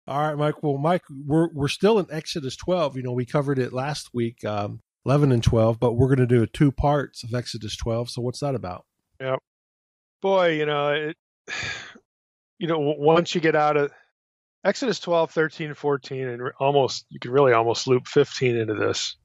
All right, Mike. Well, Mike, we're still in Exodus 12. We covered it last week, 11 and 12, but we're going to do two parts of Exodus 12. So what's that about? Yeah. Boy, once you get out of Exodus 12, 13, 14, and you could really almost loop 15 into this.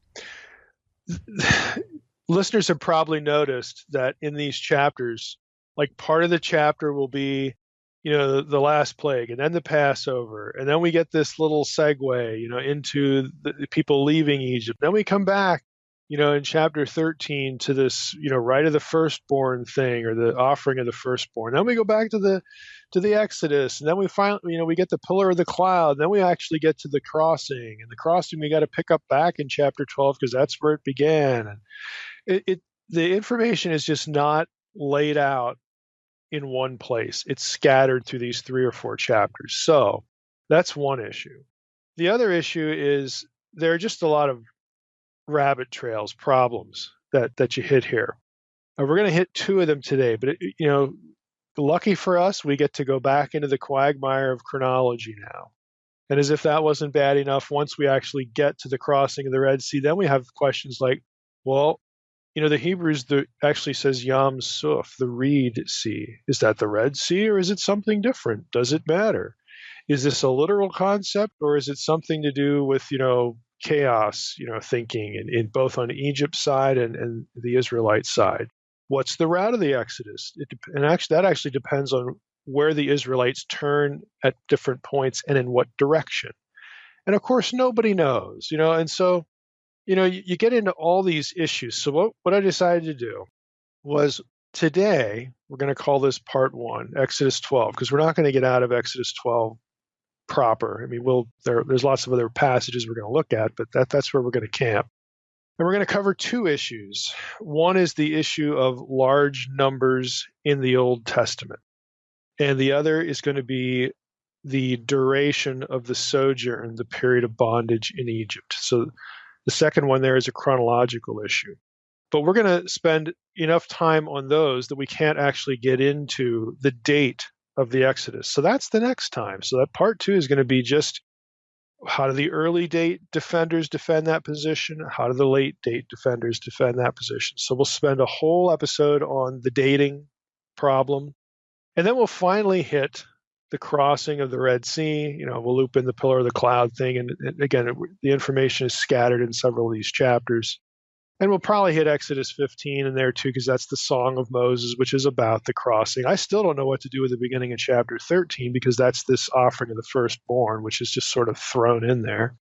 Listeners have probably noticed that in these chapters, like part of the chapter will be, the last plague, and then the Passover, and then we get this little segue, into the people leaving Egypt. Then we come back, in chapter 13 to this, right of the firstborn thing, or the offering of the firstborn. Then we go back to the Exodus, and then we finally, we get the pillar of the cloud. Then we actually get to the crossing, and the crossing we got to pick up back in chapter 12 because that's where it began. And the information is just not laid out in one place. It's scattered through these 3 or 4 chapters. So that's one issue. The other issue is there are just a lot of rabbit trails problems that you hit here. We're going to hit 2 of them today, but lucky for us, we get to go back into the quagmire of chronology now. And as if that wasn't bad enough, once we actually get to the crossing of the Red Sea, then we have questions like, well, the Hebrews actually says Yam Suf, the Reed Sea. Is that the Red Sea, or is it something different? Does it matter? Is this a literal concept, or is it something to do with, chaos, thinking in both on Egypt's side and the Israelite side? What's the route of the Exodus? That actually depends on where the Israelites turn at different points and in what direction. And of course, nobody knows, and so you get into all these issues. So what I decided to do was today, we're going to call this part 1, Exodus 12, because we're not going to get out of Exodus 12 proper. I mean, there's lots of other passages we're going to look at, but that's where we're going to camp. And we're going to cover 2 issues. One is the issue of large numbers in the Old Testament. And the other is going to be the duration of the sojourn, the period of bondage in Egypt. So the second one there is a chronological issue. But we're going to spend enough time on those that we can't actually get into the date of the Exodus. So that's the next time. So that part 2 is going to be just how do the early date defenders defend that position? How do the late date defenders defend that position? So we'll spend a whole episode on the dating problem. And then we'll finally hit the crossing of the Red Sea. We'll loop in the pillar of the cloud thing. And again, the information is scattered in several of these chapters. And we'll probably hit Exodus 15 in there too, because that's the Song of Moses, which is about the crossing. I still don't know what to do with the beginning of chapter 13, because that's this offering of the firstborn, which is just sort of thrown in there,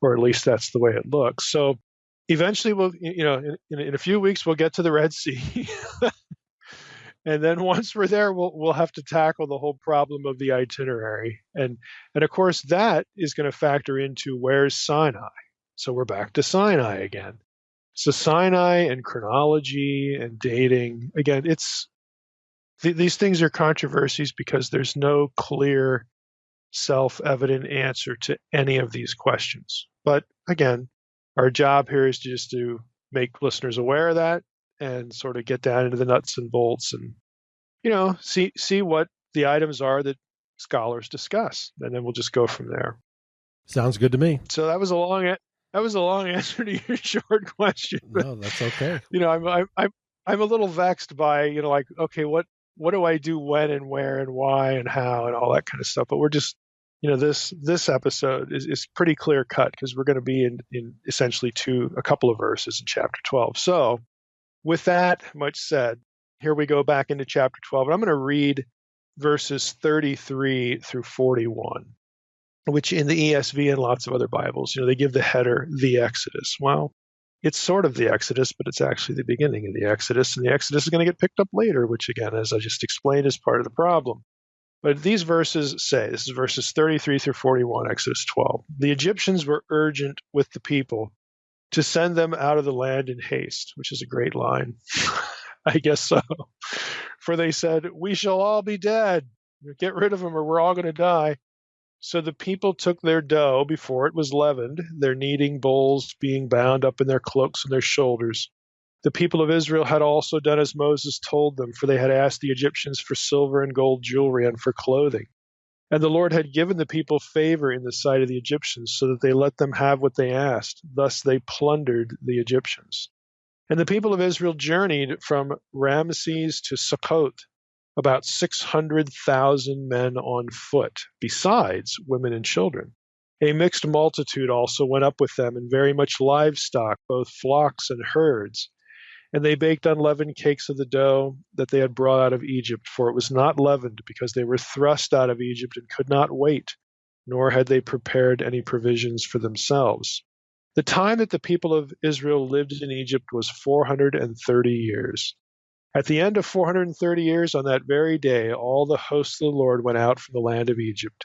or at least that's the way it looks. So eventually we'll, in a few weeks, we'll get to the Red Sea. And then once we're there, we'll have to tackle the whole problem of the itinerary. And of course, that is going to factor into where's Sinai. So we're back to Sinai again. So Sinai and chronology and dating, again, these things are controversies because there's no clear, self-evident answer to any of these questions. But again, our job here is just to make listeners aware of that and sort of get down into the nuts and bolts and, see what the items are that scholars discuss. And then we'll just go from there. Sounds good to me. So that was a long answer to your short question. No, that's okay. I'm a little vexed by, okay, what do I do when and where and why and how and all that kind of stuff. But we're just, this episode is pretty clear cut because we're going to be in essentially a couple of verses in chapter 12. So with that much said, here we go back into chapter 12. And I'm going to read verses 33 through 41, which in the ESV and lots of other Bibles, they give the header, the Exodus. Well, it's sort of the Exodus, but it's actually the beginning of the Exodus. And the Exodus is going to get picked up later, which again, as I just explained, is part of the problem. But these verses say, this is verses 33 through 41, Exodus 12. The Egyptians were urgent with the people to send them out of the land in haste, which is a great line. I guess so. For they said, we shall all be dead. Get rid of them or we're all going to die. So the people took their dough before it was leavened, their kneading bowls being bound up in their cloaks and their shoulders. The people of Israel had also done as Moses told them, for they had asked the Egyptians for silver and gold jewelry and for clothing. And the Lord had given the people favor in the sight of the Egyptians, so that they let them have what they asked. Thus they plundered the Egyptians. And the people of Israel journeyed from Ramesses to Succoth, about 600,000 men on foot, besides women and children. A mixed multitude also went up with them, and very much livestock, both flocks and herds. And they baked unleavened cakes of the dough that they had brought out of Egypt, for it was not leavened, because they were thrust out of Egypt and could not wait, nor had they prepared any provisions for themselves. The time that the people of Israel lived in Egypt was 430 years. At the end of 430 years, on that very day, all the hosts of the Lord went out from the land of Egypt.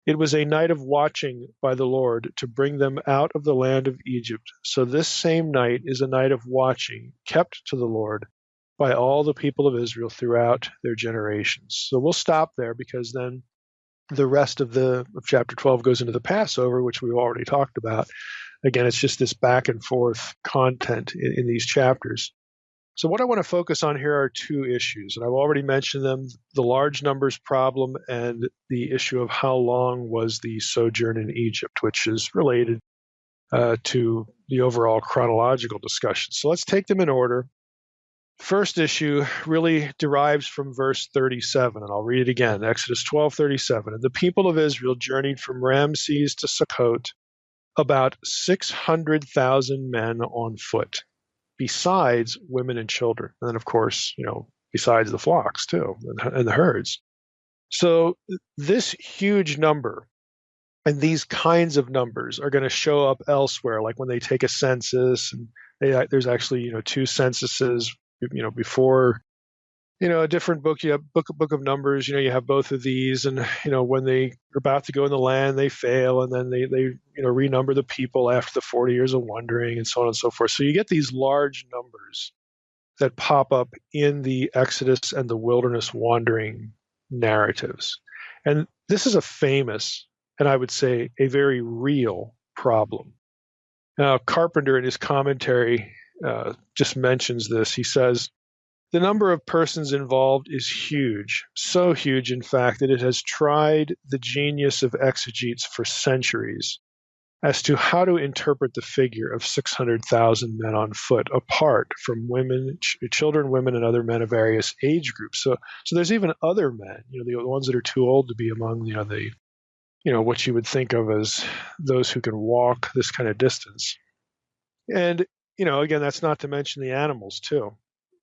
It was a night of watching by the Lord to bring them out of the land of Egypt. So this same night is a night of watching kept to the Lord by all the people of Israel throughout their generations. So we'll stop there, because then the rest of chapter 12 goes into the Passover, which we've already talked about. Again, it's just this back and forth content in these chapters. So what I want to focus on here are two issues, and I've already mentioned them: the large numbers problem and the issue of how long was the sojourn in Egypt, which is related to the overall chronological discussion. So let's take them in order. First issue really derives from verse 37, and I'll read it again, Exodus 12:37. And the people of Israel journeyed from Ramesses to Succoth, about 600,000 men on foot, besides women and children. And then, of course, besides the flocks too, and the herds. So this huge number and these kinds of numbers are going to show up elsewhere, like when they take a census, and there's actually, two censuses, before, a different book. You have book of Numbers, you have both of these, and, when they are about to go in the land, they fail, and then they renumber the people after the 40 years of wandering, and so on and so forth. So you get these large numbers that pop up in the Exodus and the wilderness wandering narratives. And this is a famous, and I would say a very real problem. Now, Carpenter in his commentary just mentions this. He says, the number of persons involved is huge, so huge, in fact, that it has tried the genius of exegetes for centuries as to how to interpret the figure of 600,000 men on foot, apart from women, children, women, and other men of various age groups. So there's even other men, the ones that are too old to be among, the what you would think of as those who can walk this kind of distance. And, again, that's not to mention the animals, too.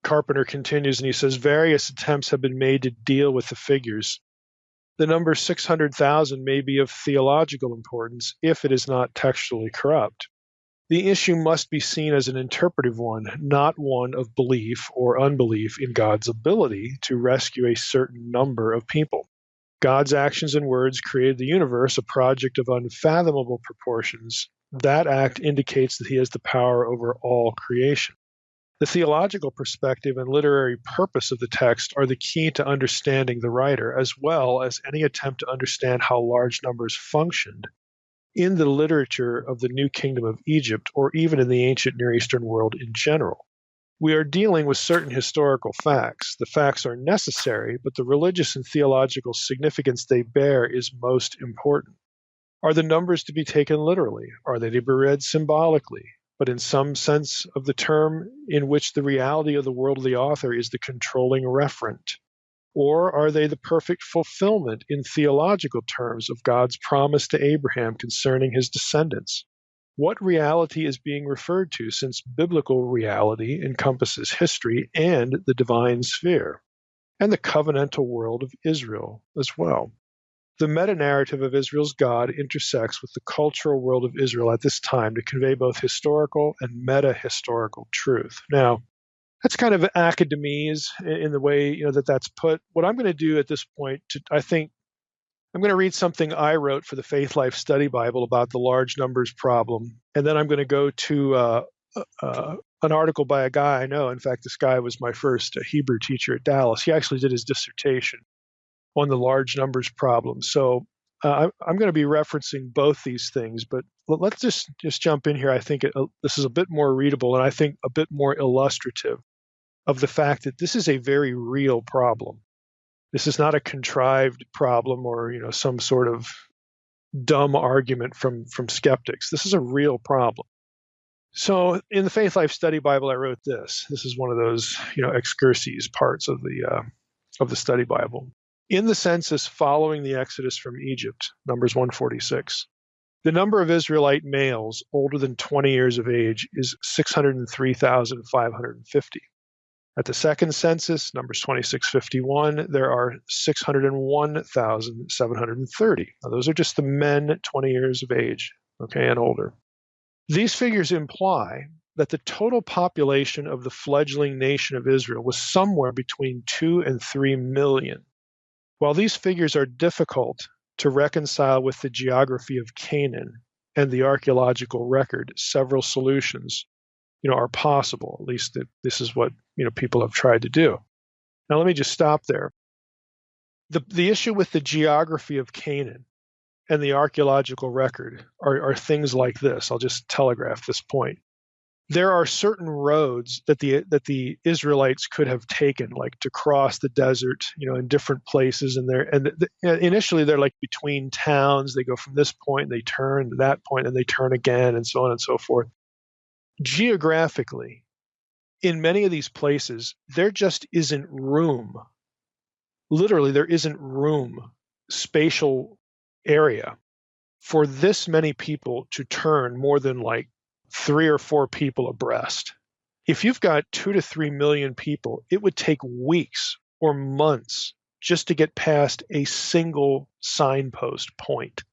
Carpenter continues, and he says, various attempts have been made to deal with the figures. The number 600,000 may be of theological importance if it is not textually corrupt. The issue must be seen as an interpretive one, not one of belief or unbelief in God's ability to rescue a certain number of people. God's actions and words created the universe, a project of unfathomable proportions. That act indicates that he has the power over all creation. The theological perspective and literary purpose of the text are the key to understanding the writer, as well as any attempt to understand how large numbers functioned in the literature of the New Kingdom of Egypt, or even in the ancient Near Eastern world in general. We are dealing with certain historical facts. The facts are necessary, but the religious and theological significance they bear is most important. Are the numbers to be taken literally? Are they to be read symbolically, but in some sense of the term in which the reality of the world of the author is the controlling referent? Or are they the perfect fulfillment in theological terms of God's promise to Abraham concerning his descendants? What reality is being referred to, since biblical reality encompasses history and the divine sphere, and the covenantal world of Israel as well? The meta-narrative of Israel's God intersects with the cultural world of Israel at this time to convey both historical and meta-historical truth. Now, that's kind of academese in the way that's put. What I'm going to do at this point, I think I'm going to read something I wrote for the Faith Life Study Bible about the large numbers problem, and then I'm going to go to an article by a guy I know. In fact, this guy was my first Hebrew teacher at Dallas. He actually did his dissertation on the large numbers problem. So I'm going to be referencing both these things, but let's just jump in here. I think this is a bit more readable, and I think a bit more illustrative of the fact that this is a very real problem. This is not a contrived problem or, some sort of dumb argument from skeptics. This is a real problem. So in the Faith Life Study Bible, I wrote this. This is one of those, excursus parts of the study Bible. In the census following the Exodus from Egypt, Numbers 146, the number of Israelite males older than 20 years of age is 603,550. At the second census, Numbers 2651, there are 601,730. Now, those are just the men 20 years of age, and older. These figures imply that the total population of the fledgling nation of Israel was somewhere between 2 and 3 million. While these figures are difficult to reconcile with the geography of Canaan and the archaeological record, several solutions are possible. At least this is what people have tried to do. Now let me just stop there. The issue with the geography of Canaan and the archaeological record are things like this. I'll just telegraph this point. There are certain roads that the Israelites could have taken, like to cross the desert, in different places. And initially they're like between towns. They go from this point, and they turn to that point, and they turn again, and so on and so forth. Geographically, in many of these places, there just isn't room. Literally, there isn't room, spatial area, for this many people to turn more than like 3 or 4 people abreast. If you've got 2 to 3 million people, it would take weeks or months just to get past a single signpost point.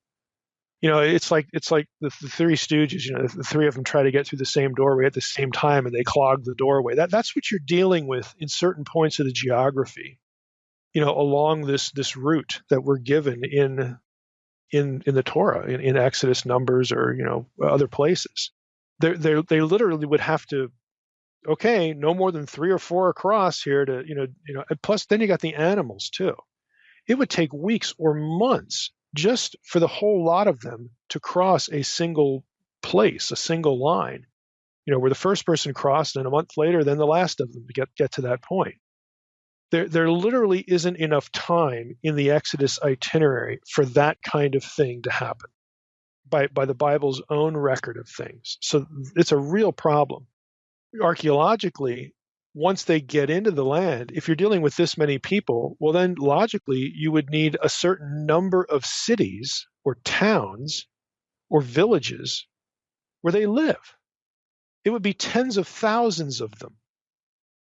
It's like the Three Stooges. The three of them try to get through the same doorway at the same time, and they clog the doorway. That's what you're dealing with in certain points of the geography. Along this route that we're given in the Torah, in Exodus, Numbers, or other places. They literally would have to, no more than 3 or 4 across here to Plus, then you got the animals too. It would take weeks or months just for the whole lot of them to cross a single place, a single line, where the first person crossed, and a month later, then the last of them to get to that point. There literally isn't enough time in the Exodus itinerary for that kind of thing to happen by the Bible's own record of things. So it's a real problem. Archaeologically, once they get into the land, if you're dealing with this many people, well, then logically, you would need a certain number of cities or towns or villages where they live. It would be tens of thousands of them.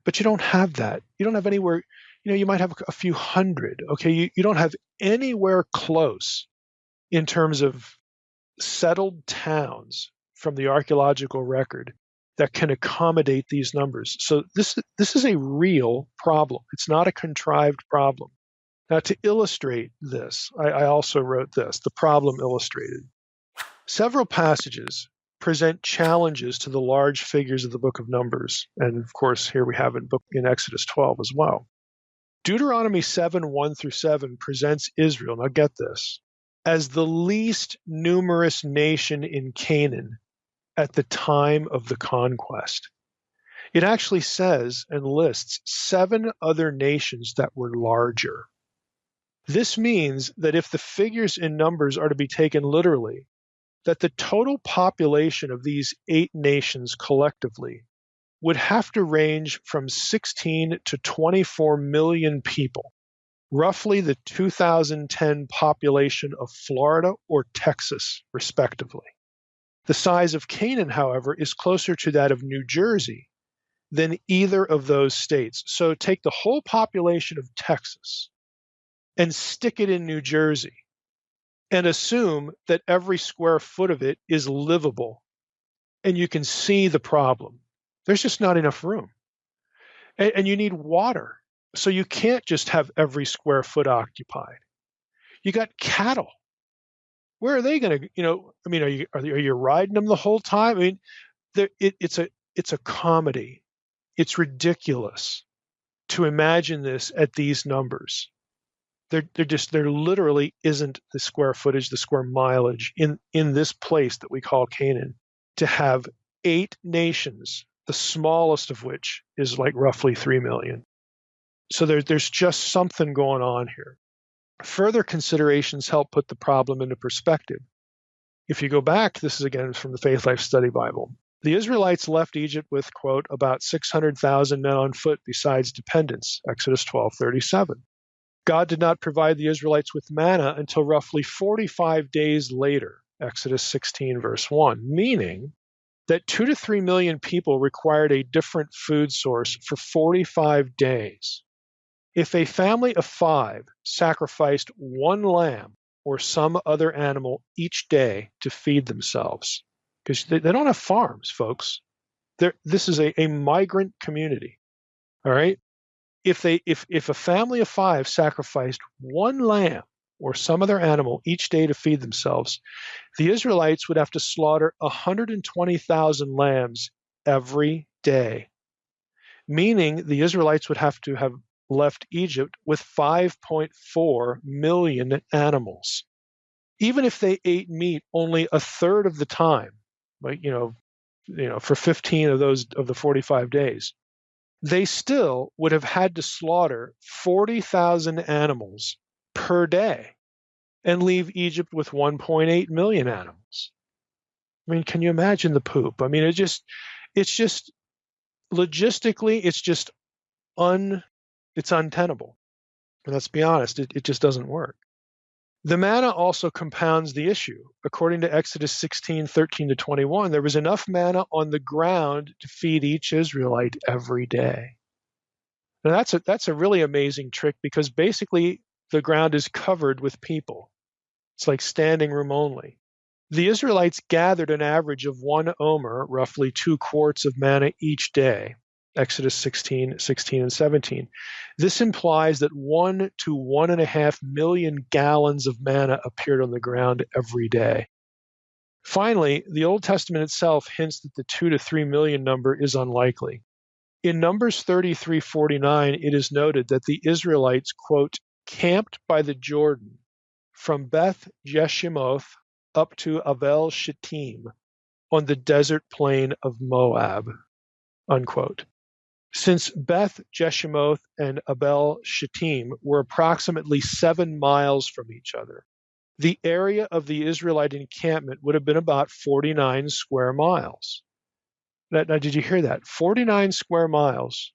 But you don't have that. You don't have anywhere, you might have a few hundred. You don't have anywhere close in terms of settled towns from the archaeological record that can accommodate these numbers. So this is a real problem. It's not a contrived problem. Now, to illustrate this, I also wrote this, the problem illustrated. Several passages present challenges to the large figures of the book of Numbers. And of course, here we have in Exodus 12 as well. Deuteronomy 7:1-7 presents Israel, now get this, as the least numerous nation in Canaan at the time of the conquest. It actually says and lists 7 other nations that were larger. This means that if the figures in Numbers are to be taken literally, that the total population of these 8 nations collectively would have to range from 16 to 24 million people, roughly the 2010 population of Florida or Texas, respectively. The size of Canaan, however, is closer to that of New Jersey than either of those states. So take the whole population of Texas and stick it in New Jersey and assume that every square foot of it is livable, and you can see the problem. There's just not enough room. And you need water. So you can't just have every square foot occupied. You got cattle. Where are they going to, are you riding them the whole time? It's a comedy. It's ridiculous to imagine this at these numbers. There literally isn't the square footage, the square mileage in this place that we call Canaan to have 8 nations, the smallest of which is like roughly 3 million. So there's just something going on here. Further considerations help put the problem into perspective. If you go back, this is again from the Faith Life Study Bible, the Israelites left Egypt with, quote, about 600,000 men on foot besides dependents, Exodus 12:37. God did not provide the Israelites with manna until roughly 45 days later, Exodus 16, verse 1, meaning that 2 to 3 million people required a different food source for 45 days. If a family of 5 sacrificed one lamb or some other animal each day to feed themselves, because they don't have farms, folks. This is a migrant community, all right? If a family of 5 sacrificed one lamb or some other animal each day to feed themselves, the Israelites would have to slaughter 120,000 lambs every day, meaning the Israelites would have to have left Egypt with 5.4 million animals. Even if they ate meat only a third of the time, like for 15 of the 45 days, they still would have had to slaughter 40,000 animals per day and leave Egypt with 1.8 million animals. I mean, can you imagine the poop? I mean, it's just logistically, it's untenable. And let's be honest, it just doesn't work. The manna also compounds the issue. According to Exodus 16:13-21, there was enough manna on the ground to feed each Israelite every day. Now that's a really amazing trick, because basically the ground is covered with people. It's like standing room only. The Israelites gathered an average of 1 omer, roughly 2 quarts of manna each day. Exodus 16, and 17. This implies that 1 to 1.5 million gallons of manna appeared on the ground every day. Finally, the Old Testament itself hints that the 2 to 3 million number is unlikely. In Numbers 33:49, it is noted that the Israelites, quote, camped by the Jordan from Beth Jeshimoth up to Avel Shittim on the desert plain of Moab, unquote. Since Beth Jeshimoth and Abel Shittim were approximately 7 miles from each other, the area of the Israelite encampment would have been about 49 square miles. Now, did you hear that? 49 square miles.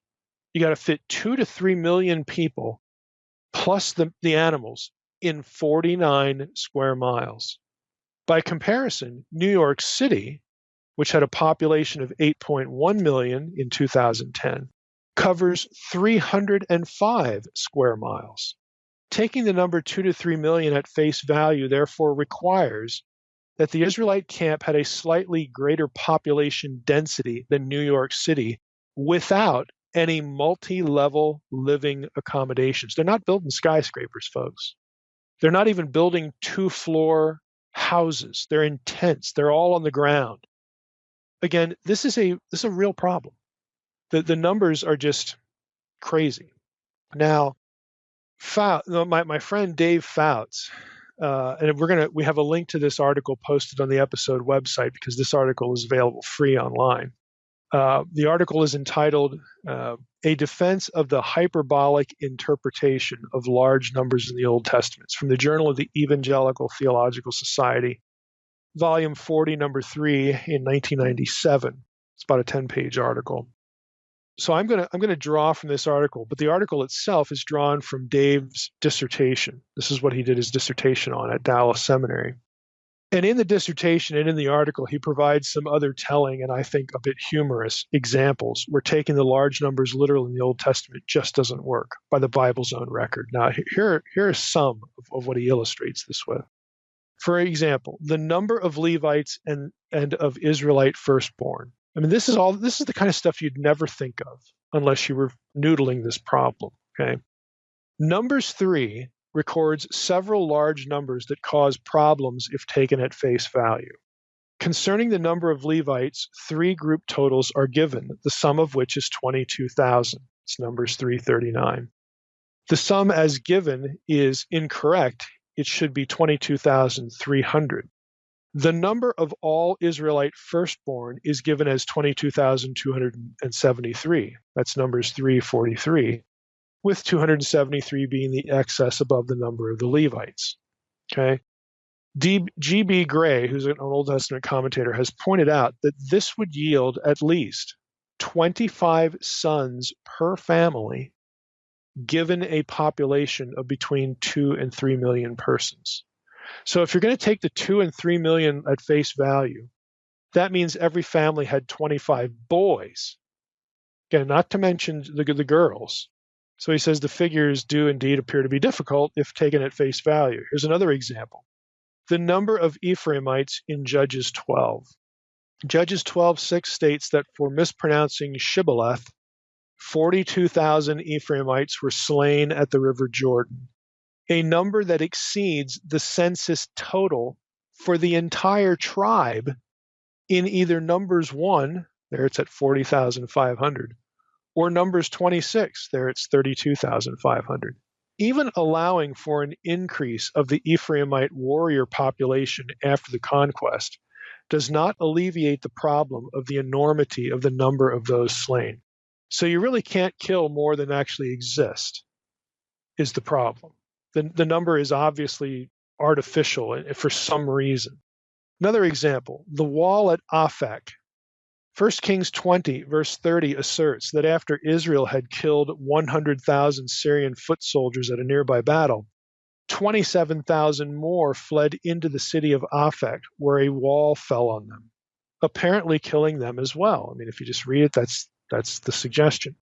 You got to fit 2 to 3 million people plus the animals in 49 square miles. By comparison, New York City, which had a population of 8.1 million in 2010, covers 305 square miles. Taking the number 2 to 3 million at face value, therefore, requires that the Israelite camp had a slightly greater population density than New York City without any multi-level living accommodations. They're not building skyscrapers, folks. They're not even building 2-floor houses. They're in tents. They're all on the ground. Again, this is a real problem. The numbers are just crazy. Now, my friend Dave Fouts, and we have a link to this article posted on the episode website, because this article is available free online. The article is entitled "A Defense of the Hyperbolic Interpretation of Large Numbers in the Old Testament." It's from the Journal of the Evangelical Theological Society, Volume 40, Number 3, in 1997. It's about a 10-page article. So I'm going to draw from this article, but the article itself is drawn from Dave's dissertation. This is what he did his dissertation on at Dallas Seminary. And in the dissertation and in the article, he provides some other telling and I think a bit humorous examples where taking the large numbers literal in the Old Testament just doesn't work by the Bible's own record. Now, here are some of what he illustrates this with. For example, the number of Levites and of Israelite firstborn. I mean, this is the kind of stuff you'd never think of unless you were noodling this problem, okay? Numbers 3 records several large numbers that cause problems if taken at face value. Concerning the number of Levites, 3 group totals are given, the sum of which is 22,000. It's Numbers 3:39. The sum as given is incorrect. It should be 22,300. The number of all Israelite firstborn is given as 22,273. That's Numbers 3:43. with 273 being the excess above the number of the Levites. Okay? G.B. Gray, who's an Old Testament commentator, has pointed out that this would yield at least 25 sons per family given a population of between 2 and 3 million persons. So if you're going to take the 2 and 3 million at face value, that means every family had 25 boys. Again, not to mention the girls. So he says the figures do indeed appear to be difficult if taken at face value. Here's another example. The number of Ephraimites in Judges 12. Judges 12:6 states that for mispronouncing Shibboleth, 42,000 Ephraimites were slain at the river Jordan, a number that exceeds the census total for the entire tribe in either Numbers 1, there it's at 40,500, or Numbers 26, there it's 32,500. Even allowing for an increase of the Ephraimite warrior population after the conquest does not alleviate the problem of the enormity of the number of those slain. So you really can't kill more than actually exist, is the problem. The number is obviously artificial for some reason. Another example, the wall at Aphek. 1 Kings 20, verse 30 asserts that after Israel had killed 100,000 Syrian foot soldiers at a nearby battle, 27,000 more fled into the city of Aphek, where a wall fell on them, apparently killing them as well. I mean, if you just read it, that's the suggestion.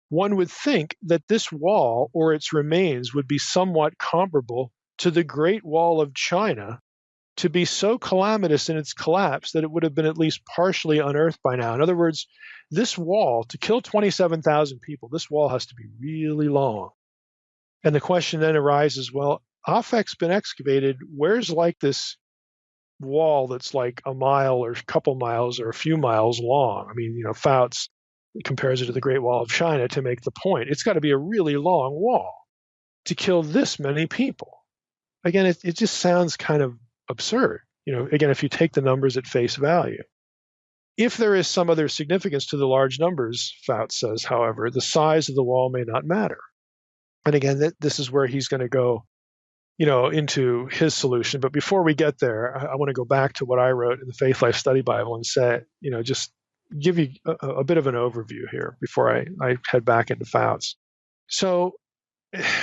One would think that this wall or its remains would be somewhat comparable to the Great Wall of China, to be so calamitous in its collapse that it would have been at least partially unearthed by now. In other words, this wall, to kill 27,000 people, this wall has to be really long. And the question then arises, well, Aphek's been excavated. Where's like this wall that's like a mile or a couple miles or a few miles long? I mean, Fouts compares it to the Great Wall of China to make the point. It's got to be a really long wall to kill this many people. Again, it just sounds kind of absurd. Again, if you take the numbers at face value. If there is some other significance to the large numbers, Fouts says, however, the size of the wall may not matter. And again, this is where he's going to go, into his solution. But before we get there, I want to go back to what I wrote in the Faith Life Study Bible and say, just give you a bit of an overview here before I head back into Fouts. So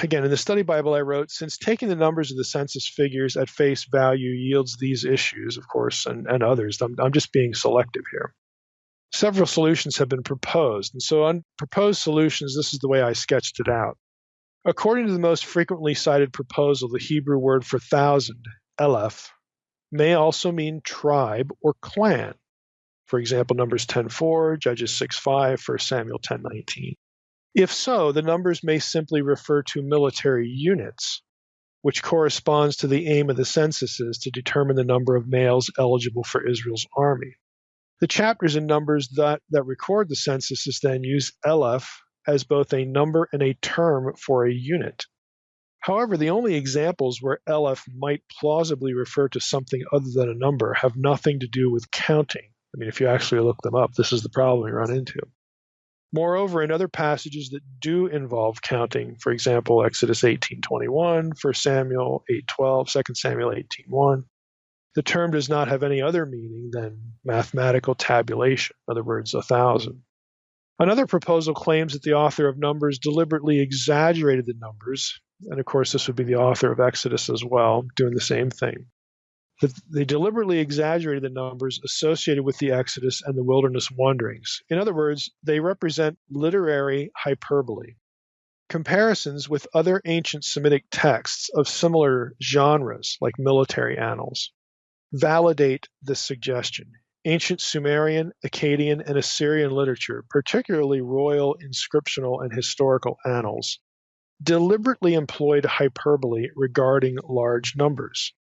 again, in the study Bible I wrote, since taking the numbers of the census figures at face value yields these issues, of course, and others, I'm just being selective here. Several solutions have been proposed. And so on proposed solutions, this is the way I sketched it out. According to the most frequently cited proposal, the Hebrew word for thousand, eleph, may also mean tribe or clan. For example, Numbers 10:4, Judges 6:5, 1 Samuel 10:19. If so, the numbers may simply refer to military units, which corresponds to the aim of the censuses to determine the number of males eligible for Israel's army. The chapters in Numbers that record the censuses then use eleph as both a number and a term for a unit. However, the only examples where eleph might plausibly refer to something other than a number have nothing to do with counting. I mean, if you actually look them up, this is the problem you run into. Moreover, in other passages that do involve counting, for example, Exodus 18:21, 1 Samuel 8:12, 2 Samuel 18:1, the term does not have any other meaning than mathematical tabulation, in other words, 1,000. Another proposal claims that the author of Numbers deliberately exaggerated the numbers, and of course this would be the author of Exodus as well, doing the same thing. They deliberately exaggerated the numbers associated with the Exodus and the wilderness wanderings. In other words, they represent literary hyperbole. Comparisons with other ancient Semitic texts of similar genres, like military annals, validate this suggestion. Ancient Sumerian, Akkadian, and Assyrian literature, particularly royal, inscriptional, and historical annals, deliberately employed hyperbole regarding large numbers.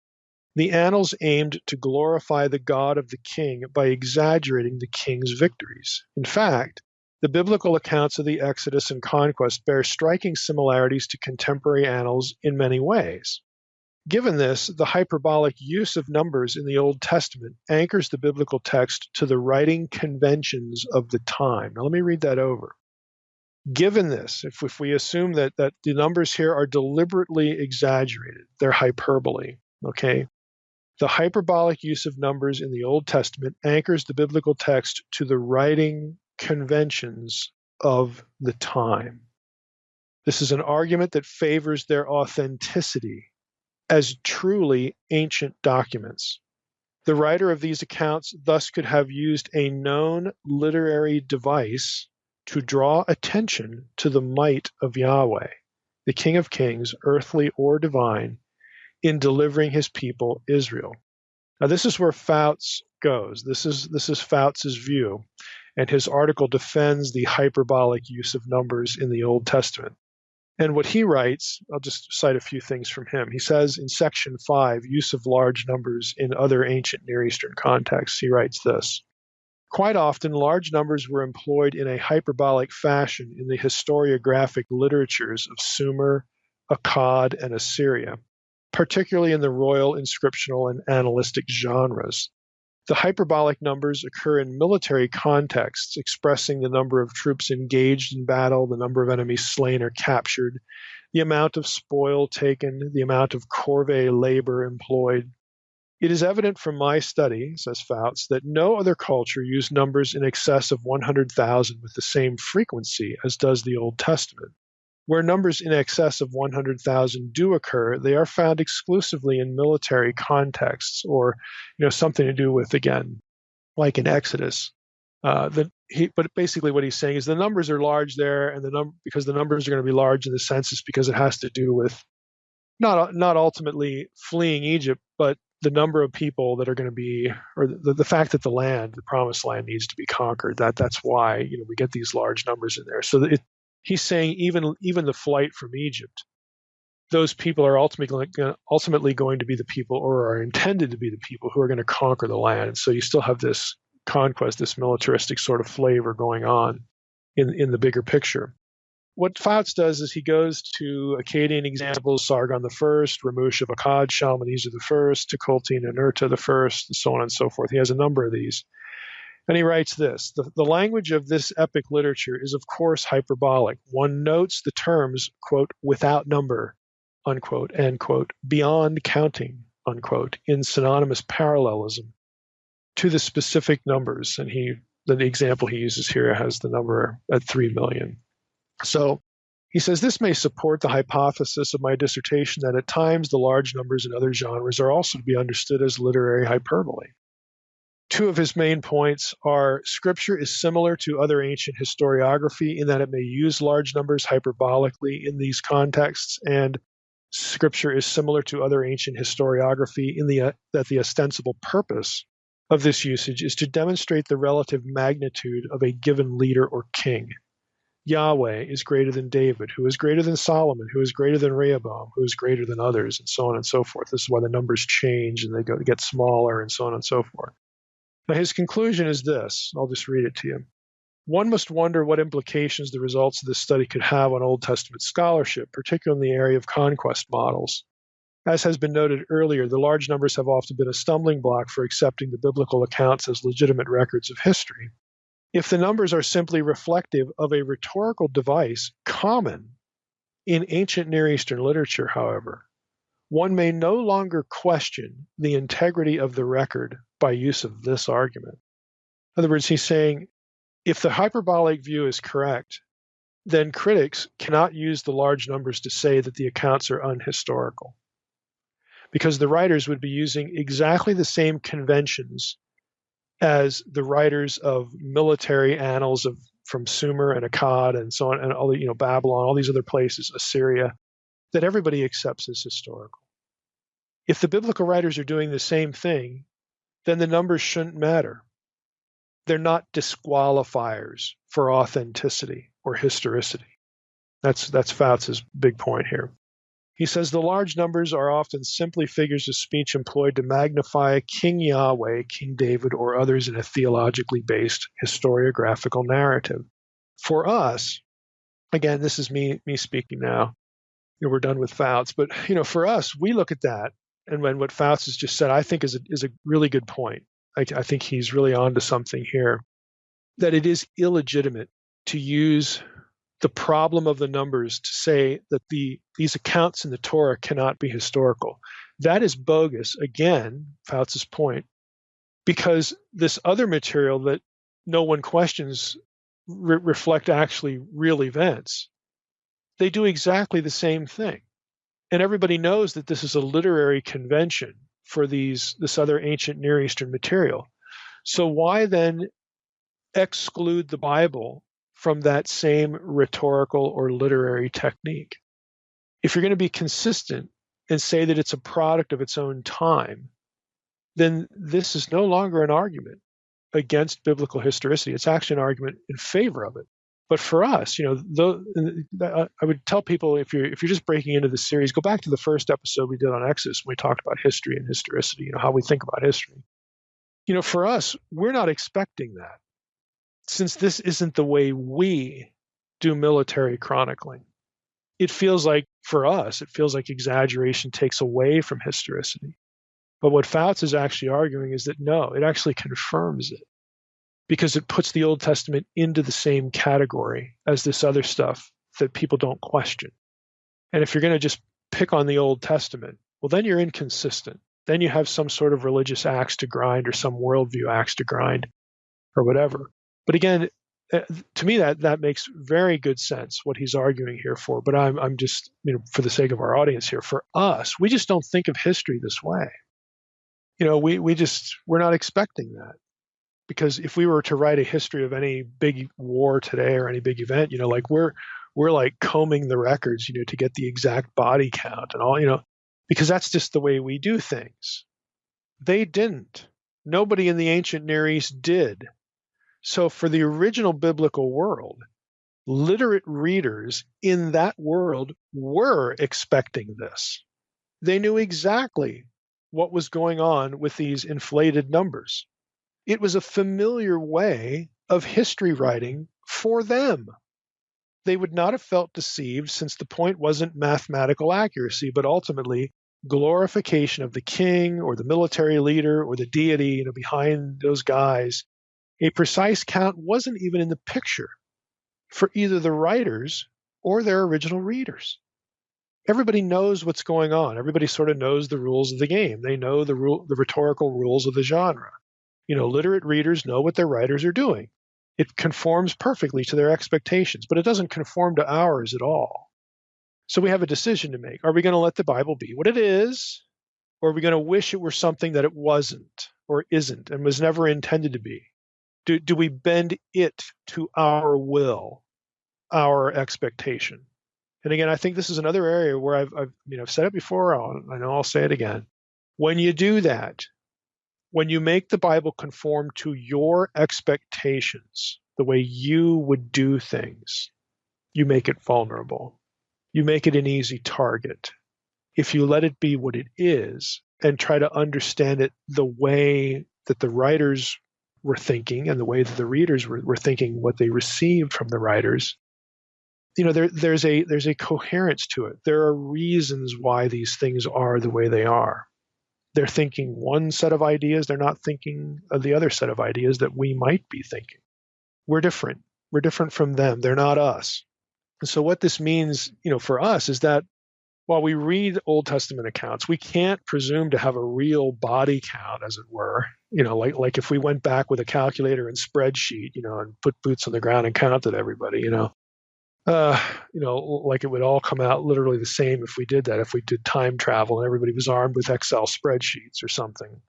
The annals aimed to glorify the God of the king by exaggerating the king's victories. In fact, the biblical accounts of the Exodus and Conquest bear striking similarities to contemporary annals in many ways. Given this, the hyperbolic use of numbers in the Old Testament anchors the biblical text to the writing conventions of the time. Now let me read that over. Given this, if we assume that the numbers here are deliberately exaggerated, they're hyperbole, okay? The hyperbolic use of numbers in the Old Testament anchors the biblical text to the writing conventions of the time. This is an argument that favors their authenticity as truly ancient documents. The writer of these accounts thus could have used a known literary device to draw attention to the might of Yahweh, the King of Kings, earthly or divine, in delivering his people Israel. Now, this is where Fouts goes. This is Fouts' view, and his article defends the hyperbolic use of numbers in the Old Testament. And what he writes, I'll just cite a few things from him. He says in section 5, use of large numbers in other ancient Near Eastern contexts, he writes this: quite often, large numbers were employed in a hyperbolic fashion in the historiographic literatures of Sumer, Akkad, and Assyria, particularly in the royal, inscriptional, and annalistic genres. The hyperbolic numbers occur in military contexts, expressing the number of troops engaged in battle, the number of enemies slain or captured, the amount of spoil taken, the amount of corvée labor employed. It is evident from my study, says Fouts, that no other culture used numbers in excess of 100,000 with the same frequency as does the Old Testament. Where numbers in excess of 100,000 do occur, they are found exclusively in military contexts, or something to do with, again, like in Exodus. But basically what he's saying is the numbers are large there, and because the numbers are going to be large in the census because it has to do with not ultimately fleeing Egypt, but the number of people that are going to be, or the fact that the promised land needs to be conquered. That's why we get these large numbers in there. So he's saying even the flight from Egypt, those people are ultimately going to be the people, or are intended to be the people who are going to conquer the land. And so you still have this conquest, this militaristic sort of flavor going on in the bigger picture. What Fouts does is he goes to Akkadian examples, Sargon I, Ramush of Akkad, Shalmaneser I, Tukulti Ninurta I, and so on and so forth. He has a number of these. And he writes this: the language of this epic literature is, of course, hyperbolic. One notes the terms, quote, without number, unquote, end quote, beyond counting, unquote, in synonymous parallelism to the specific numbers. And the example he uses here has the number at 3 million. So he says, this may support the hypothesis of my dissertation that at times the large numbers in other genres are also to be understood as literary hyperbole. Two of his main points are: Scripture is similar to other ancient historiography in that it may use large numbers hyperbolically in these contexts, and Scripture is similar to other ancient historiography in that the ostensible purpose of this usage is to demonstrate the relative magnitude of a given leader or king. Yahweh is greater than David, who is greater than Solomon, who is greater than Rehoboam, who is greater than others, and so on and so forth. This is why the numbers change and they get smaller and so on and so forth. Now, his conclusion is this. I'll just read it to you. One must wonder what implications the results of this study could have on Old Testament scholarship, particularly in the area of conquest models. As has been noted earlier, the large numbers have often been a stumbling block for accepting the biblical accounts as legitimate records of history. If the numbers are simply reflective of a rhetorical device common in ancient Near Eastern literature, however, one may no longer question the integrity of the record by use of this argument. In other words, he's saying, if the hyperbolic view is correct, then critics cannot use the large numbers to say that the accounts are unhistorical, because the writers would be using exactly the same conventions as the writers of military annals from Sumer and Akkad and so on, and all Babylon, all these other places, Assyria, that everybody accepts as historical. If the biblical writers are doing the same thing, then the numbers shouldn't matter. They're not disqualifiers for authenticity or historicity. That's Fouts' big point here. He says the large numbers are often simply figures of speech employed to magnify King Yahweh, King David, or others in a theologically based historiographical narrative. For us, again, this is me speaking now. We're done with Fouts, but for us, we look at that, and when what Fouts has just said, I think is a really good point. I think he's really onto something here. That it is illegitimate to use the problem of the numbers to say that these accounts in the Torah cannot be historical. That is bogus, again, Fouts' point, because this other material that no one questions reflect actually real events. They do exactly the same thing. And everybody knows that this is a literary convention for this other ancient Near Eastern material. So why then exclude the Bible from that same rhetorical or literary technique? If you're going to be consistent and say that it's a product of its own time, then this is no longer an argument against biblical historicity. It's actually an argument in favor of it. But for us, I would tell people, if you're just breaking into the series, go back to the first episode we did on Exodus when we talked about history and historicity, how we think about history. For us, we're not expecting that, since this isn't the way we do military chronicling. It feels like, for us, exaggeration takes away from historicity. But what Fouts is actually arguing is that no, it actually confirms it, because it puts the Old Testament into the same category as this other stuff that people don't question. And if you're going to just pick on the Old Testament, well, then you're inconsistent. Then you have some sort of religious axe to grind, or some worldview axe to grind, or whatever. But again, to me, that makes very good sense, what he's arguing here for. But I'm just, for the sake of our audience here, for us, we just don't think of history this way. We're not expecting that. Because if we were to write a history of any big war today or any big event, we're like combing the records, to get the exact body count and all, because that's just the way we do things. They didn't. Nobody in the ancient Near East did. So for the original biblical world, literate readers in that world were expecting this. They knew exactly what was going on with these inflated numbers. It was a familiar way of history writing for them. They would not have felt deceived, since the point wasn't mathematical accuracy, but ultimately glorification of the king or the military leader or the deity behind those guys. A precise count wasn't even in the picture for either the writers or their original readers. Everybody knows what's going on. Everybody sort of knows the rules of the game. They know the rhetorical rules of the genre. Literate readers know what their writers are doing. It conforms perfectly to their expectations, but it doesn't conform to ours at all. So we have a decision to make. Are we going to let the Bible be what it is, or are we going to wish it were something that it wasn't or isn't and was never intended to be? Do we bend it to our will, our expectation? And again, I think this is another area where I've said it before. I know I'll say it again. When you do that, when you make the Bible conform to your expectations, the way you would do things, you make it vulnerable. You make it an easy target. If you let it be what it is and try to understand it the way that the writers were thinking and the way that the readers were thinking, what they received from the writers, there's a coherence to it. There are reasons why these things are the way they are. They're thinking one set of ideas. They're not thinking of the other set of ideas that we might be thinking. We're different. We're different from them. They're not us. And so what this means, for us is that while we read Old Testament accounts, we can't presume to have a real body count, as it were. Like if we went back with a calculator and spreadsheet, and put boots on the ground and counted everybody, like it would all come out literally the same if we did that, if we did time travel and everybody was armed with Excel spreadsheets or something.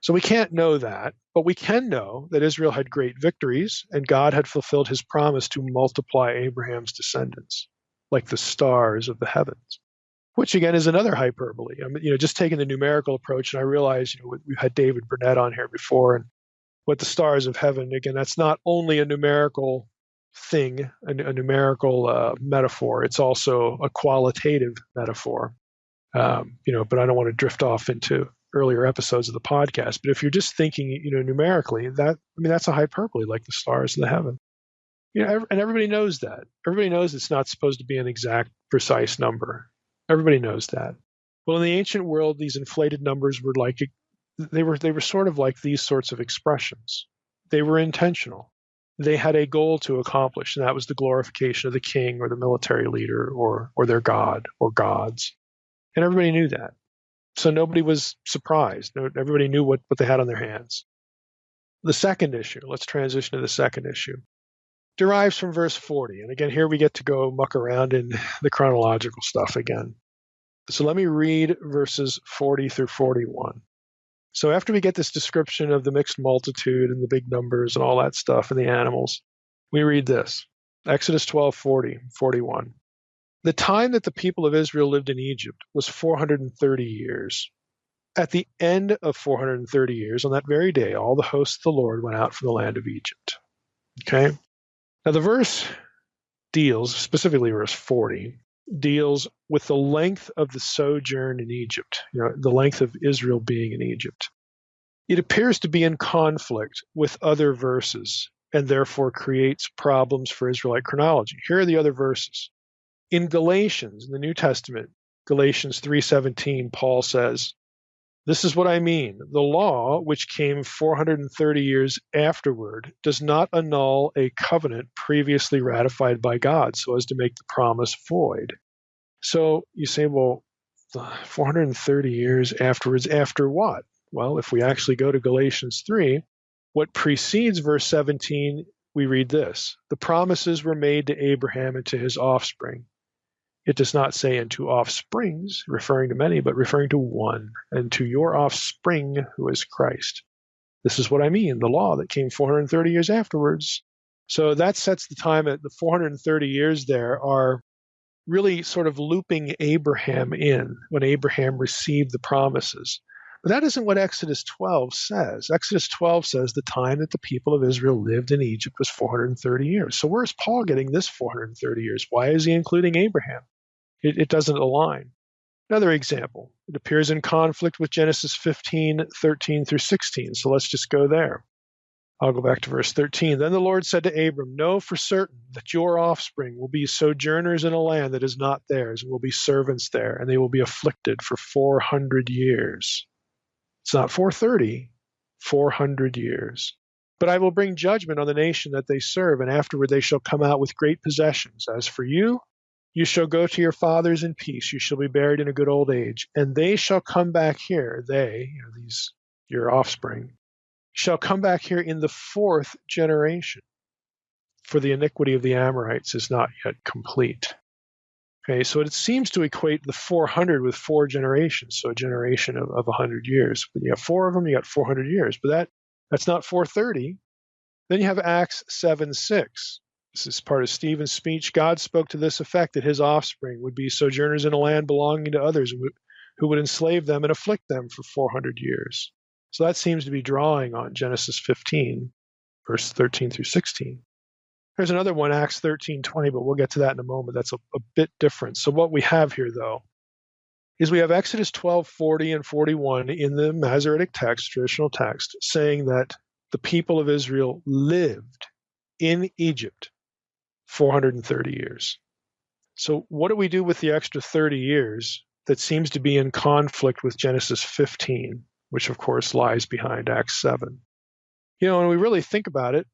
So we can't know that, but we can know that Israel had great victories and God had fulfilled his promise to multiply Abraham's descendants like the stars of the heavens, which again is another hyperbole. Just taking the numerical approach, and I realize, we've had David Burnett on here before, and what the stars of heaven, again, that's not only a numerical thing, a numerical metaphor. It's also a qualitative metaphor. But I don't want to drift off into earlier episodes of the podcast. But if you're just thinking, numerically, that's a hyperbole, like the stars of the heaven. And everybody knows that. Everybody knows it's not supposed to be an exact, precise number. Everybody knows that. Well, in the ancient world, these inflated numbers were they were sort of like these sorts of expressions. They were intentional. they had a goal to accomplish, and that was the glorification of the king or the military leader or their god or gods. And everybody knew that. So nobody was surprised. Everybody knew what they had on their hands. The second issue, let's transition to the second issue, derives from verse 40. And again, here we get to go muck around in the chronological stuff again. So let me read verses 40 through 41. So after we get this description of the mixed multitude and the big numbers and all that stuff and the animals, we read this. Exodus 12:40, 41. The time that the people of Israel lived in Egypt was 430 years. At the end of 430 years, on that very day, all the hosts of the Lord went out from the land of Egypt. Okay? Now the verse deals, specifically verse 40, deals with the length of the sojourn in Egypt, the length of Israel being in Egypt. It appears to be in conflict with other verses and therefore creates problems for Israelite chronology. Here are the other verses. In Galatians, in the New Testament, Galatians 3:17, Paul says, "This is what I mean. The law, which came 430 years afterward, does not annul a covenant previously ratified by God so as to make the promise void." So you say, well, 430 years afterwards, after what? Well, if we actually go to Galatians 3, what precedes verse 17, we read this. The promises were made to Abraham and to his offspring. It does not say into offsprings, referring to many, but referring to one, and to your offspring, who is Christ. This is what I mean, the law that came 430 years afterwards. So that sets the time at the 430 years there are really sort of looping Abraham in when Abraham received the promises. But that isn't what Exodus 12 says. Exodus 12 says the time that the people of Israel lived in Egypt was 430 years. So where's Paul getting this 430 years? Why is he including Abraham? It doesn't align. Another example, it appears in conflict with Genesis 15:13 through 16. So let's just go there. I'll go back to verse 13. Then the Lord said to Abram, know for certain that your offspring will be sojourners in a land that is not theirs, and will be servants there, and they will be afflicted for 400 years. It's not 430, 400 years. But I will bring judgment on the nation that they serve, and afterward they shall come out with great possessions. As for you, you shall go to your fathers in peace. You shall be buried in a good old age. And they shall come back here, they, these, your offspring, shall come back here in the fourth generation, for the iniquity of the Amorites is not yet complete. Okay, so it seems to equate the 400 with 4 generations, so a generation of 100 years. But you have 4 of them, you got 400 years. But that's not 430. Then you have Acts 7:6. This is part of Stephen's speech. God spoke to this effect that his offspring would be sojourners in a land belonging to others who would enslave them and afflict them for 400 years. So that seems to be drawing on Genesis 15, verse 13 through 16. There's another one, Acts 13:20, but we'll get to that in a moment. That's a bit different. So what we have here, though, is we have Exodus 12:40 and 41 in the Masoretic text, traditional text, saying that the people of Israel lived in Egypt 430 years. So what do we do with the extra 30 years that seems to be in conflict with Genesis 15, which of course lies behind Acts 7? When we really think about it,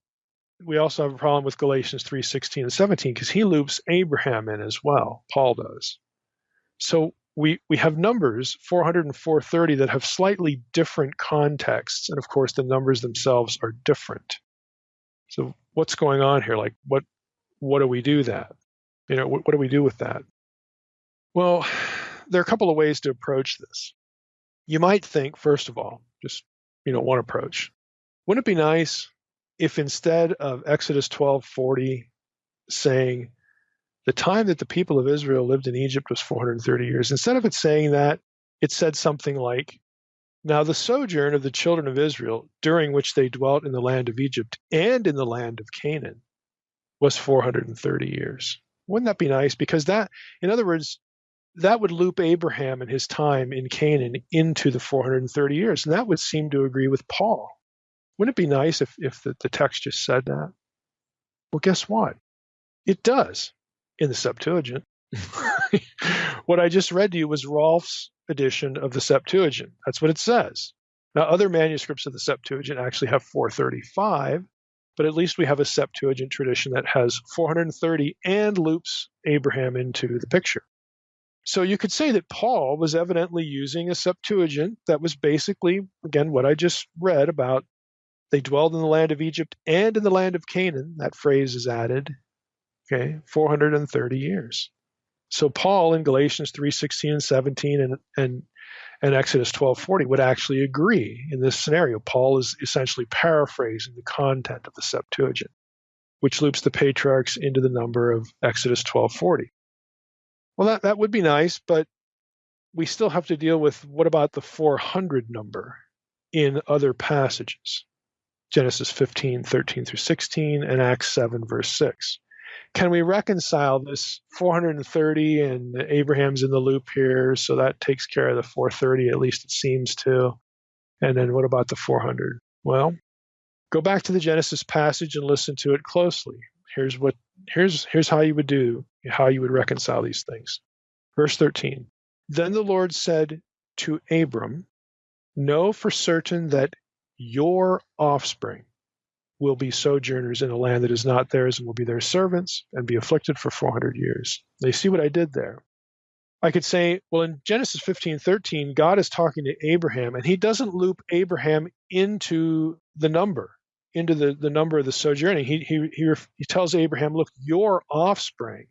we also have a problem with Galatians 3:16 and 17 because he loops Abraham in as well. Paul does. So we have numbers, 400 and 430, that have slightly different contexts. And of course, the numbers themselves are different. So what's going on here? Like, what do we do that? What do we do with that? Well, there are a couple of ways to approach this. You might think, first of all, just, one approach. Wouldn't it be nice if instead of Exodus 12:40 saying the time that the people of Israel lived in Egypt was 430 years, instead of it saying that, it said something like, now the sojourn of the children of Israel during which they dwelt in the land of Egypt and in the land of Canaan was 430 years. Wouldn't that be nice? Because that, in other words, that would loop Abraham and his time in Canaan into the 430 years. And that would seem to agree with Paul. Wouldn't it be nice if the text just said that? Well, guess what? It does in the Septuagint. What I just read to you was Rolf's edition of the Septuagint. That's what it says. Now, other manuscripts of the Septuagint actually have 435, but at least we have a Septuagint tradition that has 430 and loops Abraham into the picture. So you could say that Paul was evidently using a Septuagint that was basically, again, what I just read about. They dwelled in the land of Egypt and in the land of Canaan. That phrase is added, 430 years. So Paul in Galatians 3:16 and 17 and Exodus 12:40 would actually agree in this scenario. Paul is essentially paraphrasing the content of the Septuagint, which loops the patriarchs into the number of Exodus 12:40. Well, that would be nice, but we still have to deal with what about the 400 number in other passages? Genesis 15:13 through 16 and Acts 7, verse 6. Can we reconcile this 430 and Abraham's in the loop here, so that takes care of the 430, at least it seems to. And then what about the 400? Well, go back to the Genesis passage and listen to it closely. Here's how you would reconcile these things. Verse 13. Then the Lord said to Abram, know for certain that your offspring will be sojourners in a land that is not theirs and will be their servants and be afflicted for 400 years. They see what I did there. I could say, well, in Genesis 15:13, God is talking to Abraham, and he doesn't loop Abraham into the number, into the number of the sojourning. He tells Abraham, look, your offspring,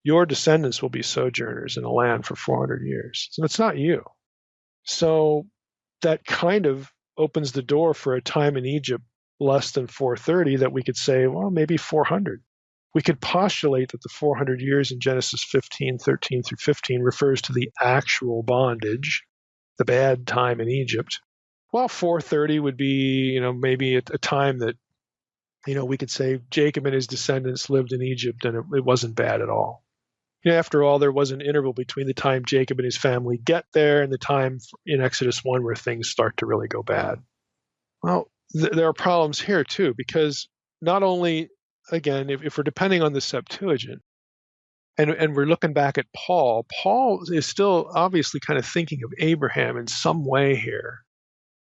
your descendants will be sojourners in a land for 400 years. So it's not you. So that kind of opens the door for a time in Egypt less than 430 that we could say, well, maybe 400. We could postulate that the 400 years in Genesis 15:13 through 15 refers to the actual bondage, the bad time in Egypt, while 430 would be, maybe a time that, we could say Jacob and his descendants lived in Egypt and it wasn't bad at all. After all, there was an interval between the time Jacob and his family get there and the time in Exodus 1 where things start to really go bad. Well, there are problems here too, because not only, again, if we're depending on the Septuagint and we're looking back at Paul is still obviously kind of thinking of Abraham in some way here.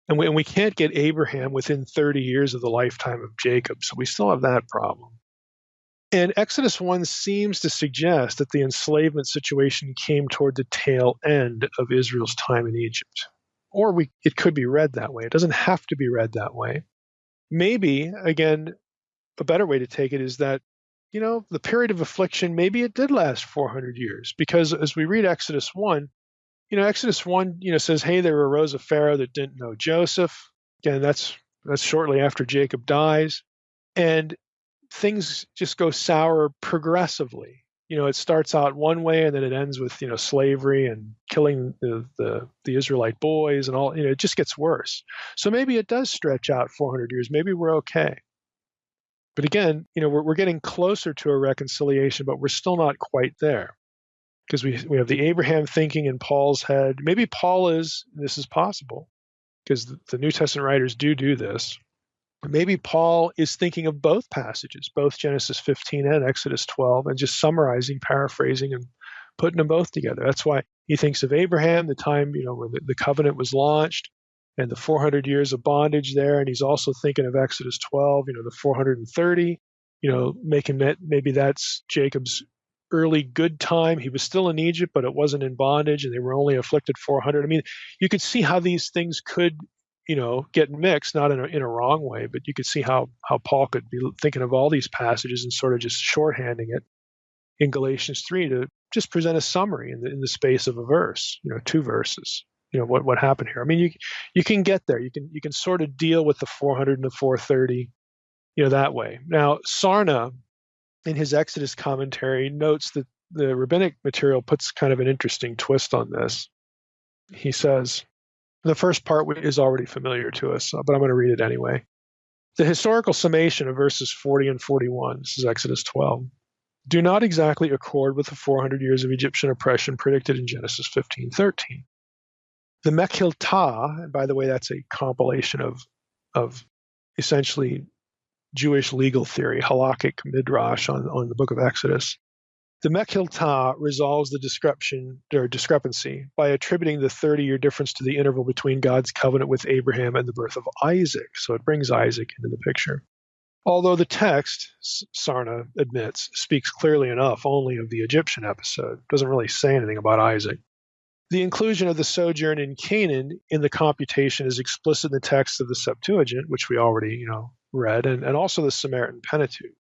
And we can't get Abraham within 30 years of the lifetime of Jacob, so we still have that problem. And Exodus 1 seems to suggest that the enslavement situation came toward the tail end of Israel's time in Egypt. Or it could be read that way. It doesn't have to be read that way. Maybe, again, a better way to take it is that, the period of affliction, maybe it did last 400 years. Because as we read Exodus 1, Exodus 1, says, hey, there arose a Pharaoh that didn't know Joseph. Again, that's shortly after Jacob dies. And things just go sour progressively. It starts out one way and then it ends with, slavery and killing the Israelite boys and all, it just gets worse. So maybe it does stretch out 400 years. Maybe we're okay. But again, we're getting closer to a reconciliation, but we're still not quite there. Because we have the Abraham thinking in Paul's head. Maybe Paul this is possible, because the New Testament writers do this. Maybe Paul is thinking of both passages, both Genesis 15 and Exodus 12, and just summarizing, paraphrasing, and putting them both together. That's why he thinks of Abraham, the time where the covenant was launched, and the 400 years of bondage there. And he's also thinking of Exodus 12, the 430, making that maybe that's Jacob's early good time. He was still in Egypt, but it wasn't in bondage, and they were only afflicted 400. I mean, you could see how these things could get mixed, not in a wrong way, but you could see how Paul could be thinking of all these passages and sort of just shorthanding it in Galatians 3 to just present a summary in the space of a verse, 2 verses, what happened here. I mean, you can get there. You can sort of deal with the 400 and the 430, that way. Now, Sarna, in his Exodus commentary, notes that the rabbinic material puts kind of an interesting twist on this. He says, the first part is already familiar to us, but I'm going to read it anyway. The historical summation of verses 40 and 41, this is Exodus 12, do not exactly accord with the 400 years of Egyptian oppression predicted in Genesis 15:13. The Mekhiltah, and by the way, that's a compilation of essentially Jewish legal theory, halakhic midrash on the book of Exodus. The Mekhiltah resolves the discrepancy by attributing the 30-year difference to the interval between God's covenant with Abraham and the birth of Isaac. So it brings Isaac into the picture. Although the text, Sarna admits, speaks clearly enough only of the Egyptian episode, doesn't really say anything about Isaac. The inclusion of the sojourn in Canaan in the computation is explicit in the text of the Septuagint, which we already, read, and also the Samaritan Pentateuch.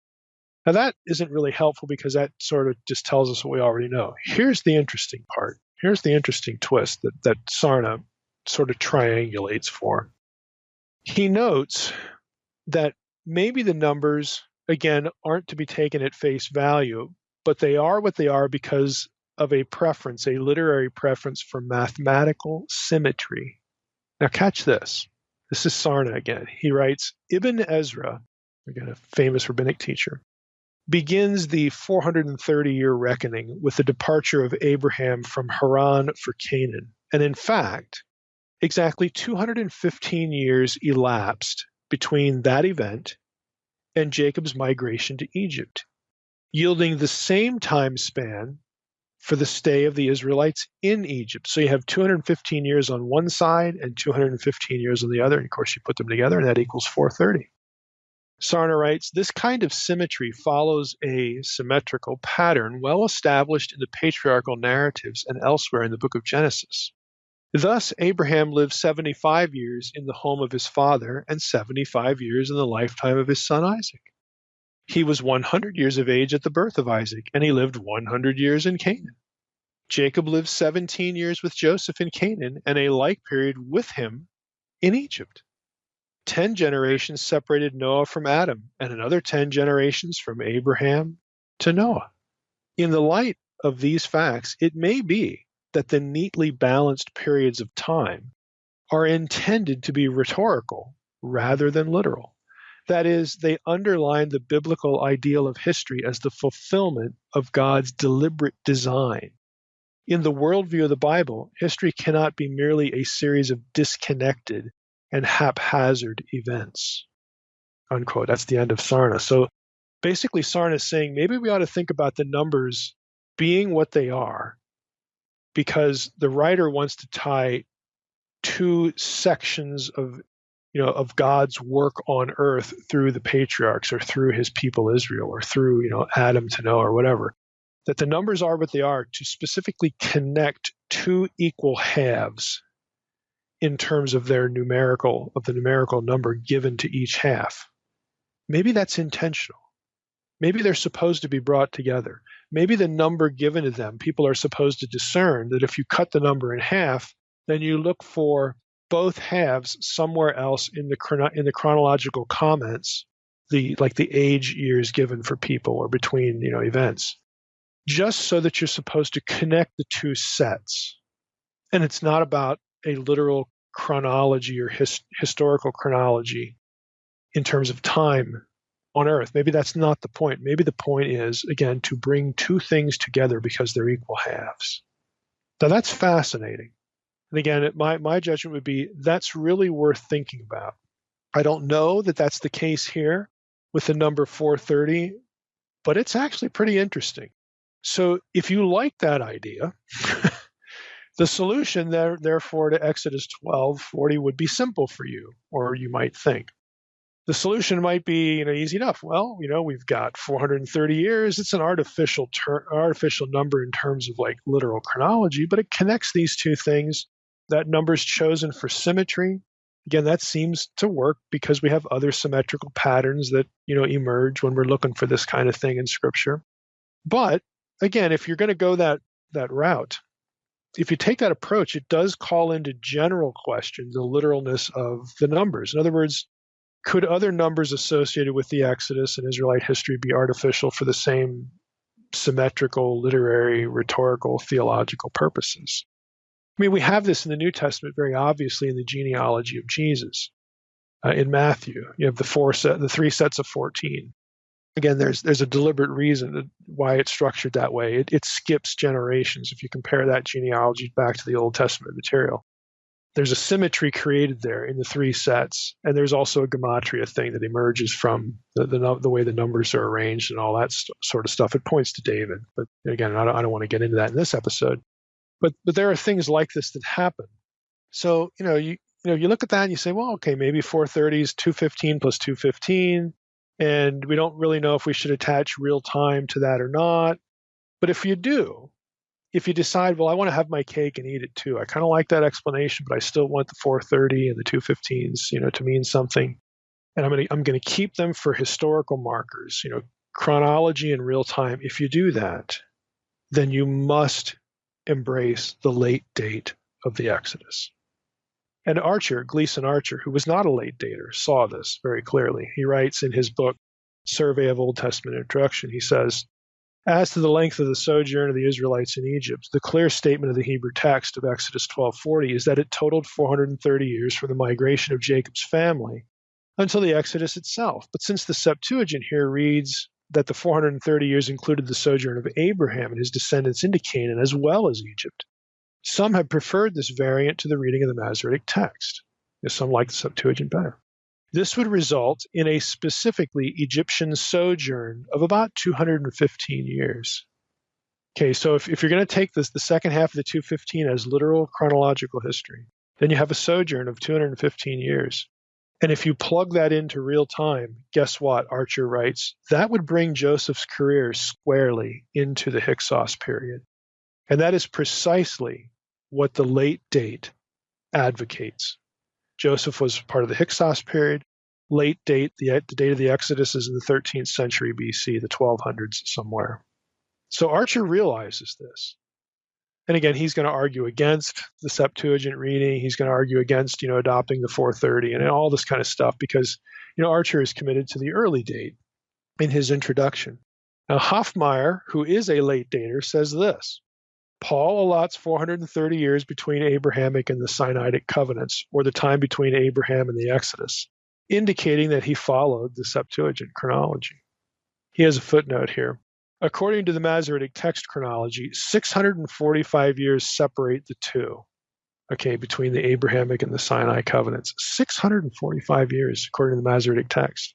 Now that isn't really helpful because that sort of just tells us what we already know. Here's the interesting part. Here's the interesting twist that Sarna sort of triangulates for. He notes that maybe the numbers, again, aren't to be taken at face value, but they are what they are because of a preference, a literary preference for mathematical symmetry. Now catch this. This is Sarna again. He writes, Ibn Ezra, again, a famous rabbinic teacher, begins the 430-year reckoning with the departure of Abraham from Haran for Canaan. And in fact, exactly 215 years elapsed between that event and Jacob's migration to Egypt, yielding the same time span for the stay of the Israelites in Egypt. So you have 215 years on one side and 215 years on the other. And of course, you put them together, and that equals 430. Sarna writes, this kind of symmetry follows a symmetrical pattern well established in the patriarchal narratives and elsewhere in the book of Genesis. Thus, Abraham lived 75 years in the home of his father and 75 years in the lifetime of his son Isaac. He was 100 years of age at the birth of Isaac, and he lived 100 years in Canaan. Jacob lived 17 years with Joseph in Canaan and a like period with him in Egypt. 10 generations separated Noah from Adam, and another 10 generations from Abraham to Noah. In the light of these facts, it may be that the neatly balanced periods of time are intended to be rhetorical rather than literal. That is, they underline the biblical ideal of history as the fulfillment of God's deliberate design. In the worldview of the Bible, history cannot be merely a series of disconnected and haphazard events. Unquote. That's the end of Sarna. So basically, Sarna is saying maybe we ought to think about the numbers being what they are because the writer wants to tie two sections of God's work on earth through the patriarchs or through his people Israel or through, Adam to Noah or whatever, that the numbers are what they are to specifically connect two equal halves in terms of the numerical number given to each half. Maybe that's intentional. Maybe they're supposed to be brought together. Maybe the number given to them, people are supposed to discern that if you cut the number in half, then you look for both halves somewhere else in the chronological comments, the age years given for people or between events, just so that you're supposed to connect the two sets. And it's not about a literal chronology or historical chronology in terms of time on earth. Maybe that's not the point. Maybe the point is, again, to bring two things together because they're equal halves. Now that's fascinating. And again, my judgment would be that's really worth thinking about. I don't know that that's the case here with the number 430, but it's actually pretty interesting. So if you like that idea, the solution therefore to Exodus 12:40 would be simple for you, or you might think. The solution might be easy enough. Well, we've got 430 years. It's an artificial number in terms of literal chronology, but it connects these two things. That number's chosen for symmetry. Again, that seems to work because we have other symmetrical patterns that emerge when we're looking for this kind of thing in Scripture. But again, if you're going to go that route, if you take that approach, it does call into general question the literalness of the numbers. In other words, could other numbers associated with the Exodus and Israelite history be artificial for the same symmetrical, literary, rhetorical, theological purposes? I mean, we have this in the New Testament very obviously in the genealogy of Jesus. In Matthew, you have the three sets of 14. Again, there's a deliberate reason why it's structured that way. It skips generations if you compare that genealogy back to the Old Testament material. There's a symmetry created there in the three sets, and there's also a gematria thing that emerges from the way the numbers are arranged and all that sort of stuff. It points to David, but again, I don't want to get into that in this episode. But there are things like this that happen. So you look at that and you say, well, okay, maybe 430 is 215 plus 215. And we don't really know if we should attach real time to that or not. But if you do, if you decide, well, I want to have my cake and eat it too, I kind of like that explanation, but I still want the 430 and the 215s, to mean something. And I'm going to keep them for historical markers, chronology and real time. If you do that, then you must embrace the late date of the Exodus. And Gleason Archer, who was not a late dater, saw this very clearly. He writes in his book, Survey of Old Testament Introduction, he says, as to the length of the sojourn of the Israelites in Egypt, the clear statement of the Hebrew text of Exodus 12:40 is that it totaled 430 years from the migration of Jacob's family until the Exodus itself. But since the Septuagint here reads that the 430 years included the sojourn of Abraham and his descendants into Canaan as well as Egypt, some have preferred this variant to the reading of the Masoretic text. Some like the Septuagint better. This would result in a specifically Egyptian sojourn of about 215 years. Okay, so if you're going to take the second half of the 215 as literal chronological history, then you have a sojourn of 215 years. And if you plug that into real time, guess what, Archer writes, that would bring Joseph's career squarely into the Hyksos period. And that is precisely what the late date advocates. Joseph was part of the Hyksos period. Late date, the date of the Exodus is in the 13th century BC, the 1200s somewhere. So Archer realizes this. And again, he's going to argue against the Septuagint reading. He's going to argue against, adopting the 430 and all this kind of stuff because, Archer is committed to the early date in his introduction. Now, Hofmeyr, who is a late dater, says this. Paul allots 430 years between Abrahamic and the Sinaitic covenants, or the time between Abraham and the Exodus, indicating that he followed the Septuagint chronology. He has a footnote here. According to the Masoretic text chronology, 645 years separate the two, between the Abrahamic and the Sinai covenants. 645 years, according to the Masoretic text.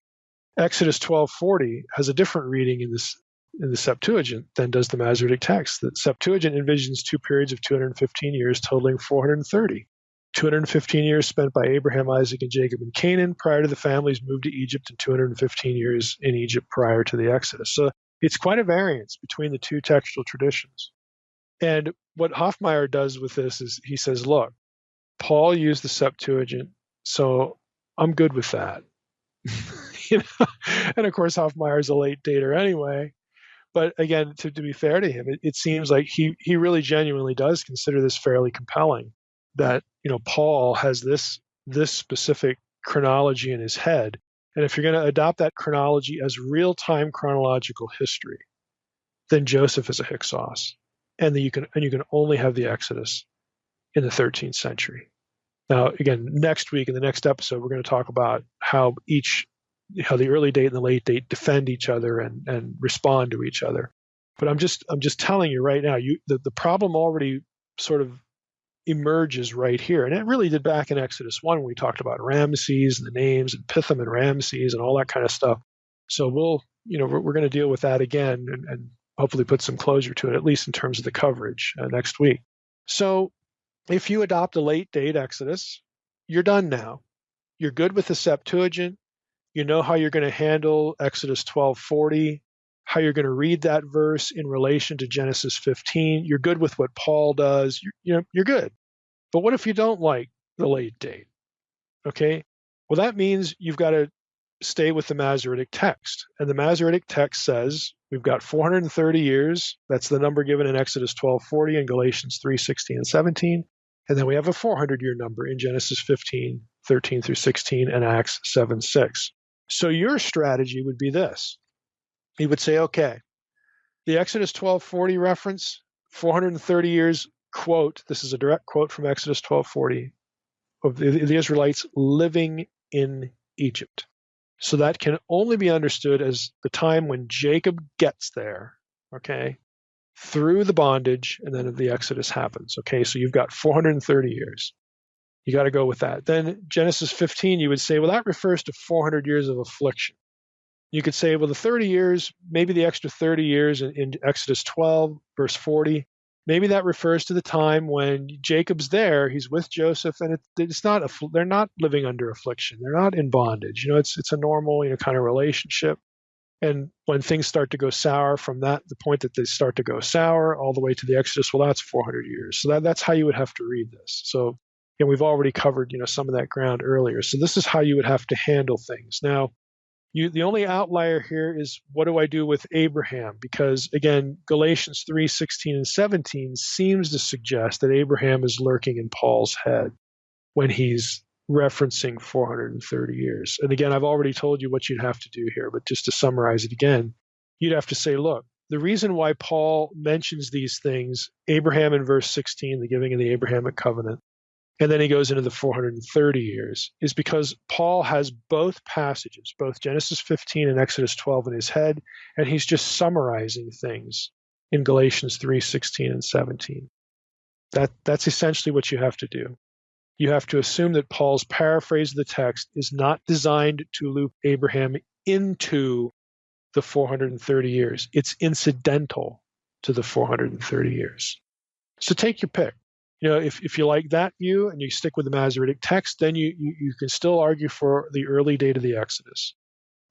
Exodus 12:40 has a different reading in the Septuagint than does the Masoretic text. The Septuagint envisions two periods of 215 years totaling 430. 215 years spent by Abraham, Isaac, and Jacob in Canaan prior to the family's move to Egypt, and 215 years in Egypt prior to the Exodus. So it's quite a variance between the two textual traditions. And what Hofmeyr does with this is he says, look, Paul used the Septuagint, so I'm good with that. And of course, Hofmeyr is a late dater anyway. But again, to be fair to him, it seems like he really genuinely does consider this fairly compelling, that Paul has this specific chronology in his head. And if you're going to adopt that chronology as real-time chronological history, then Joseph is a Hyksos, and you can only have the Exodus in the 13th century. Now, again, next week in the next episode, we're going to talk about how the early date and the late date defend each other and respond to each other. But I'm just telling you right now, the problem already sort of emerges right here. And it really did back in Exodus 1 when we talked about Ramesses and the names and Pithom and Ramesses and all that kind of stuff. So we're going to deal with that again and hopefully put some closure to it, at least in terms of the coverage next week. So if you adopt a late date Exodus, you're done now. You're good with the Septuagint. You know how you're going to handle Exodus 12:40, how you're going to read that verse in relation to Genesis 15. You're good with what Paul does. You're good. But what if you don't like the late date? Okay. Well, that means you've got to stay with the Masoretic text. And the Masoretic text says we've got 430 years. That's the number given in Exodus 12:40 and Galatians 3:16 and 17. And then we have a 400-year number in Genesis 15, 13 through 16 and Acts 7:6. So your strategy would be this. You would say, okay, the Exodus 12:40 reference, 430 years, quote, this is a direct quote from Exodus 12:40, of the Israelites living in Egypt. So that can only be understood as the time when Jacob gets there, okay, through the bondage, and then the Exodus happens. Okay, so you've got 430 years. You got to go with that. Then Genesis 15, you would say, well, that refers to 400 years of affliction. You could say, well, the 30 years, maybe the extra 30 years in Exodus 12, verse 40, Maybe that refers to the time when Jacob's there, he's with Joseph, and it's not they're not living under affliction. They're not in bondage. It's a normal, kind of relationship. And when things start to go sour from the point that they start to go sour all the way to the Exodus, well, that's 400 years. So that's how you would have to read this. So, we've already covered, some of that ground earlier. So this is how you would have to handle things. Now, the only outlier here is, what do I do with Abraham? Because again, Galatians 3:16 and 17 seems to suggest that Abraham is lurking in Paul's head when he's referencing 430 years. And again, I've already told you what you'd have to do here, but just to summarize it again, you'd have to say, look, the reason why Paul mentions these things, Abraham in verse 16, the giving of the Abrahamic covenant, and then he goes into the 430 years, is because Paul has both passages, both Genesis 15 and Exodus 12 in his head, and he's just summarizing things in Galatians 3:16 and 17. That's essentially what you have to do. You have to assume that Paul's paraphrase of the text is not designed to loop Abraham into the 430 years. It's incidental to the 430 years. So take your pick. If you like that view and you stick with the Masoretic text, then you can still argue for the early date of the Exodus.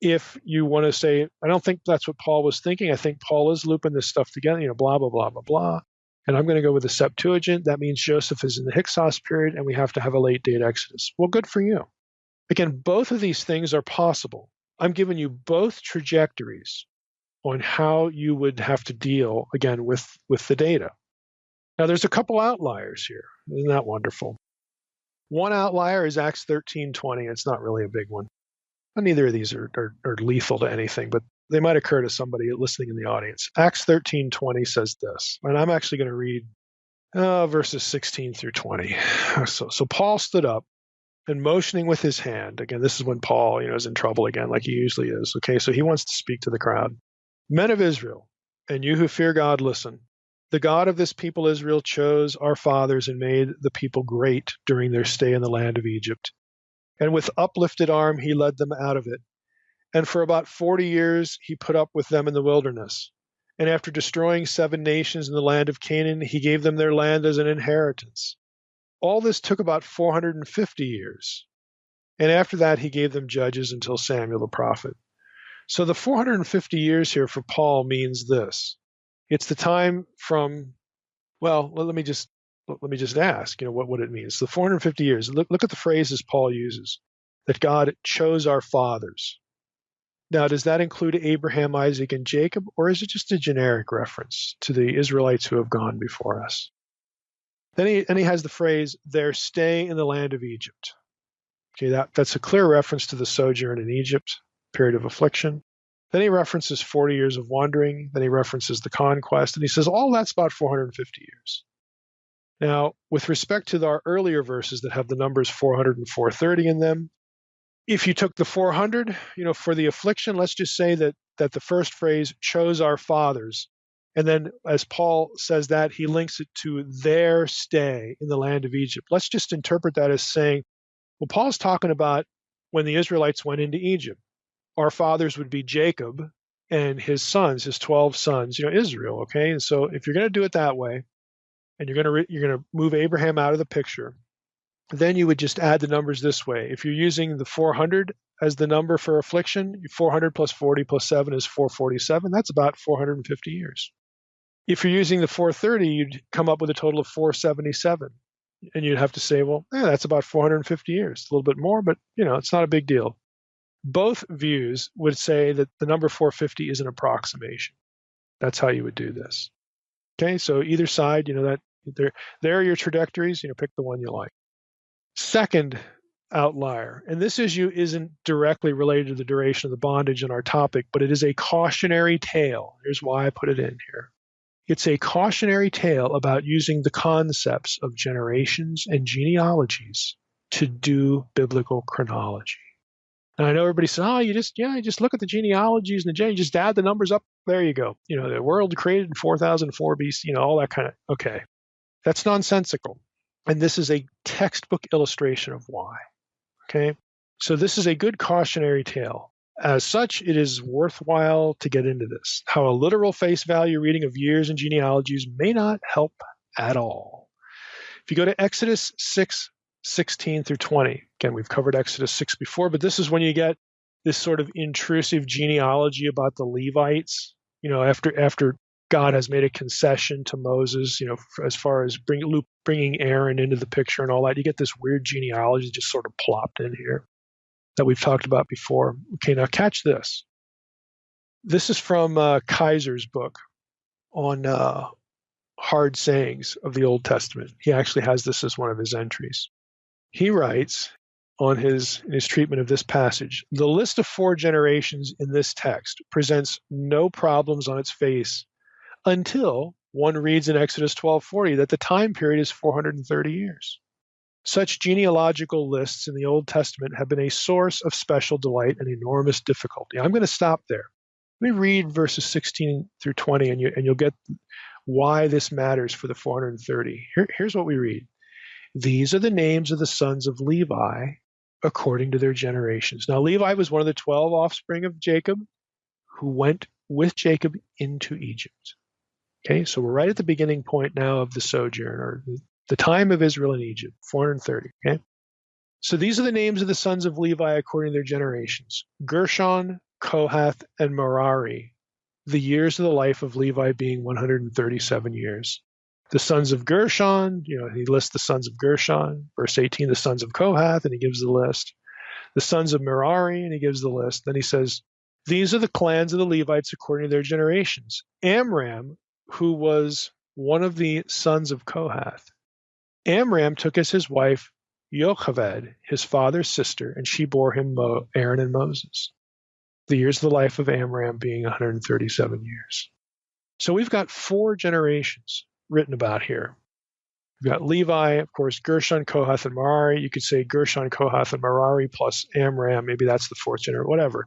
If you want to say, I don't think that's what Paul was thinking, I think Paul is looping this stuff together, blah, blah, blah, blah, blah, and I'm going to go with the Septuagint, that means Joseph is in the Hyksos period and we have to have a late date Exodus. Well, good for you. Again, both of these things are possible. I'm giving you both trajectories on how you would have to deal, again, with the data. Now, there's a couple outliers here. Isn't that wonderful? One outlier is Acts 13:20. It's not really a big one. And neither of these are lethal to anything, but they might occur to somebody listening in the audience. Acts 13:20 says this, and I'm actually going to read verses 16 through 20. So Paul stood up and motioning with his hand. Again, this is when Paul, is in trouble again, like he usually is. Okay, so he wants to speak to the crowd. Men of Israel, and you who fear God, listen. The God of this people Israel chose our fathers and made the people great during their stay in the land of Egypt. And with uplifted arm he led them out of it. And for about 40 years he put up with them in the wilderness. And after destroying 7 nations in the land of Canaan, he gave them their land as an inheritance. All this took about 450 years. And after that he gave them judges until Samuel the prophet. So the 450 years here for Paul means this. It's the time from, well, let me just ask, what it means. The 450 years. Look at the phrases Paul uses, that God chose our fathers. Now, does that include Abraham, Isaac, and Jacob, or is it just a generic reference to the Israelites who have gone before us? Then he has the phrase, their stay in the land of Egypt. Okay, that's a clear reference to the sojourn in Egypt, period of affliction. Then he references 40 years of wandering. Then he references the conquest. And he says all that's about 450 years. Now, with respect to our earlier verses that have the numbers 400 and 430 in them, if you took the 400, for the affliction, let's just say that the first phrase chose our fathers. And then as Paul says that, he links it to their stay in the land of Egypt. Let's just interpret that as saying, well, Paul's talking about when the Israelites went into Egypt. Our fathers would be Jacob and his sons, his 12 sons, Israel. Okay, and so if you're going to do it that way, and you're going to move Abraham out of the picture, then you would just add the numbers this way. If you're using the 400 as the number for affliction, 400 plus 40 plus 7 is 447. That's about 450 years. If you're using the 430, you'd come up with a total of 477, and you'd have to say, well, that's about 450 years. A little bit more, but it's not a big deal. Both views would say that the number 450 is an approximation. That's how you would do this. Okay, so either side, that there are your trajectories. Pick the one you like. Second outlier, and this issue isn't directly related to the duration of the bondage in our topic, but it is a cautionary tale. Here's why I put it in here. It's a cautionary tale about using the concepts of generations and genealogies to do biblical chronology. And I know everybody says, you just look at the genealogies and you just add the numbers up. There you go. The world created in 4004 BC, all that kind of, okay. That's nonsensical. And this is a textbook illustration of why. Okay. So this is a good cautionary tale As such, it is worthwhile to get into this. How a literal face value reading of years and genealogies may not help at all. If you go to Exodus 6:16 through 20, again, we've covered Exodus 6 before, but this is when you get this sort of intrusive genealogy about the Levites, after God has made a concession to Moses, as far as bringing Aaron into the picture and all that. You get this weird genealogy just sort of plopped in here that we've talked about before. Okay, now catch this. This is from Heiser's book on hard sayings of the Old Testament. He actually has this as one of his entries. He writes in his treatment of this passage, the list of 4 generations in this text presents no problems on its face until one reads in Exodus 12:40 that the time period is 430 years. Such genealogical lists in the Old Testament have been a source of special delight and enormous difficulty. I'm going to stop there. Let me read verses 16 through 20, and you'll get why this matters for the 430. Here's what we read. These are the names of the sons of Levi according to their generations. Now, Levi was one of the 12 offspring of Jacob who went with Jacob into Egypt. Okay, so we're right at the beginning point now of the sojourn, or the time of Israel in Egypt, 430. Okay, so these are the names of the sons of Levi according to their generations: Gershon, Kohath, and Merari. The years of the life of Levi being 137 years. The sons of Gershon, he lists the sons of Gershon. Verse 18, the sons of Kohath, and he gives the list. The sons of Merari, and he gives the list. Then he says, these are the clans of the Levites according to their generations. Amram, who was one of the sons of Kohath. Amram took as his wife Jochebed, his father's sister, and she bore him Aaron and Moses. The years of the life of Amram being 137 years. So we've got 4 generations written about here. We've got Levi, of course, Gershon, Kohath, and Merari. You could say Gershon, Kohath, and Merari plus Amram. Maybe that's the 4th generation, whatever.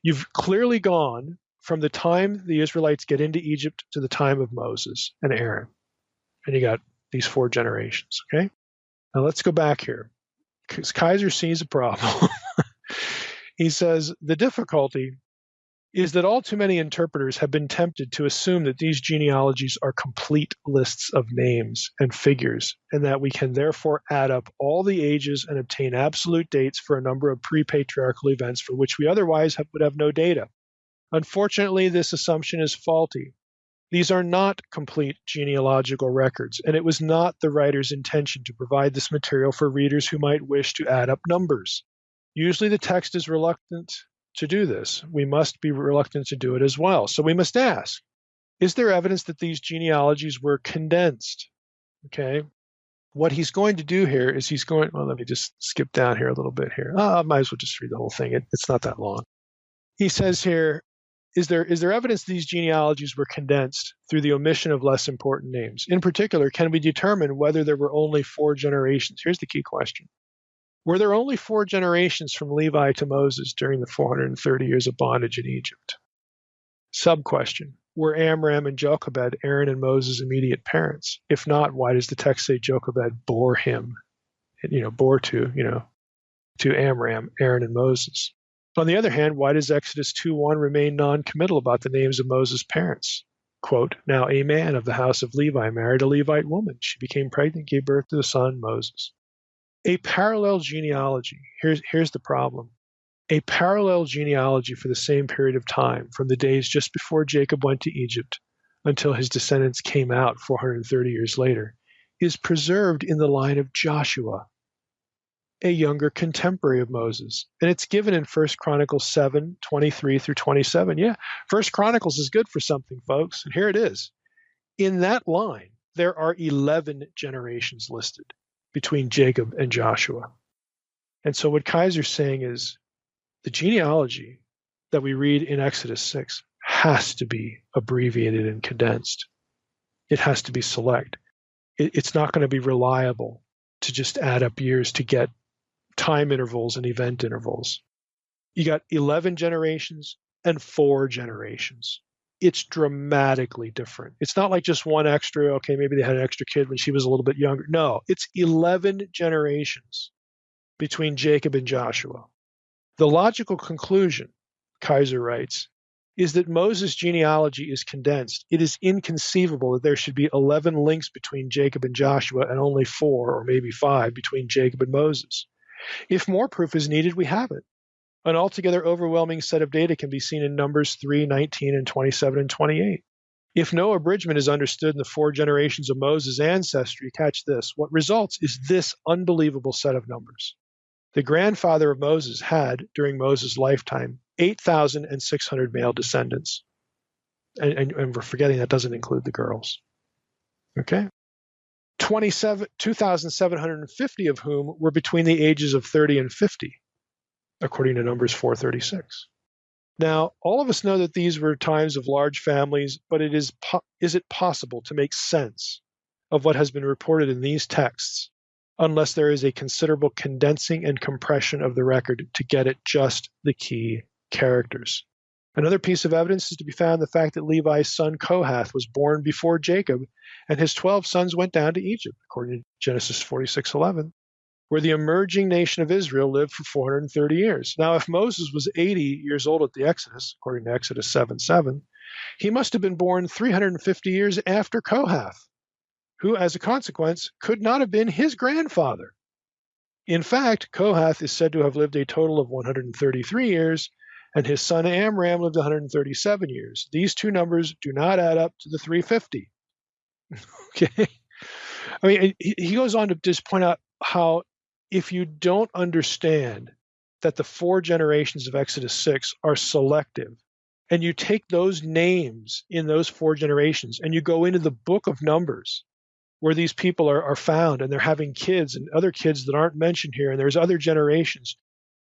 You've clearly gone from the time the Israelites get into Egypt to the time of Moses and Aaron. And you got these 4 generations, okay? Now let's go back here, because Heiser sees a problem. He says, the difficulty is that all too many interpreters have been tempted to assume that these genealogies are complete lists of names and figures, and that we can therefore add up all the ages and obtain absolute dates for a number of pre-patriarchal events for which we otherwise would have no data. Unfortunately, this assumption is faulty. These are not complete genealogical records, and it was not the writer's intention to provide this material for readers who might wish to add up numbers. Usually the text is reluctant to do this. We must be reluctant to do it as well. So we must ask, is there evidence that these genealogies were condensed? Okay. What he's going to do here is let me just skip down here a little bit here. I might as well just read the whole thing. It's not that long. He says here, is there evidence these genealogies were condensed through the omission of less important names? In particular, can we determine whether there were only 4 generations? Here's the key question. Were there only 4 generations from Levi to Moses during the 430 years of bondage in Egypt? Sub-question. Were Amram and Jochebed Aaron and Moses' immediate parents? If not, why does the text say Jochebed bore him? Bore to Amram, Aaron, and Moses. On the other hand, why does Exodus 2:1 remain non-committal about the names of Moses' parents? Quote, now a man of the house of Levi married a Levite woman. She became pregnant, gave birth to the son, Moses. A parallel genealogy. Here's the problem. A parallel genealogy for the same period of time, from the days just before Jacob went to Egypt until his descendants came out 430 years later, is preserved in the line of Joshua, a younger contemporary of Moses. And it's given in 1 Chronicles 7:23 through 27. Yeah, 1 Chronicles is good for something, folks. And here it is. In that line, there are 11 generations listed between Jacob and Joshua. And so what Heiser's saying is the genealogy that we read in Exodus 6 has to be abbreviated and condensed. It has to be select. It's not going to be reliable to just add up years to get time intervals and event intervals. You got 11 generations and 4 generations. It's dramatically different. It's not like just one extra, okay, maybe they had an extra kid when she was a little bit younger. No, it's 11 generations between Jacob and Joshua. The logical conclusion Heiser writes, is that Moses' genealogy is condensed. It is inconceivable that there should be 11 links between Jacob and Joshua and only 4 or maybe 5 between Jacob and Moses. If more proof is needed, we have it. An altogether overwhelming set of data can be seen in Numbers 3, 19, and 27 and 28. If no abridgment is understood in the 4 generations of Moses' ancestry, catch this, what results is this unbelievable set of numbers. The grandfather of Moses had, during Moses' lifetime, 8,600 male descendants. And we're forgetting that doesn't include the girls. Okay? 2,750 of whom were between the ages of 30 and 50, according to Numbers 436. Now, all of us know that these were times of large families, but is it possible to make sense of what has been reported in these texts unless there is a considerable condensing and compression of the record to get at just the key characters? Another piece of evidence is to be found in the fact that Levi's son Kohath was born before Jacob, and his 12 sons went down to Egypt, according to Genesis 46:11. Where the emerging nation of Israel lived for 430 years. Now, if Moses was 80 years old at the Exodus, according to Exodus 7:7, he must have been born 350 years after Kohath, who, as a consequence, could not have been his grandfather. In fact, Kohath is said to have lived a total of 133 years, and his son Amram lived 137 years. These two numbers do not add up to the 350. Okay? I mean, he goes on to just point out how if you don't understand that the 4 generations of Exodus 6 are selective, and you take those names in those 4 generations and you go into the book of Numbers where these people are found and they're having kids and other kids that aren't mentioned here, and there's other generations,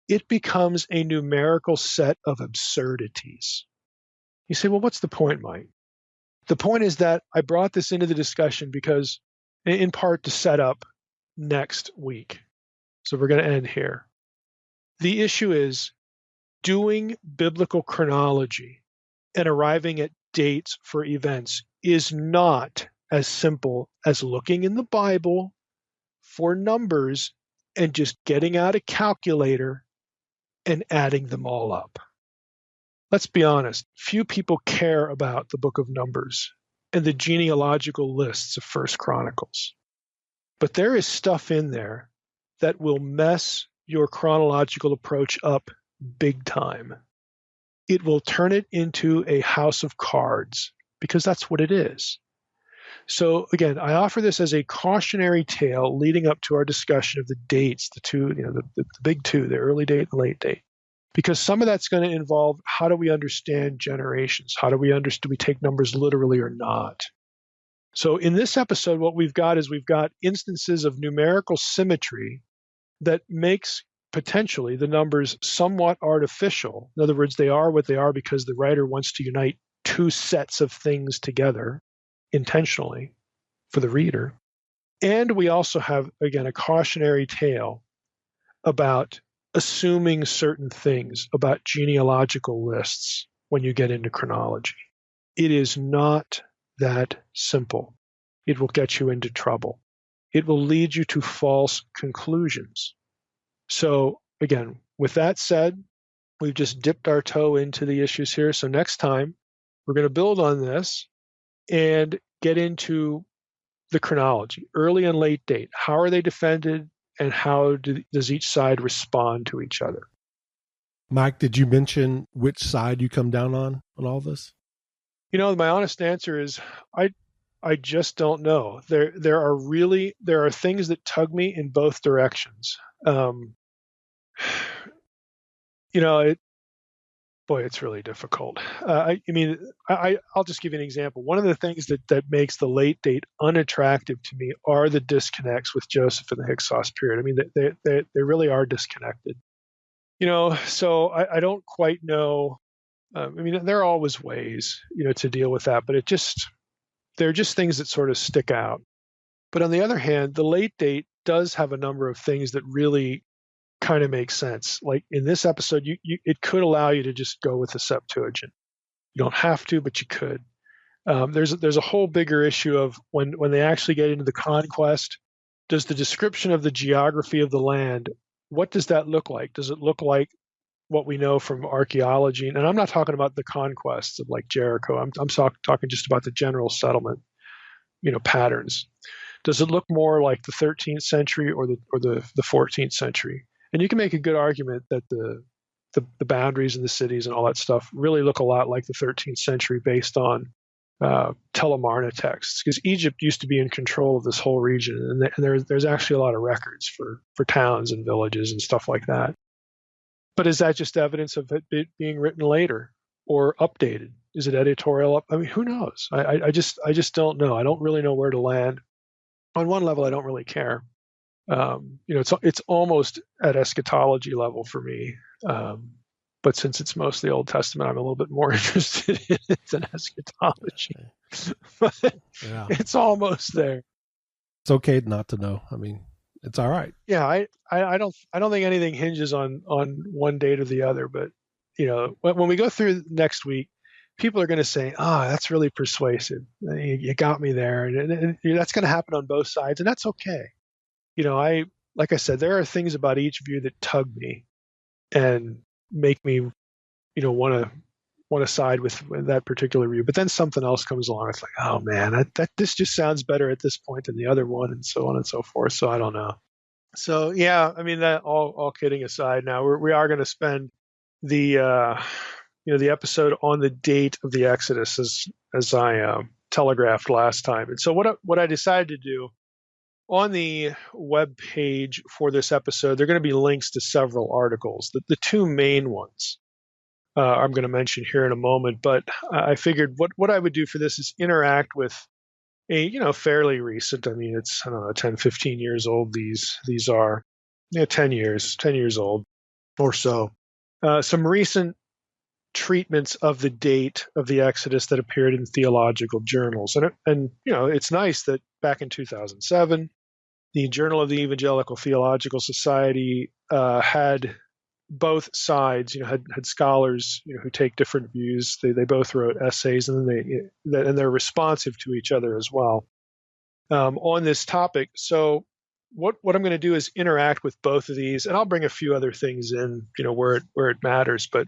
it becomes a numerical set of absurdities. You say, well, what's the point, Mike? The point is that I brought this into the discussion because, in part, to set up next week. So we're going to end here. The issue is doing biblical chronology and arriving at dates for events is not as simple as looking in the Bible for numbers and just getting out a calculator and adding them all up. Let's be honest, few people care about the book of Numbers and the genealogical lists of First Chronicles. But there is stuff in there that will mess your chronological approach up big time. It will turn it into a house of cards, because that's what it is. So again, I offer this as a cautionary tale leading up to our discussion of the dates, the two, the big two, the early date and late date. Because some of that's going to involve how do we understand generations? How do we take numbers literally or not? So in this episode, what we've got is we've got instances of numerical symmetry that makes potentially the numbers somewhat artificial. In other words, they are what they are because the writer wants to unite 2 sets of things together intentionally for the reader. And we also have, again, a cautionary tale about assuming certain things about genealogical lists when you get into chronology. It is not that simple. It will get you into trouble. It will lead you to false conclusions. So again, with that said, we've just dipped our toe into the issues here. So next time, we're going to build on this and get into the chronology, early and late date. How are they defended, and how does each side respond to each other? Mike, did you mention which side you come down on all this? My honest answer is I just don't know. There are things that tug me in both directions. It's really difficult. I'll just give you an example. One of the things that makes the late date unattractive to me are the disconnects with Joseph in the Hyksos period. I mean, they really are disconnected. So I don't quite know. There are always ways, to deal with that, but they're just things that sort of stick out. But on the other hand, the late date does have a number of things that really kind of make sense. Like in this episode, it could allow you to just go with the Septuagint. You don't have to, but you could. There's a whole bigger issue of when they actually get into the conquest, does the description of the geography of the land, what does that look like? Does it look like what we know from archaeology, and I'm not talking about the conquests of like Jericho. I'm talking just about the general settlement, patterns. Does it look more like the 13th century or the 14th century? And you can make a good argument that the boundaries in the cities and all that stuff really look a lot like the 13th century based on Telemarna texts, because Egypt used to be in control of this whole region, and there's actually a lot of records for towns and villages and stuff like that. But is that just evidence of it being written later or updated? Is it editorial? I mean, who knows? I just don't know. I don't really know where to land. On one level, I don't really care. It's almost at eschatology level for me. But since it's mostly Old Testament, I'm a little bit more interested in it than eschatology. But Yeah. it's almost there. It's okay not to know. I mean, it's all right. Yeah, I don't think anything hinges on one date or the other. But when we go through next week, people are going to say, that's really persuasive. You got me there. And that's going to happen on both sides. And that's okay. Like I said, there are things about each view that tug me and make me, want to side with that particular view. But then something else comes along. It's like, oh man, this just sounds better at this point than the other one, and so on and so forth. So I don't know. So yeah, I mean, that all kidding aside, now we are going to spend the the episode on the date of the Exodus as I telegraphed last time. And so what I decided to do on the web page for this episode, there are going to be links to several articles. The two main ones I'm going to mention here in a moment, but I figured what I would do for this is interact with a fairly recent, I mean, it's, I don't know, 10, 15 years old. These are 10 years old or so. Some recent treatments of the date of the Exodus that appeared in theological journals. And it's nice that back in 2007, the Journal of the Evangelical Theological Society had both sides, had scholars who take different views. They both wrote essays, and they're responsive to each other as well on this topic. So what I'm going to do is interact with both of these, and I'll bring a few other things in, where it matters. But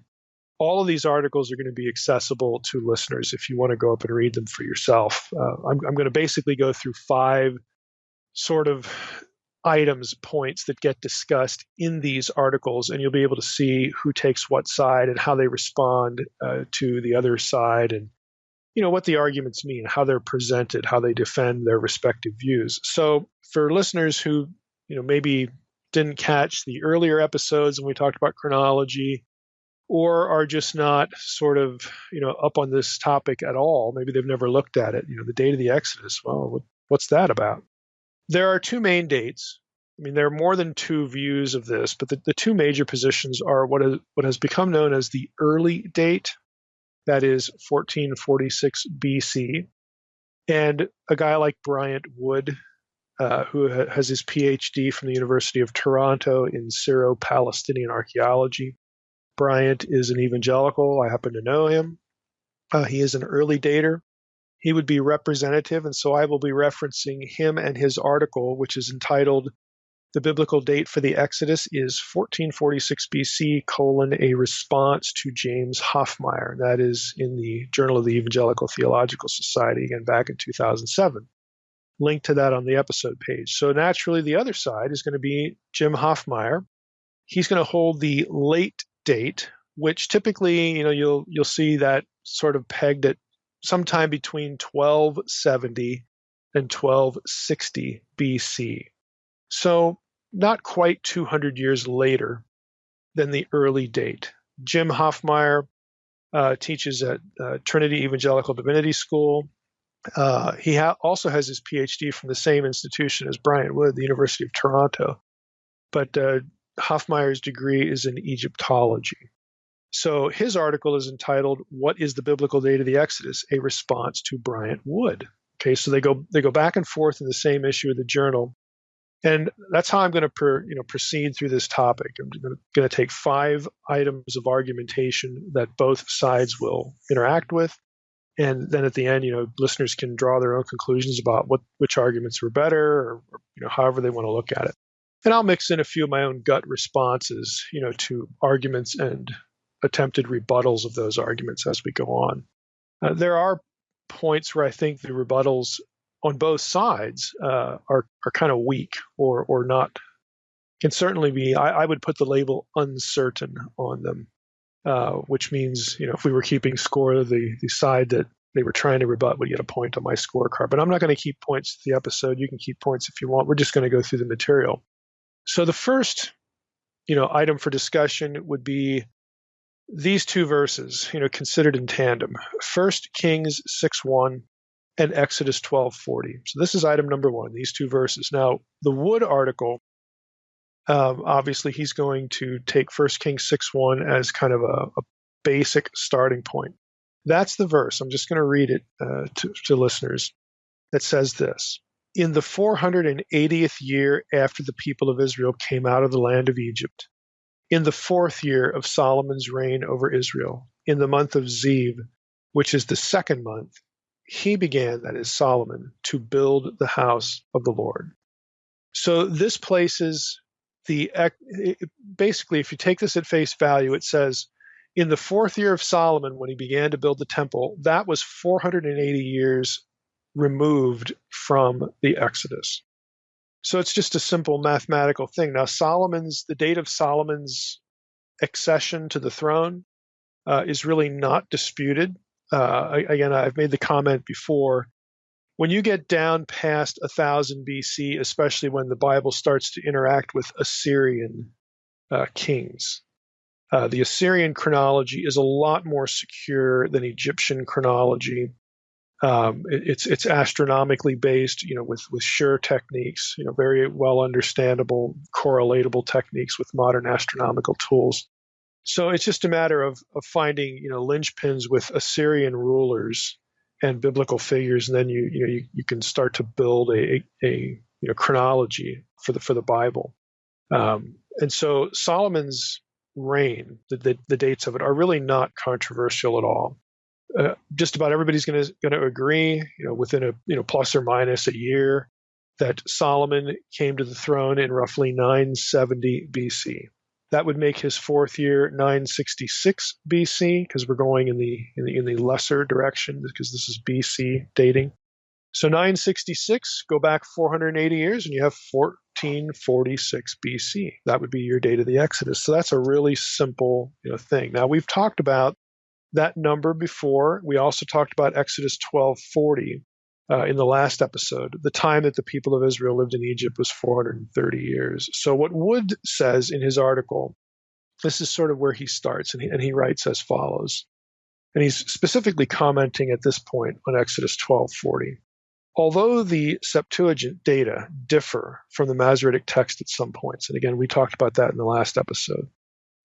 all of these articles are going to be accessible to listeners if you want to go up and read them for yourself. I'm going to basically go through 5 sort of points that get discussed in these articles, and you'll be able to see who takes what side and how they respond to the other side, and what the arguments mean, how they're presented, how they defend their respective views. So for listeners who maybe didn't catch the earlier episodes when we talked about chronology, or are just not sort of up on this topic at all, maybe they've never looked at it, the date of the Exodus, well, what's that about? There are 2 main dates. I mean, there are more than 2 views of this, but the 2 major positions are what has become known as the early date, that is 1446 BC, and a guy like Bryant Wood, who has his PhD from the University of Toronto in Syro-Palestinian archaeology. Bryant is an evangelical. I happen to know him. He is an early dater. He would be representative, and so I will be referencing him and his article, which is entitled "The Biblical Date for the Exodus is 1446 BC, a response to James Hoffmeyer." That is in the Journal of the Evangelical Theological Society, again, back in 2007. Link to that on the episode page. So naturally, the other side is going to be Jim Hoffmeyer. He's going to hold the late date, which typically, you'll see that sort of pegged at sometime between 1270 and 1260 BC. So not quite 200 years later than the early date. Jim Hoffmeyer teaches at Trinity Evangelical Divinity School. He also has his PhD from the same institution as Bryant Wood, the University of Toronto. But Hoffmeyer's degree is in Egyptology. So his article is entitled "What is the Biblical Date of the Exodus? A Response to Bryant Wood." Okay, so they go back and forth in the same issue of the journal, and that's how I'm going to proceed through this topic. I'm going to take 5 items of argumentation that both sides will interact with, and then at the end, listeners can draw their own conclusions about which arguments were better, or however they want to look at it. And I'll mix in a few of my own gut responses, to arguments and attempted rebuttals of those arguments as we go on. There are points where I think the rebuttals on both sides are kind of weak or not. Can certainly be. I would put the label uncertain on them, which means if we were keeping score, the side that they were trying to rebut would get a point on my scorecard. But I'm not going to keep points to the episode. You can keep points if you want. We're just going to go through the material. So the first, item for discussion would be these two verses, considered in tandem: 1 Kings 6:1 and Exodus 12:40. So this is item number one, these two verses. Now, the Wood article, obviously he's going to take 1 Kings 6:1 as kind of a basic starting point. That's the verse. I'm just going to read it to listeners. That says this: In the 480th year after the people of Israel came out of the land of Egypt, in the 4th year of Solomon's reign over Israel, in the month of Ziv, which is the 2nd month, he began, that is Solomon, to build the house of the Lord. So this places basically, if you take this at face value, it says, in the 4th year of Solomon, when he began to build the temple, that was 480 years removed from the Exodus. So it's just a simple mathematical thing. Now, the date of Solomon's accession to the throne is really not disputed. Again, I've made the comment before. When you get down past 1000 BC, especially when the Bible starts to interact with Assyrian kings, the Assyrian chronology is a lot more secure than Egyptian chronology. It's astronomically based, with sure techniques, very well understandable, correlatable techniques with modern astronomical tools. So it's just a matter of finding, linchpins with Assyrian rulers and biblical figures, and then you can start to build a chronology for the Bible. And so Solomon's reign, the dates of it are really not controversial at all. Just about everybody's going to agree, within a plus or minus a year, that Solomon came to the throne in roughly 970 BC. That would make his 4th year 966 BC, because we're going in the lesser direction, because this is BC dating. So 966, go back 480 years, and you have 1446 BC. That would be your date of the Exodus. So that's a really simple thing. Now, we've talked about that number before. We also talked about Exodus 12:40 in the last episode. The time that the people of Israel lived in Egypt was 430 years. So what Wood says in his article, this is sort of where he starts, and he writes as follows. And he's specifically commenting at this point on Exodus 12:40. Although the Septuagint data differ from the Masoretic text at some points, and again, we talked about that in the last episode,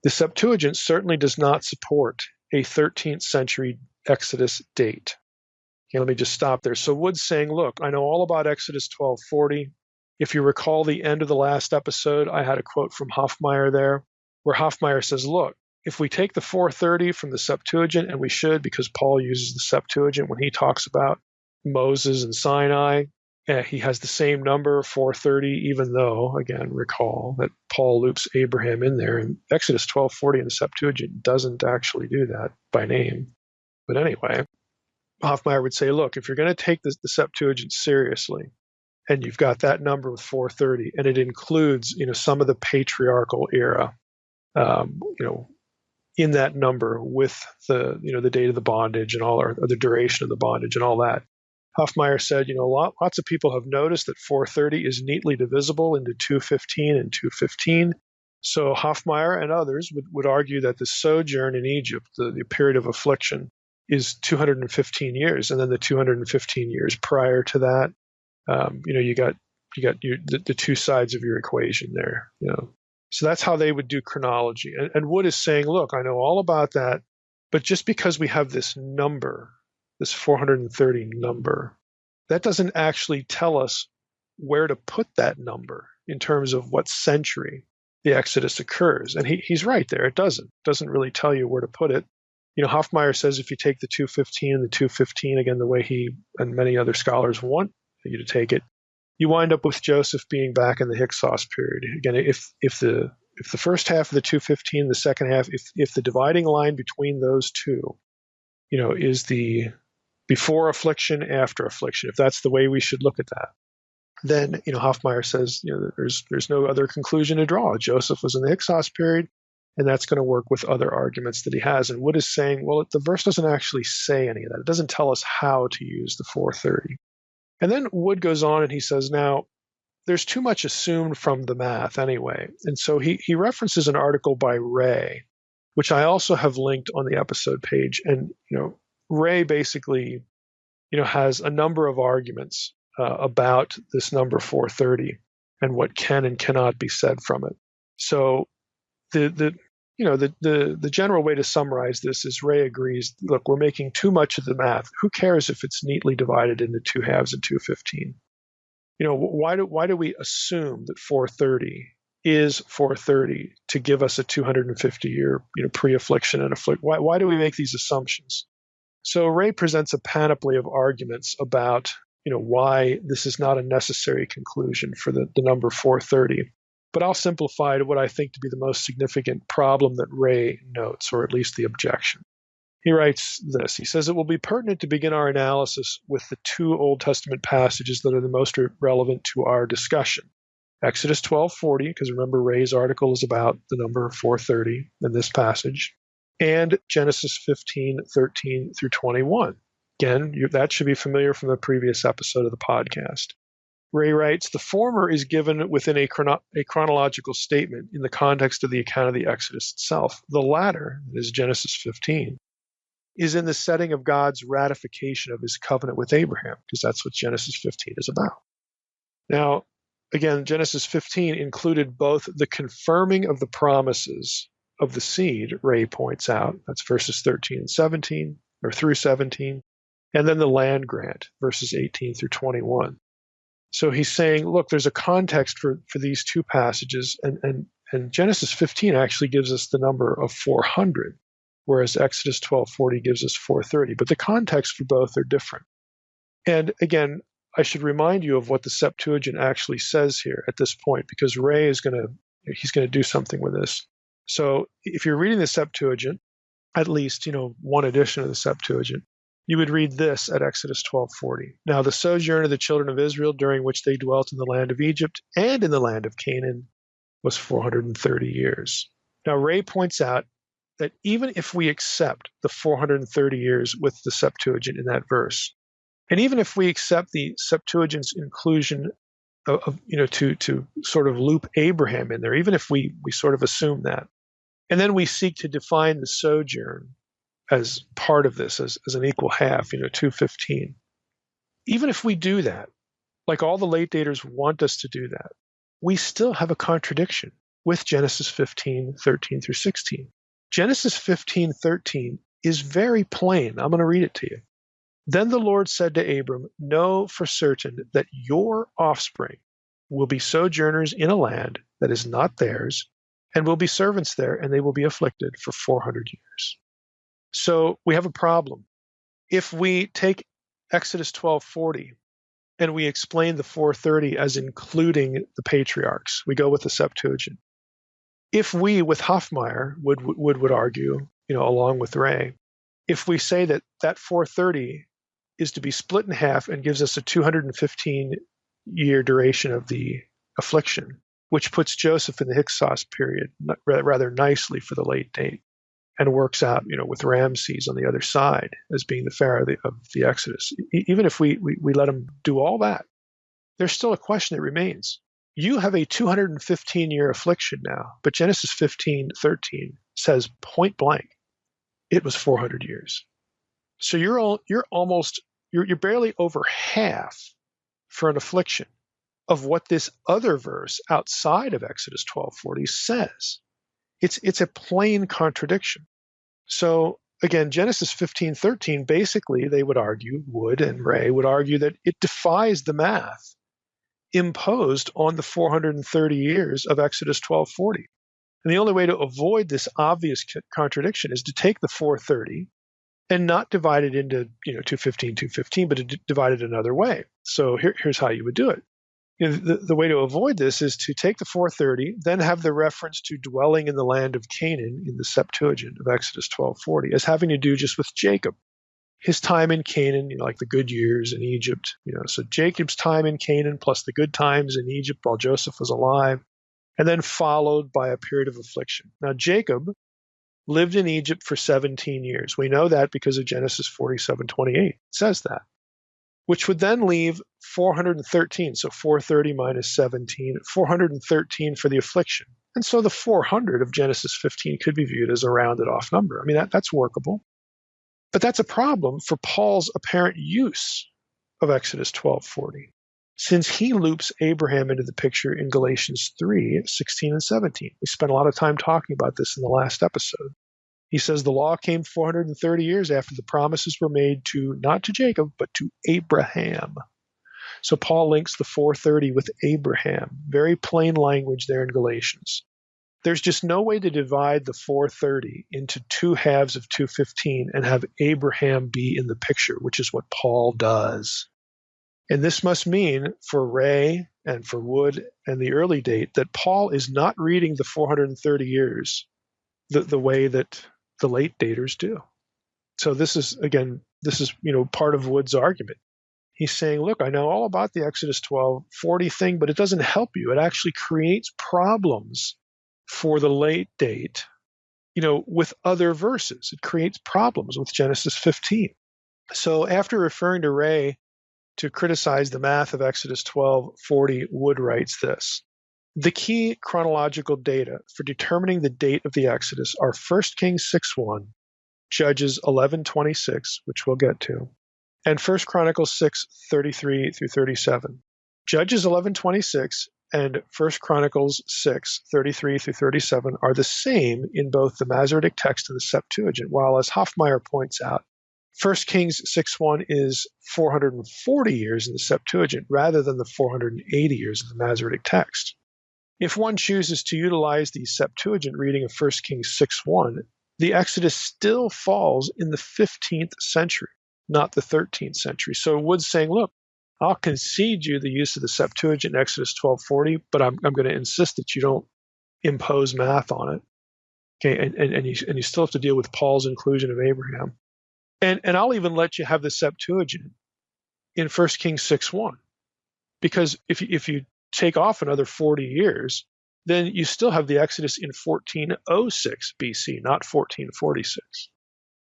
the Septuagint certainly does not support a 13th century Exodus date. Okay, let me just stop there. So Wood's saying, look, I know all about Exodus 12:40. If you recall the end of the last episode, I had a quote from Hofmeyr there, where Hofmeyr says, look, if we take the 430 from the Septuagint, and we should, because Paul uses the Septuagint when he talks about Moses and Sinai, he has the same number, 430, even though, again, recall that Paul loops Abraham in there, and Exodus 12:40 in the Septuagint doesn't actually do that by name. But anyway, Hofmeyr would say, look, if you're going to take the Septuagint seriously, and you've got that number with 430, and it includes, some of the patriarchal era, in that number with the date of the bondage and all, or the duration of the bondage and all that. Hofmeyr said, lots of people have noticed that 430 is neatly divisible into 215 and 215. So Hofmeyr and others would argue that the sojourn in Egypt, the period of affliction, is 215 years, and then the 215 years prior to that, you got the two sides of your equation there. So that's how they would do chronology. And Wood is saying, look, I know all about that, but just because we have this number, this 430 number, that doesn't actually tell us where to put that number in terms of what century the Exodus occurs. And he's right there. It doesn't really tell you where to put it. Hofmeyr says if you take the 215 and the 215, again, the way he and many other scholars want you to take it, you wind up with Joseph being back in the Hyksos period. Again, if the first half of the 215, the second half, if the dividing line between those two, is the before affliction, after affliction, if that's the way we should look at that, then Hofmeyr says there's no other conclusion to draw. Joseph was in the Hyksos period, and that's going to work with other arguments that he has. And Wood is saying, well, the verse doesn't actually say any of that. It doesn't tell us how to use the 430. And then Wood goes on and he says, now, there's too much assumed from the math anyway. And so he references an article by Ray, which I also have linked on the episode page. And, Ray basically, has a number of arguments about this number 430 and what can and cannot be said from it. So the general way to summarize this is Ray agrees, look, we're making too much of the math. Who cares if it's neatly divided into two halves and 215? Why do we assume that 430 is 430 to give us a 250-year pre-affliction and afflict? Why do we make these assumptions? So Ray presents a panoply of arguments about why this is not a necessary conclusion for the number 430. But I'll simplify to what I think to be the most significant problem that Ray notes, or at least the objection. He writes this. He says, it will be pertinent to begin our analysis with the two Old Testament passages that are the most relevant to our discussion. Exodus 12:40, because remember Ray's article is about the number 430 in this passage, and Genesis 15:13 through 21. Again, that should be familiar from the previous episode of the podcast. Ray writes, the former is given within a chronological statement in the context of the account of the Exodus itself. The latter, that is Genesis 15, is in the setting of God's ratification of his covenant with Abraham, because that's what Genesis 15 is about. Now, again, Genesis 15 included both the confirming of the promises of the seed, Ray points out, that's verses 13 and 17, or through 17, and then the land grant, verses 18 through 21. So he's saying, look, there's a context for these two passages, and Genesis 15 actually gives us the number of 400, whereas Exodus 12:40 gives us 430. But the context for both are different. And again, I should remind you of what the Septuagint actually says here at this point, because Ray is going to do something with this. So if you're reading the Septuagint, at least one edition of the Septuagint, you would read this at Exodus 12:40. Now the sojourn of the children of Israel during which they dwelt in the land of Egypt and in the land of Canaan was 430 years. Now Ray points out that even if we accept the 430 years with the Septuagint in that verse, and even if we accept the Septuagint's inclusion of to sort of loop Abraham in there, even if we sort of assume that, and then we seek to define the sojourn as part of this, as an equal half, 215. Even if we do that, like all the late daters want us to do that, we still have a contradiction with Genesis 15:13 through 16. Genesis 15:13 is very plain. I'm going to read it to you. Then the Lord said to Abram, know for certain that your offspring will be sojourners in a land that is not theirs, and will be servants there, and they will be afflicted for 400 years. So we have a problem. If we take Exodus 12:40 and we explain the 430 as including the patriarchs, we go with the Septuagint. If we, with Hofmeyr, would argue, along with Ray, if we say that 430 is to be split in half and gives us a 215-year duration of the affliction, which puts Joseph in the Hyksos period rather nicely for the late date, and works out, with Ramses on the other side as being the Pharaoh of the Exodus. Even if we let him do all that, there's still a question that remains. You have a 215-year affliction now, but Genesis 15:13 says point blank, it was 400 years. So you're barely over half for an affliction of what this other verse outside of Exodus 12:40 says. It's a plain contradiction. So again, Genesis 15:13, basically they would argue, Wood and Ray would argue that it defies the math imposed on the 430 years of Exodus 12:40. And the only way to avoid this obvious contradiction is to take the 430 and not divide it into 215, but to divide it another way. So here's how you would do it. The way to avoid this is to take the 430, then have the reference to dwelling in the land of Canaan in the Septuagint of Exodus 12:40 as having to do just with Jacob. His time in Canaan, like the good years in Egypt, so Jacob's time in Canaan plus the good times in Egypt while Joseph was alive, and then followed by a period of affliction. Now, Jacob lived in Egypt for 17 years. We know that because of Genesis 47:28. It says that, which would then leave 413. So 430 minus 17, 413 for the affliction. And so the 400 of Genesis 15 could be viewed as a rounded off number. I mean, that's workable. But that's a problem for Paul's apparent use of Exodus 12:40, since he loops Abraham into the picture in Galatians 3:16 and 17. We spent a lot of time talking about this in the last episode. He says the law came 430 years after the promises were made not to Jacob, but to Abraham. So Paul links the 430 with Abraham. Very plain language there in Galatians. There's just no way to divide the 430 into two halves of 215 and have Abraham be in the picture, which is what Paul does. And this must mean for Ray and for Wood and the early date that Paul is not reading the 430 years the way that the late daters do. So this is part of Wood's argument. He's saying, look, I know all about the Exodus 12:40 thing, but it doesn't help you. It actually creates problems for the late date, with other verses. It creates problems with Genesis 15. So after referring to Ray to criticize the math of Exodus 12:40, Wood writes this: the key chronological data for determining the date of the Exodus are 1 Kings 6:1, Judges 11:26, which we'll get to, and 1 Chronicles 6:33 through 37. Judges 11:26 and 1 Chronicles 6:33 through 37 are the same in both the Masoretic text and the Septuagint, while, as Hoffmeyer points out, 1 Kings 6:1 is 440 years in the Septuagint rather than the 480 years in the Masoretic text. If one chooses to utilize the Septuagint reading of 1 Kings 6:1, the Exodus still falls in the 15th century, not the 13th century. So Wood's saying, look, I'll concede you the use of the Septuagint in Exodus 12:40, but I'm going to insist that you don't impose math on it. Okay, and you still have to deal with Paul's inclusion of Abraham. And I'll even let you have the Septuagint in 1 Kings 6:1, because if you take off another 40 years, then you still have the Exodus in 1406 BC, not 1446.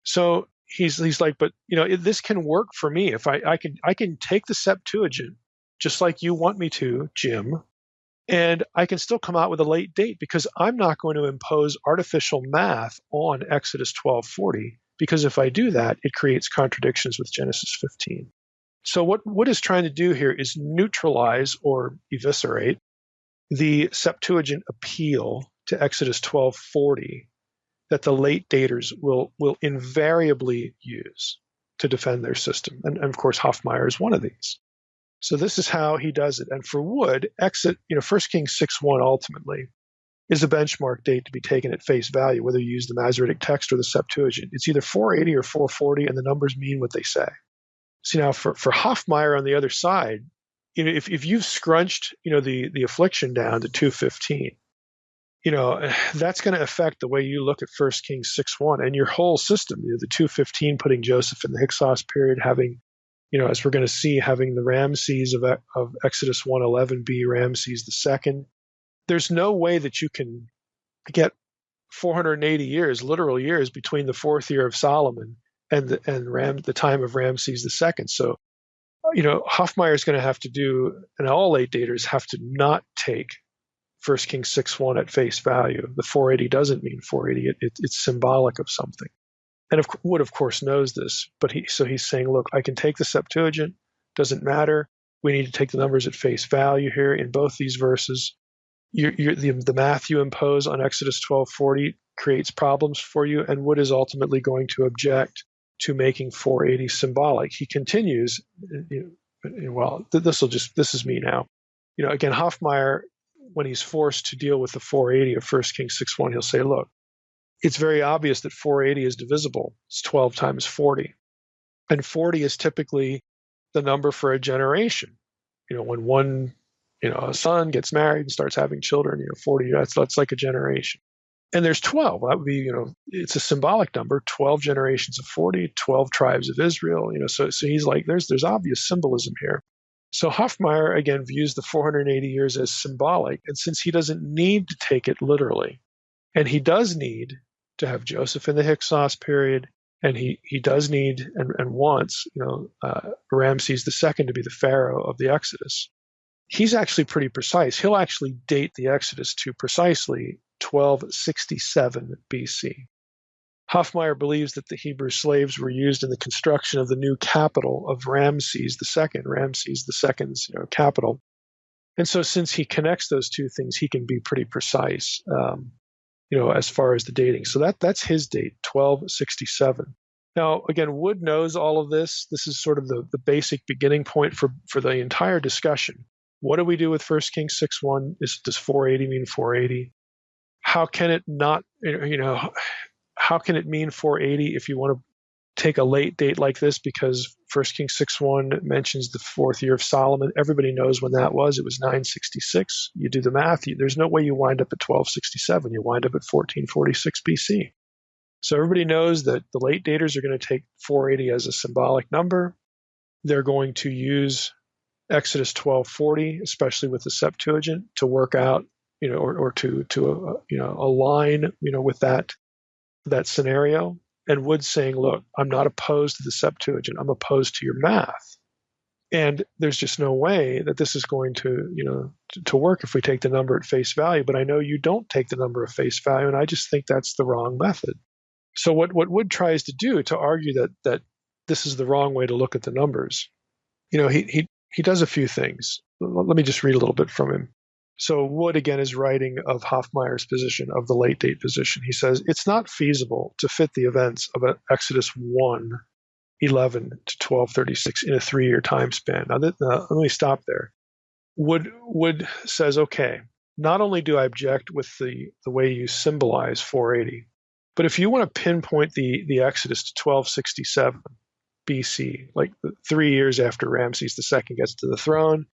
So he's like, but this can work for me if I can take the Septuagint just like you want me to, Jim, and I can still come out with a late date because I'm not going to impose artificial math on Exodus 12:40, because if I do that, it creates contradictions with Genesis 15. So what Wood is trying to do here is neutralize or eviscerate the Septuagint appeal to Exodus 12:40 that the late daters will invariably use to defend their system. And of course, Hoffmeyer is one of these. So this is how he does it. And for Wood, 1 Kings 6:1 ultimately is a benchmark date to be taken at face value, whether you use the Masoretic text or the Septuagint. It's either 480 or 440, and the numbers mean what they say. See, now for Hoffmeyer on the other side, if you've scrunched the affliction down to 215, that's going to affect the way you look at 1 Kings 6:1 and your whole system. The 215 putting Joseph in the Hyksos period, having, as we're going to see, having the Ramses of Exodus 1:11 be Ramses II. There's no way that you can get 480 years, literal years, between the fourth year of Solomon and the time of Ramses II. So, Hoffmeyer is going to have to do, and all late daters have to not take 1 Kings 6:1 at face value. The 480 doesn't mean 480. It's symbolic of something. And Wood, of course, knows this, but he's saying, look, I can take the Septuagint, doesn't matter. We need to take the numbers at face value here in both these verses. The math you impose on Exodus 12:40 creates problems for you, and Wood is ultimately going to object to making 480 symbolic. He continues, this is me now. Again, Hoffmeyer, when he's forced to deal with the 480 of 1 Kings 6:1, he'll say, look, it's very obvious that 480 is divisible. It's 12 times 40. And 40 is typically the number for a generation. When one a son gets married and starts having children, 40, that's like a generation. And there's 12. That would be, it's a symbolic number, 12 generations of 40, 12 tribes of Israel. So he's like, there's obvious symbolism here. So Hofmeyr, again, views the 480 years as symbolic. And since he doesn't need to take it literally, and he does need to have Joseph in the Hyksos period, and he does need and wants, Ramses II to be the pharaoh of the Exodus, he's actually pretty precise. He'll actually date the Exodus to precisely 1267 BC. Hofmeyr believes that the Hebrew slaves were used in the construction of the new capital of Ramses II's capital. And so since he connects those two things, he can be pretty precise, as far as the dating. So that's his date, 1267. Now, again, Wood knows all of this. This is sort of the basic beginning point for the entire discussion. What do we do with 1 Kings 6:1? Does 480 mean 480? How can it not, how can it mean 480 if you want to take a late date like this? Because 1 Kings 6:1 mentions the 4th year of Solomon. Everybody knows when that was. It was 966. You do the math. There's no way you wind up at 1267. You wind up at 1446 BC. So everybody knows that the late daters are going to take 480 as a symbolic number. They're going to use Exodus 1240, especially with the Septuagint, to work out, or to align, with that scenario. And Wood's saying, look, I'm not opposed to the Septuagint. I'm opposed to your math. And there's just no way that this is going to work if we take the number at face value. But I know you don't take the number at face value, and I just think that's the wrong method. So what Wood tries to do to argue that this is the wrong way to look at the numbers, he does a few things. Let me just read a little bit from him. So Wood, again, is writing of Hofmeyr's position, of the late date position. He says, it's not feasible to fit the events of Exodus 1:11 to 12:36 in a 3-year time span. Now, let me stop there. Wood says, okay, not only do I object with the way you symbolize 480, but if you want to pinpoint the Exodus to 1267 BC, like 3 years after Ramses II gets to the throne,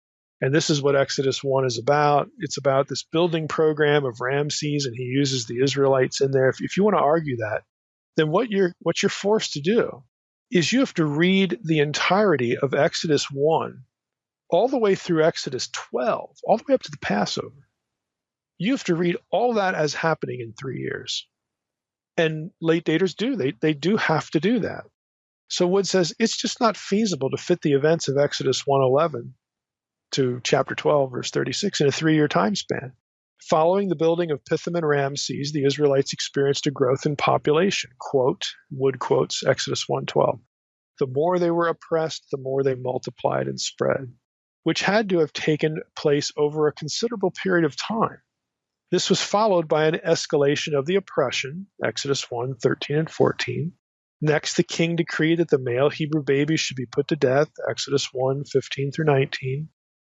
and this is what Exodus 1 is about. It's about this building program of Ramses, and he uses the Israelites in there. If you want to argue that, then what you're forced to do is you have to read the entirety of Exodus 1 all the way through Exodus 12, all the way up to the Passover. You have to read all that as happening in 3 years. And late daters do. They do have to do that. So Wood says it's just not feasible to fit the events of Exodus 1:11 to chapter 12, verse 36 in a 3-year time span. Following the building of Pithom and Ramses, the Israelites experienced a growth in population. Wood quotes Exodus 1:12. The more they were oppressed, the more they multiplied and spread, which had to have taken place over a considerable period of time. This was followed by an escalation of the oppression, Exodus 1:13 and 14. Next, the king decreed that the male Hebrew babies should be put to death, Exodus 1:15 through 19.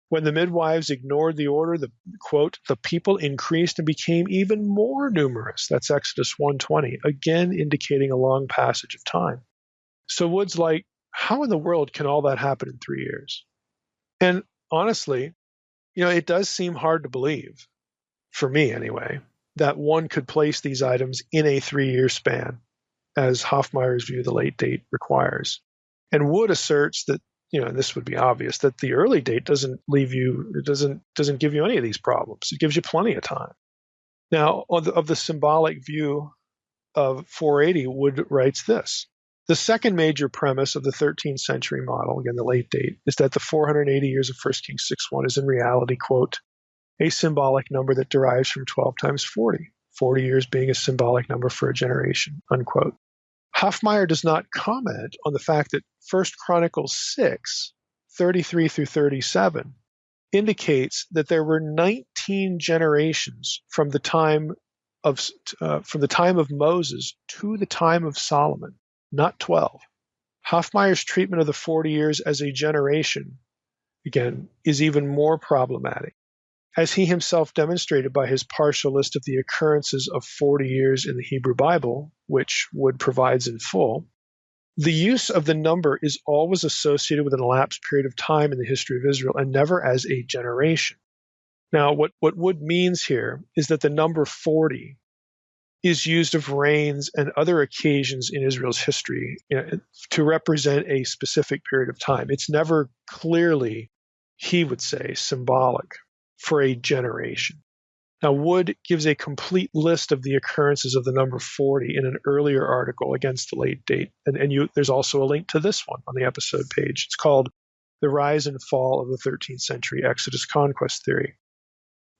When the midwives ignored the order, the people increased and became even more numerous. That's Exodus 1:20, again indicating a long passage of time. So Wood's like, how in the world can all that happen in 3 years? And honestly, it does seem hard to believe, for me anyway, that one could place these items in a 3-year span, as Hofmeyr's view of the late date requires. And Wood asserts that, and this would be obvious, that the early date doesn't give you any of these problems. It gives you plenty of time. Now, of the symbolic view of 480, Wood writes this. The second major premise of the 13th century model, again, the late date, is that the 480 years of 1 Kings 6:1 is in reality, quote, a symbolic number that derives from 12 times 40, 40 years being a symbolic number for a generation, unquote. Hofmeyr does not comment on the fact that 1 Chronicles 6:33 through 37 indicates that there were 19 generations from the time of Moses to the time of Solomon, not 12. Hofmeyr's treatment of the 40 years as a generation, again, is even more problematic, as he himself demonstrated by his partial list of the occurrences of 40 years in the Hebrew Bible, which Wood provides in full. The use of the number is always associated with an elapsed period of time in the history of Israel and never as a generation. Now, what Wood means here is that the number 40 is used of reigns and other occasions in Israel's history, to represent a specific period of time. It's never clearly, he would say, symbolic for a generation. Now, Wood gives a complete list of the occurrences of the number 40 in an earlier article against the late date. And there's also a link to this one on the episode page. It's called The Rise and Fall of the 13th Century Exodus Conquest Theory.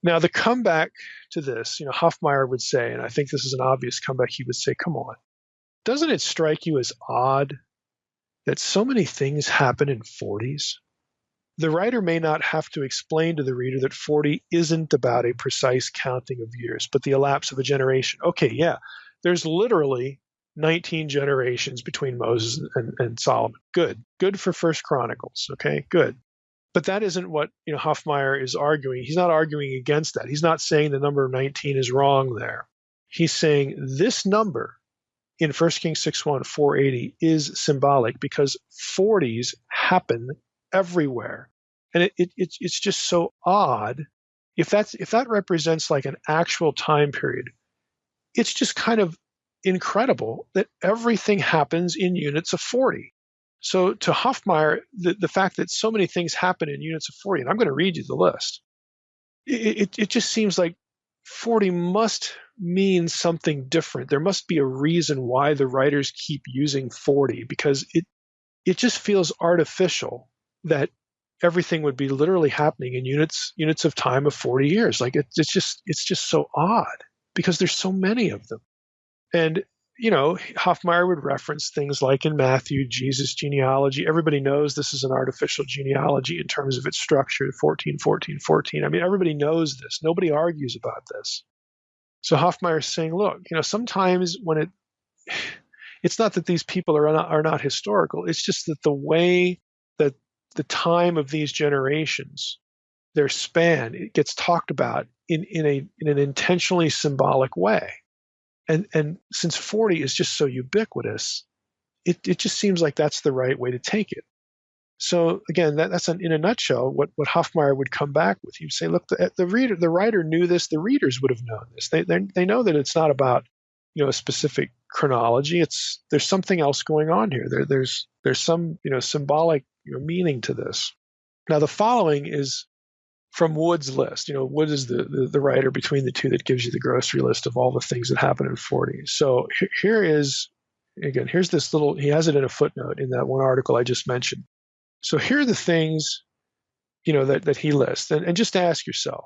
Now, the comeback to this, Hoffmeyer would say, and I think this is an obvious comeback, he would say, come on, doesn't it strike you as odd that so many things happen in 40s? The writer may not have to explain to the reader that 40 isn't about a precise counting of years, but the elapse of a generation. Okay, yeah, there's literally 19 generations between Moses and Solomon. Good for First Chronicles, okay, good. But that isn't what Hoffmeyer is arguing. He's not arguing against that. He's not saying the number 19 is wrong there. He's saying this number in 1 Kings 6:1, 480, is symbolic because 40s happen everywhere. And it's just so odd. If that represents like an actual time period, it's just kind of incredible that everything happens in units of 40. So to Hoffmeyer, the fact that so many things happen in units of 40, and I'm going to read you the list, it just seems like 40 must mean something different. There must be a reason why the writers keep using 40, because it just feels artificial that everything would be literally happening in units of time of 40 years. Like it's just so odd because there's so many of them. And Hoffmeyer would reference things like in Matthew, Jesus' genealogy. Everybody knows this is an artificial genealogy in terms of its structure, 14, 14, 14. I mean, everybody knows this. Nobody argues about this. So Hoffmeyer is saying, look, sometimes when it's not that these people are not historical. It's just that the way that the time of these generations, their span, it gets talked about in an intentionally symbolic way. And since 40 is just so ubiquitous, it just seems like that's the right way to take it. So again, that's in a nutshell what Hoffmeyer would come back with. He'd say, look, the writer knew this. The readers would have known this. They know that it's not about a specific chronology. There's something else going on here. There's some symbolic meaning to this. Now the following is from Wood's list. Wood is the writer between the two that gives you the grocery list of all the things that happen in 40. So here's this little, he has it in a footnote in that one article I just mentioned. So here are the things, that he lists. And just ask yourself,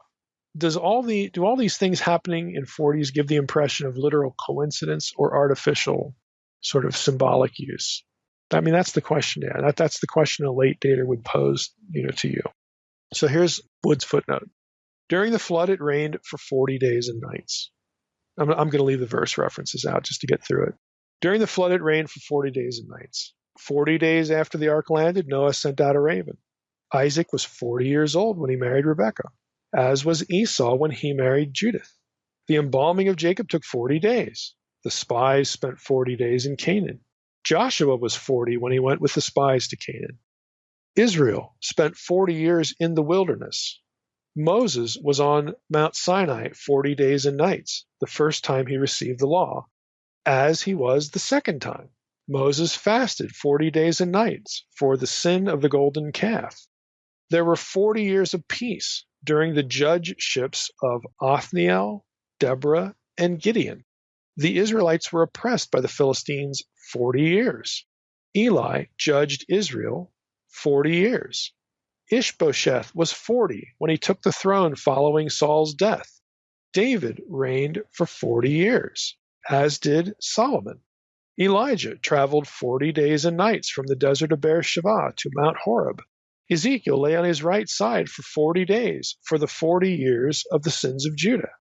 do all these things happening in 40s give the impression of literal coincidence or artificial sort of symbolic use? I mean, that's the question. Yeah, that's the question a late dater would pose, to you. So here's Wood's footnote. During the flood, it rained for 40 days and nights. I'm going to leave the verse references out just to get through it. During the flood, it rained for 40 days and nights. 40 days after the ark landed, Noah sent out a raven. Isaac was 40 years old when he married Rebekah, as was Esau when he married Judith. The embalming of Jacob took 40 days. The spies spent 40 days in Canaan. Joshua was 40 when he went with the spies to Canaan. Israel spent 40 years in the wilderness. Moses was on Mount Sinai 40 days and nights, the first time he received the law, as he was the second time. Moses fasted 40 days and nights for the sin of the golden calf. There were 40 years of peace during the judgeships of Othniel, Deborah, and Gideon. The Israelites were oppressed by the Philistines 40 years. Eli judged Israel 40 years. Ishbosheth was 40 when he took the throne following Saul's death. David reigned for 40 years, as did Solomon. Elijah traveled 40 days and nights from the desert of Beersheba to Mount Horeb. Ezekiel lay on his right side for 40 days for the 40 years of the sins of Judah.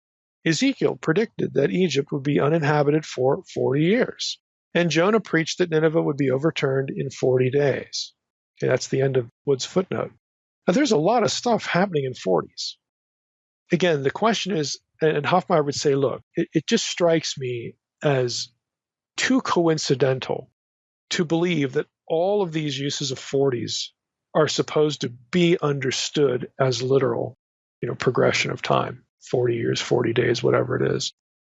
Ezekiel predicted that Egypt would be uninhabited for 40 years. And Jonah preached that Nineveh would be overturned in 40 days. Okay, that's the end of Wood's footnote. Now, there's a lot of stuff happening in 40s. Again, the question is, and Hoffmeyer would say, look, it just strikes me as too coincidental to believe that all of these uses of 40s are supposed to be understood as literal. progression of time, 40 years, 40 days, whatever it is.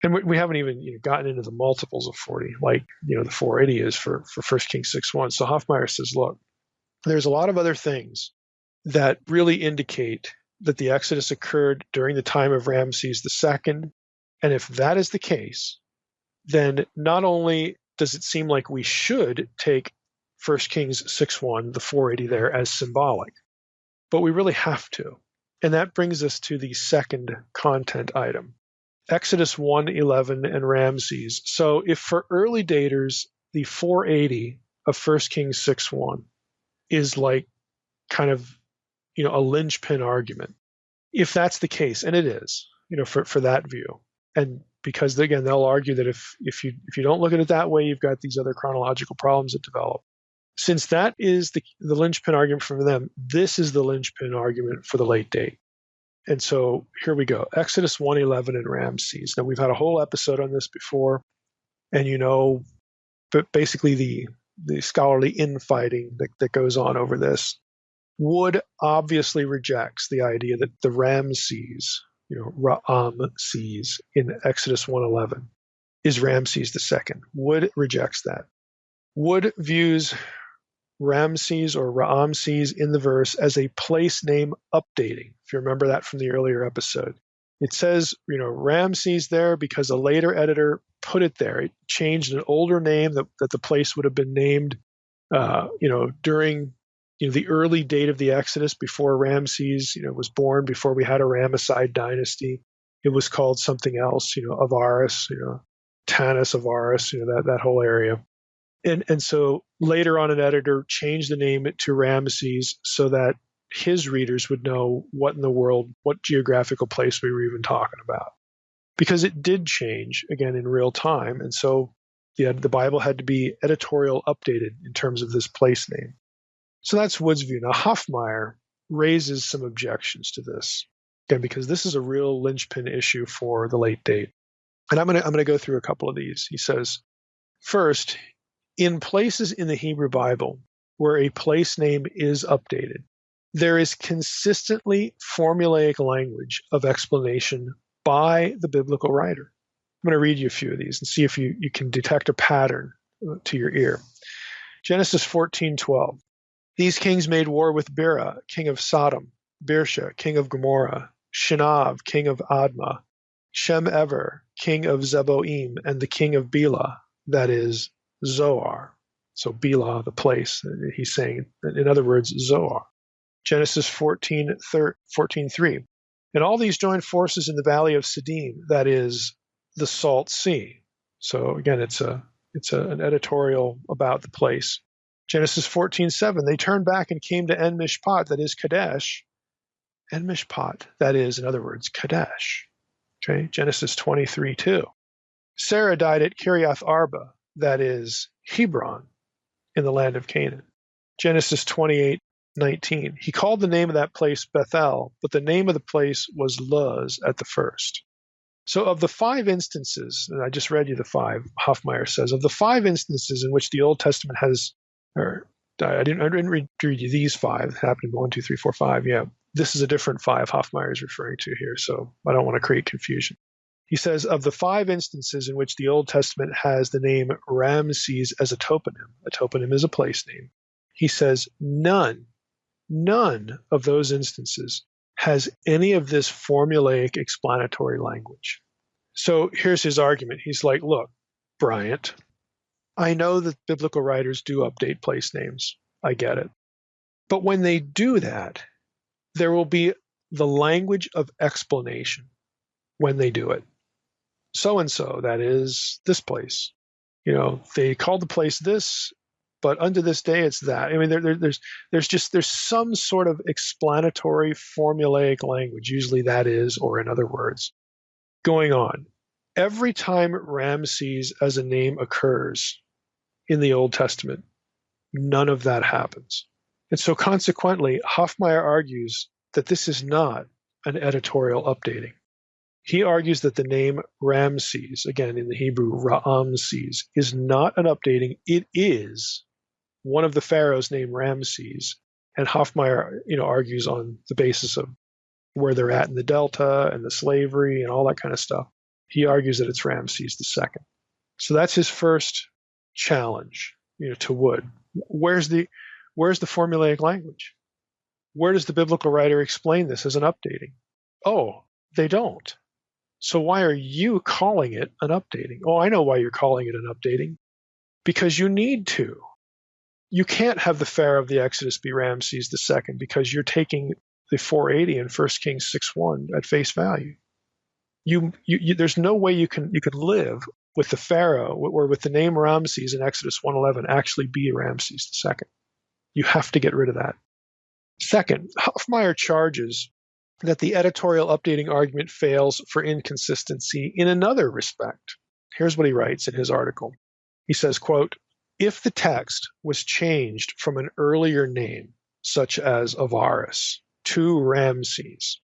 And we haven't even gotten into the multiples of 40, like the 480 is for 1 Kings 6:1. So Hoffmeyer says, look, there's a lot of other things that really indicate that the Exodus occurred during the time of Ramses II. And if that is the case, then not only does it seem like we should take 1 Kings 6:1, the 480 there, as symbolic, but we really have to. And that brings us to the second content item, Exodus 1:11 and Ramses. So if for early daters, the 480 of 1 Kings 6:1 is like kind of, a linchpin argument, if that's the case, and it is, for that view, and because again, they'll argue that if you don't look at it that way, you've got these other chronological problems that develop. Since that is the linchpin argument for them, this is the linchpin argument for the late date. And so here we go. Exodus 1:11 and Ramses. Now, we've had a whole episode on this before, and but basically the scholarly infighting that goes on over this. Wood obviously rejects the idea that the Ramses, Ra'amses in Exodus 1:11 is Ramses II. Wood rejects that. Wood views Ramses or Ra'amses in the verse as a place name updating. If you remember that from the earlier episode, it says, Ramses there because a later editor put it there. It changed an older name that the place would have been named, during the early date of the Exodus before Ramses, was born, before we had a Ramesside dynasty. It was called something else, Avaris, Tanis Avaris, that whole area. And so later on, an editor changed the name to Ramses so that his readers would know what in the world, what geographical place we were even talking about. Because it did change, again, in real time. And so the Bible had to be editorial updated in terms of this place name. So that's Wood's view. Now, Hoffmeyer raises some objections to this, again, because this is a real linchpin issue for the late date. And I'm going to go through a couple of these. He says, first, in places in the Hebrew Bible where a place name is updated, there is consistently formulaic language of explanation by the biblical writer. I'm going to read you a few of these and see if you can detect a pattern to your ear. Genesis 14:12. These kings made war with Bera, king of Sodom, Birsha, king of Gomorrah, Shinav, king of Admah, Shem-ever, king of Zeboim, and the king of Bela, that is, Zoar. So Bela, the place, he's saying, in other words, Zoar. Genesis 14:3. And all these joined forces in the valley of Siddim, that is, the Salt Sea. So again, it's an editorial about the place. Genesis 14:7. They turned back and came to En Mishpat, that is Kadesh. En Mishpat, that is, in other words, Kadesh. Okay. Genesis 23:2. Sarah died at Kiriath Arba, that is Hebron, in the land of Canaan. Genesis 28:19. He called the name of that place Bethel, but the name of the place was Luz at the first. So of the 5 instances, and I just read you the 5, Hoffmeyer says, of the 5 instances in which the Old Testament has, or I didn't read you these 5, it happened in 1, 2, 3, 4, 5, yeah. This is a different 5 Hoffmeyer is referring to here, so I don't want to create confusion. He says, of the 5 instances in which the Old Testament has the name Ramses as a toponym is a place name, he says none of those instances has any of this formulaic explanatory language. So here's his argument. He's like, look, Bryant, I know that biblical writers do update place names. I get it. But when they do that, there will be the language of explanation when they do it. So-and-so, that is this place. They called the place this, but unto this day it's that. I mean, there's some sort of explanatory formulaic language, usually that is, or in other words, going on. Every time Ramses as a name occurs in the Old Testament, none of that happens. And so consequently, Hoffmeyer argues that this is not an editorial updating. He argues that the name Ramses, again in the Hebrew Ra'amses, is not an updating. It is one of the pharaohs named Ramses. And Hoffmeyer, argues on the basis of where they're at in the Delta and the slavery and all that kind of stuff. He argues that it's Ramses II. So that's his first challenge, to Wood. Where's the formulaic language? Where does the biblical writer explain this as an updating? Oh, they don't. So why are you calling it an updating? Oh, I know why you're calling it an updating. Because you need to. You can't have the Pharaoh of the Exodus be Ramses II because you're taking the 480 in 1 Kings 6:1 at face value. There's no way you can live with the Pharaoh or with the name Ramses in Exodus 1:11 actually be Ramses II. You have to get rid of that. Second, Hofmeier charges that the editorial updating argument fails for inconsistency in another respect. Here's what he writes in his article. He says, quote, if the text was changed from an earlier name, such as Avaris, to Ramses,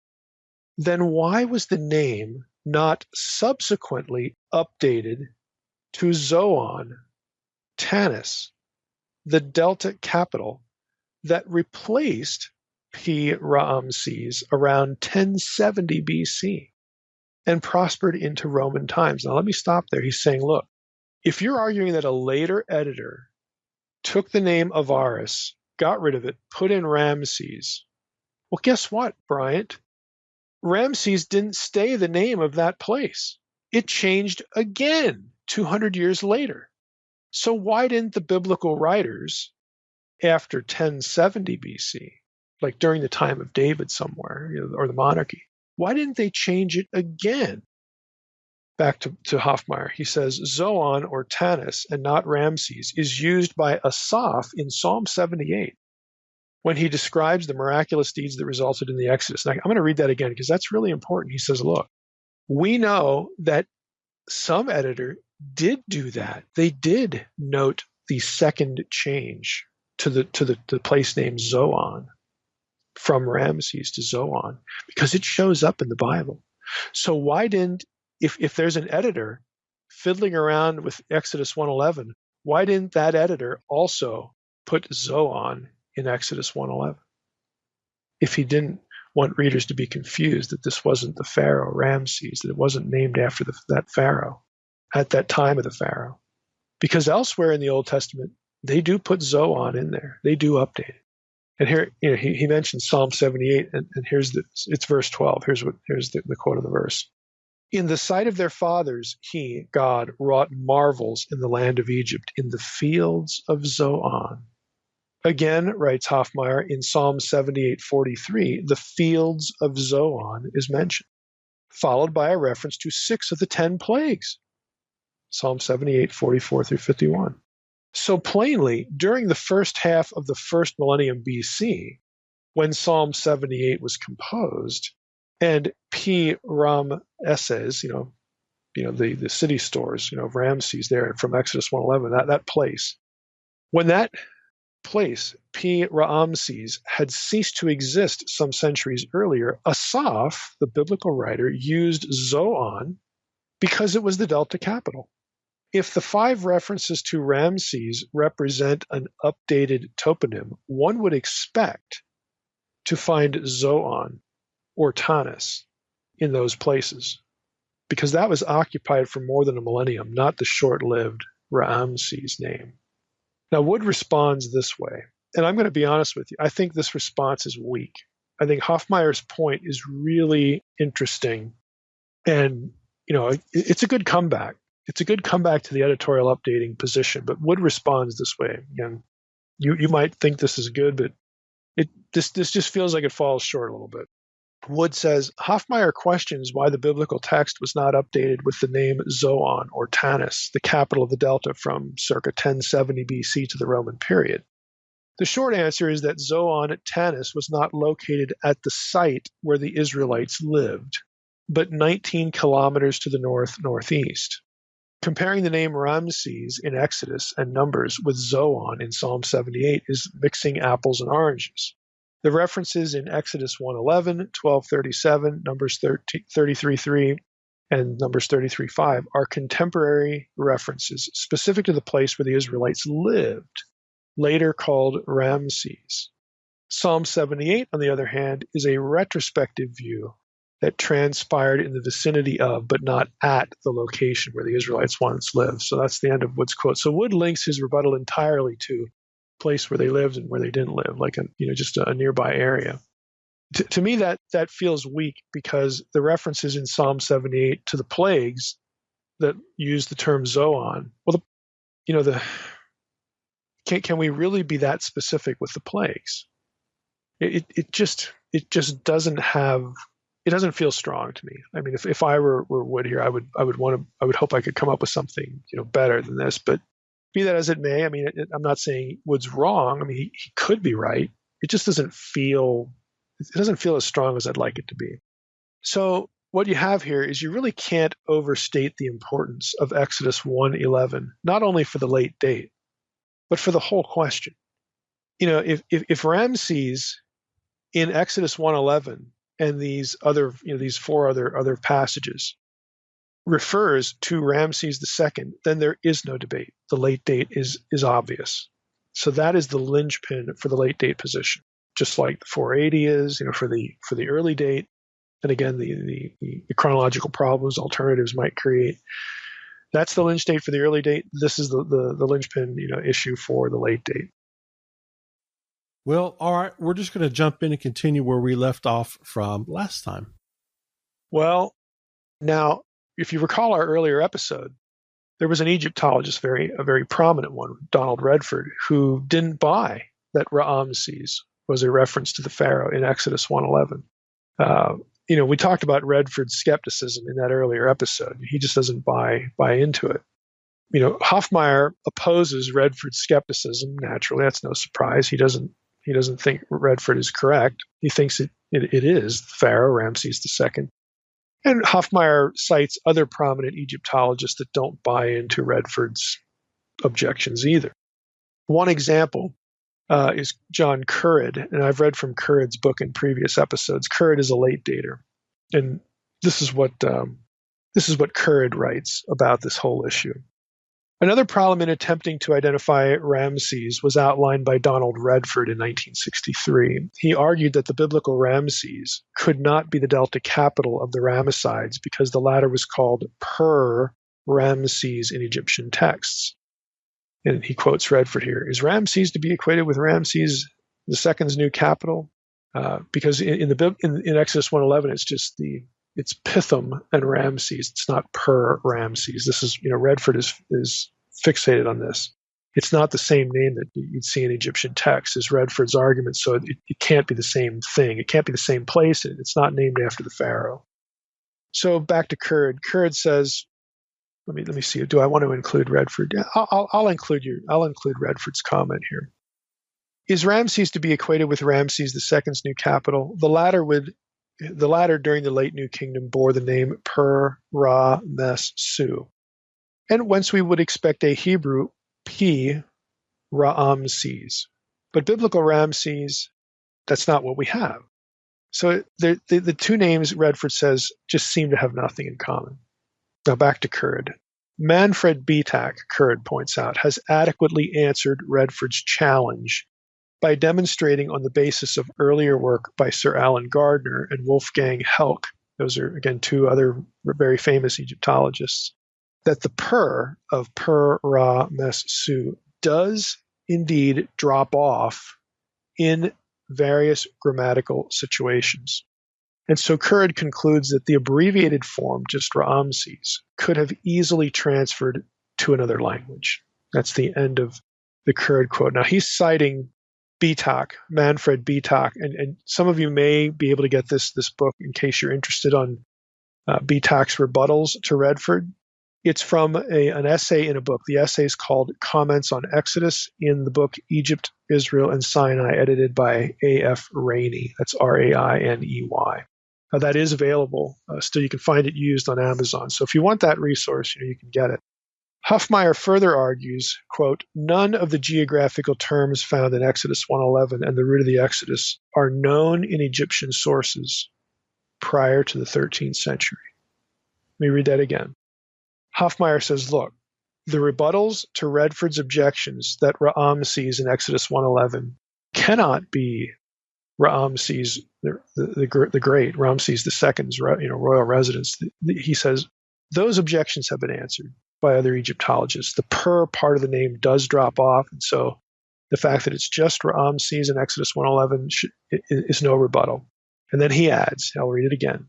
then why was the name not subsequently updated to Zoan, Tanis, the Delta capital that replaced P. Ramses around 1070 BC and prospered into Roman times? Now, let me stop there. He's saying, look, if you're arguing that a later editor took the name Avaris, got rid of it, put in Ramses, well, guess what, Bryant? Ramses didn't stay the name of that place. It changed again 200 years later. So why didn't the biblical writers, after 1070 BC, like during the time of David somewhere, or the monarchy, why didn't they change it again? Back to Hofmeier, he says, Zoan or Tanis and not Ramses is used by Asaph in Psalm 78 when he describes the miraculous deeds that resulted in the Exodus. Now, I'm going to read that again because that's really important. He says, look, we know that some editor did do that. They did note the second change to the place name Zoan from Ramses to Zoan because it shows up in the Bible. So why didn't, if there's an editor fiddling around with Exodus 1:11, why didn't that editor also put Zoan in Exodus 1:11? If he didn't want readers to be confused that this wasn't the Pharaoh Ramses, that it wasn't named after that Pharaoh at that time of the Pharaoh. Because elsewhere in the Old Testament, they do put Zoan in there. They do update it. And here, he mentions Psalm 78, and it's verse 12. Here's the quote of the verse. In the sight of their fathers, he, God, wrought marvels in the land of Egypt, in the fields of Zoan. Again, writes Hofmeier, in Psalm 78:43, the fields of Zoan is mentioned, followed by a reference to 6 of the 10 plagues. Psalm 78:44 through 51. So plainly, during the first half of the first millennium BC, when Psalm 78 was composed, and P. Ramesses, the city stores, of Ramses there from Exodus 1:11, that place, when that place, P. Ramses, had ceased to exist some centuries earlier, Asaph, the biblical writer, used Zoan because it was the Delta capital. If the 5 references to Ramses represent an updated toponym, one would expect to find Zoan or Tanis in those places, because that was occupied for more than a millennium, not the short-lived Ramses name. Now, Wood responds this way, and I'm going to be honest with you. I think this response is weak. I think Hofmeier's point is really interesting, and it's a good comeback. It's a good comeback to the editorial updating position, but Wood responds this way. Again, you might think this is good, but this just feels like it falls short a little bit. Wood says, Hofmeier questions why the biblical text was not updated with the name Zoan or Tanis, the capital of the Delta from circa 1070 BC to the Roman period. The short answer is that Zoan at Tanis was not located at the site where the Israelites lived, but 19 kilometers to the northeast. Comparing the name Ramses in Exodus and Numbers with Zoan in Psalm 78 is mixing apples and oranges. The references in Exodus 1:11, 12:37, Numbers 33:3, and Numbers 33:5 are contemporary references specific to the place where the Israelites lived, later called Ramses. Psalm 78, on the other hand, is a retrospective view that transpired in the vicinity of, but not at, the location where the Israelites once lived. So that's the end of Wood's quote. So Wood links his rebuttal entirely to a place where they lived and where they didn't live, like just a nearby area. To me, that feels weak, because the references in Psalm 78 to the plagues that use the term zoon, well, can we really be that specific with the plagues? It just doesn't feel strong to me. I mean, if I were Wood here, I would hope I could come up with something better than this. But be that as it may, I mean, I'm not saying Wood's wrong. I mean, he could be right. It just doesn't feel as strong as I'd like it to be. So what you have here is you really can't overstate the importance of Exodus 1:11, not only for the late date, but for the whole question. If Ramses in Exodus 1:11 and these other, these four other passages refers to Ramses II, then there is no debate. The late date is obvious. So that is the linchpin for the late date position, just like the 480 is, for the early date. And again, the chronological problems alternatives might create. That's the lynch date for the early date. This is the linchpin issue for the late date. Well, all right, we're just going to jump in and continue where we left off from last time. Well, now, if you recall our earlier episode, there was an Egyptologist, a very prominent one, Donald Redford, who didn't buy that Ramses was a reference to the Pharaoh in Exodus 1:11. We talked about Redford's skepticism in that earlier episode. He just doesn't buy into it. Hofmeyr opposes Redford's skepticism. Naturally, that's no surprise. He doesn't think Redford is correct. He thinks it is Pharaoh Ramses II. And Hofmeyr cites other prominent Egyptologists that don't buy into Redford's objections either. One example is John Currid, and I've read from Currid's book in previous episodes. Currid is a late dater, and this is what Currid writes about this whole issue. Another problem in attempting to identify Ramses was outlined by Donald Redford in 1963. He argued that the biblical Ramses could not be the Delta capital of the Ramessides because the latter was called Per-Ramses in Egyptian texts. And he quotes Redford here. Is Ramses to be equated with Ramses II's new capital? Because in Exodus 1:11, it's Pithom and Ramses. It's not Per-Ramses. This is, Redford is fixated on this. It's not the same name that you'd see in Egyptian texts as Redford's argument, so it can't be the same thing. It can't be the same place. It's not named after the Pharaoh. So back to Currid. Currid says, let me see. Do I want to include Redford? Yeah, I'll include Redford's comment here. Is Ramses to be equated with Ramses II's new capital? The latter during the late New Kingdom bore the name Per-Ra-Mes-Su, and whence we would expect a Hebrew P Ramses. But biblical Ramses, that's not what we have. So the two names, Redford says, just seem to have nothing in common. Now back to Currid. Manfred Betak, Currid points out, has adequately answered Redford's challenge by demonstrating on the basis of earlier work by Sir Alan Gardner and Wolfgang Helck, those are, again, two other very famous Egyptologists, that the per of Per-Ra-Mes-Su does indeed drop off in various grammatical situations. And so Currid concludes that the abbreviated form, just Ramses, could have easily transferred to another language. That's the end of the Currid quote. Now he's citing Betak, Manfred Betak, and some of you may be able to get this book in case you're interested on Betak's rebuttals to Redford. It's from an essay in a book. The essay is called Comments on Exodus in the book Egypt, Israel, and Sinai, edited by A.F. Rainey. That's R-A-I-N-E-Y. That is available. Still, you can find it used on Amazon. So if you want that resource, you can get it. Hofmeyr further argues, quote, none of the geographical terms found in Exodus 1:11 and the root of the Exodus are known in Egyptian sources prior to the 13th century. Let me read that again. Hofmeyr says, look, the rebuttals to Redford's objections that Ramses in Exodus 1:11 cannot be Ramses the Great, Ramses II's royal residence, he says those objections have been answered by other Egyptologists. The per part of the name does drop off, and so the fact that it's just Ramses in Exodus 1:11 is no rebuttal. And then he adds, I'll read it again,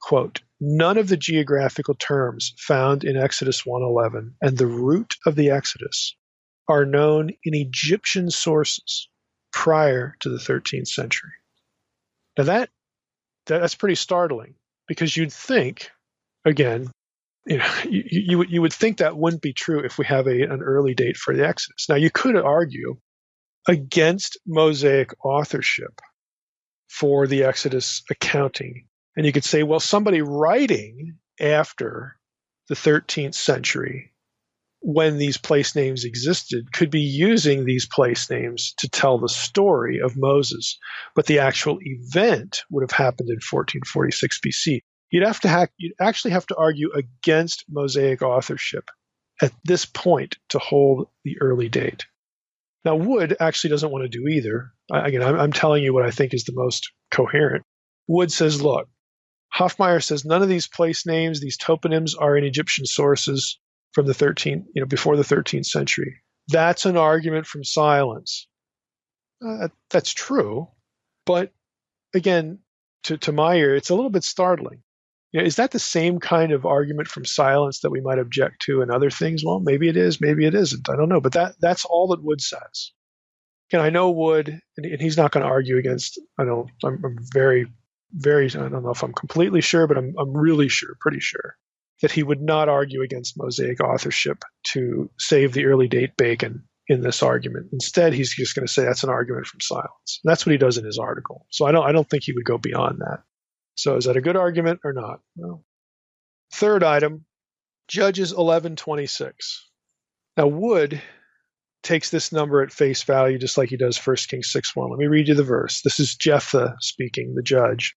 quote, none of the geographical terms found in Exodus 1:11 and the route of the Exodus are known in Egyptian sources prior to the 13th century. Now that's pretty startling, because you'd think, again, you would think that wouldn't be true if we have an early date for the Exodus. Now, you could argue against Mosaic authorship for the Exodus accounting, and you could say, well, somebody writing after the 13th century, when these place names existed, could be using these place names to tell the story of Moses, but the actual event would have happened in 1446 BC. You'd actually have to argue against Mosaic authorship at this point to hold the early date. Now, Wood actually doesn't want to do either. Again, I'm telling you what I think is the most coherent. Wood says, look, Hofmeyr says none of these place names, these toponyms, are in Egyptian sources from the before the 13th century. That's an argument from silence. That's true, but again, to my ear, it's a little bit startling. Is that the same kind of argument from silence that we might object to in other things? Well, maybe it is, maybe it isn't. I don't know, but that's all that Wood says. And I know Wood, and he's not going to argue against. I'm very, very. I don't know if I'm completely sure, but I'm really sure, pretty sure, that he would not argue against Mosaic authorship to save the early date bacon in this argument. Instead, he's just going to say that's an argument from silence. And that's what he does in his article. So I don't think he would go beyond that. So is that a good argument or not? No. Third item, Judges 11:26. Now, Wood takes this number at face value just like he does 1 Kings 6:1. Let me read you the verse. This is Jephthah speaking, the judge.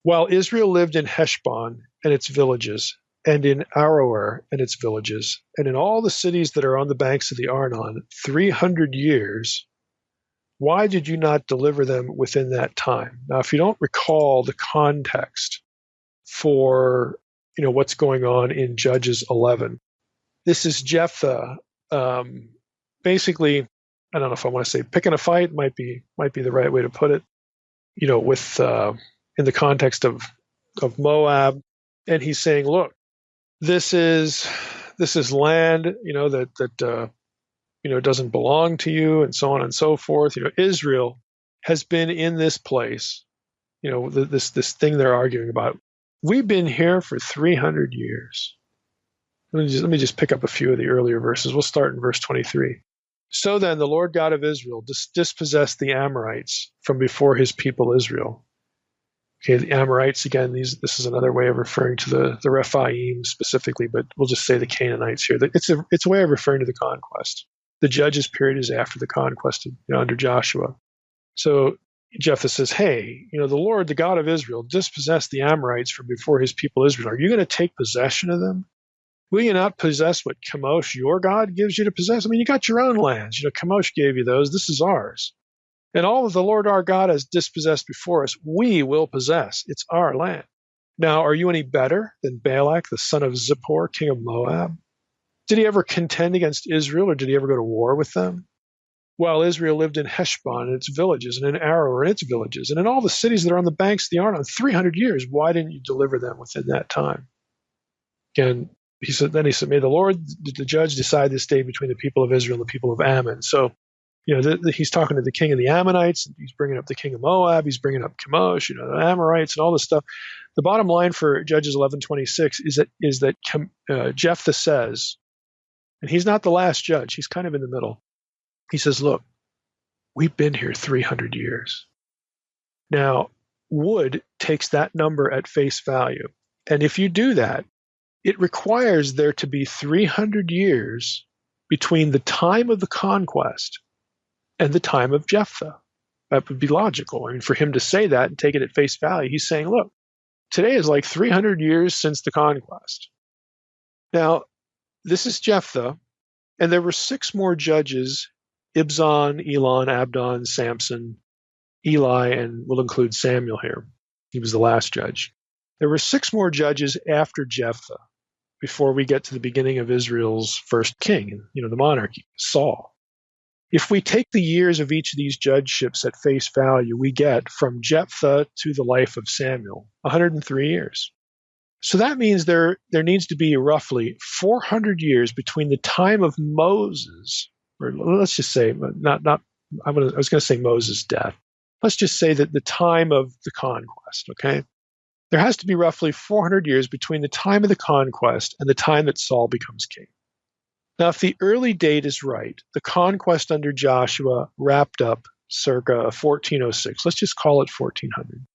While Israel lived in Heshbon and its villages, and in Aroer and its villages, and in all the cities that are on the banks of the Arnon, 300 years, why did you not deliver them within that time? Now, if you don't recall the context for what's going on in Judges 11, this is Jephthah basically, I don't know if I want to say picking a fight, might be the right way to put it, with in the context of Moab, and he's saying, look, this is land, that doesn't belong to you, and so on and so forth. Israel has been in this place, this thing they're arguing about. We've been here for 300 years. Let me just pick up a few of the earlier verses. We'll start in verse 23. So then the Lord God of Israel dispossessed the Amorites from before his people Israel. Okay, the Amorites, again, this is another way of referring to the Rephaim specifically, but we'll just say the Canaanites here. It's a way of referring to the conquest. The judges period is after the conquest, under Joshua. So Jephthah says, hey, the Lord, the God of Israel, dispossessed the Amorites from before his people Israel. Are you going to take possession of them? Will you not possess what Chemosh, your God, gives you to possess? I mean, you got your own lands. Chemosh gave you those. This is ours. And all that the Lord our God has dispossessed before us, we will possess. It's our land. Now, are you any better than Balak, the son of Zippor, king of Moab? Did he ever contend against Israel, or did he ever go to war with them? While Israel lived in Heshbon and its villages, and in Aroer and its villages, and in all the cities that are on the banks of the Arnon, 300 years, why didn't you deliver them within that time? Again, he said, may the Lord, the judge, decide this day between the people of Israel and the people of Ammon. So, he's talking to the king of the Ammonites, he's bringing up the king of Moab, he's bringing up Chemosh, the Amorites, and all this stuff. The bottom line for Judges 11:26 is that Jephthah says, and he's not the last judge, he's kind of in the middle. He says, look, we've been here 300 years. Now, Wood takes that number at face value. And if you do that, it requires there to be 300 years between the time of the conquest and the time of Jephthah. That would be logical. I mean, for him to say that and take it at face value, he's saying, look, today is like 300 years since the conquest. Now, this is Jephthah, and there were 6 more judges, Ibzan, Elon, Abdon, Samson, Eli, and we'll include Samuel here. He was the last judge. There were 6 more judges after Jephthah before we get to the beginning of Israel's first king, the monarchy, Saul. If we take the years of each of these judgeships at face value, we get from Jephthah to the life of Samuel, 103 years. So that means there needs to be roughly 400 years between the time of Moses, or let's just say, I was going to say Moses' death. Let's just say that the time of the conquest, okay? There has to be roughly 400 years between the time of the conquest and the time that Saul becomes king. Now, if the early date is right, the conquest under Joshua wrapped up circa 1406. Let's just call it 1400.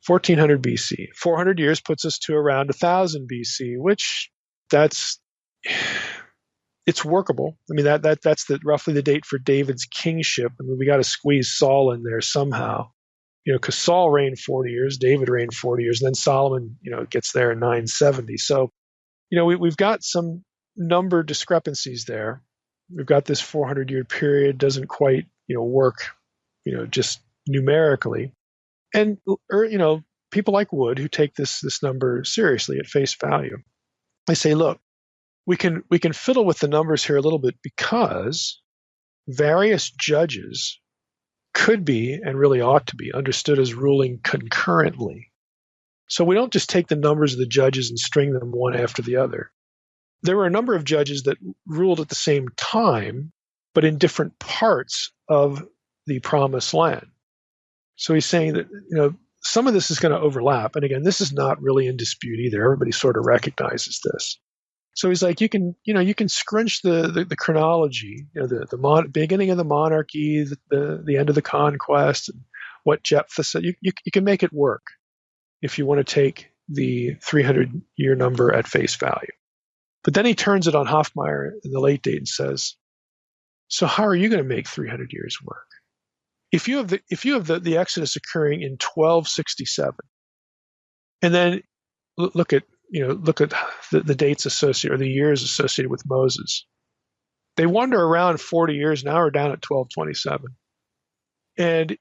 1400 BC. 400 years puts us to around 1000 BC, which it's workable. I mean, that's roughly the date for David's kingship. I mean, we got to squeeze Saul in there somehow, because Saul reigned 40 years, David reigned 40 years, and then Solomon, gets there in 970. So, we've got some number discrepancies there. We've got this 400-year period, doesn't quite, work, just numerically. And, people like Wood, who take this number seriously at face value, they say, look, we can fiddle with the numbers here a little bit because various judges could be, and really ought to be, understood as ruling concurrently. So we don't just take the numbers of the judges and string them one after the other. There were a number of judges that ruled at the same time, but in different parts of the promised land. So he's saying that, some of this is going to overlap. And again, this is not really in dispute either. Everybody sort of recognizes this. So he's like, you can scrunch the chronology, the beginning of the monarchy, the end of the conquest, and what Jephthah said. You can make it work if you want to take the 300-year number at face value. But then he turns it on Hoffmeyer in the late date and says, so how are you going to make 300 years work? If you have the Exodus occurring in 1267, and then look at the dates associated, or the years associated with Moses, they wander around 40 years. Now we're down at 1227, and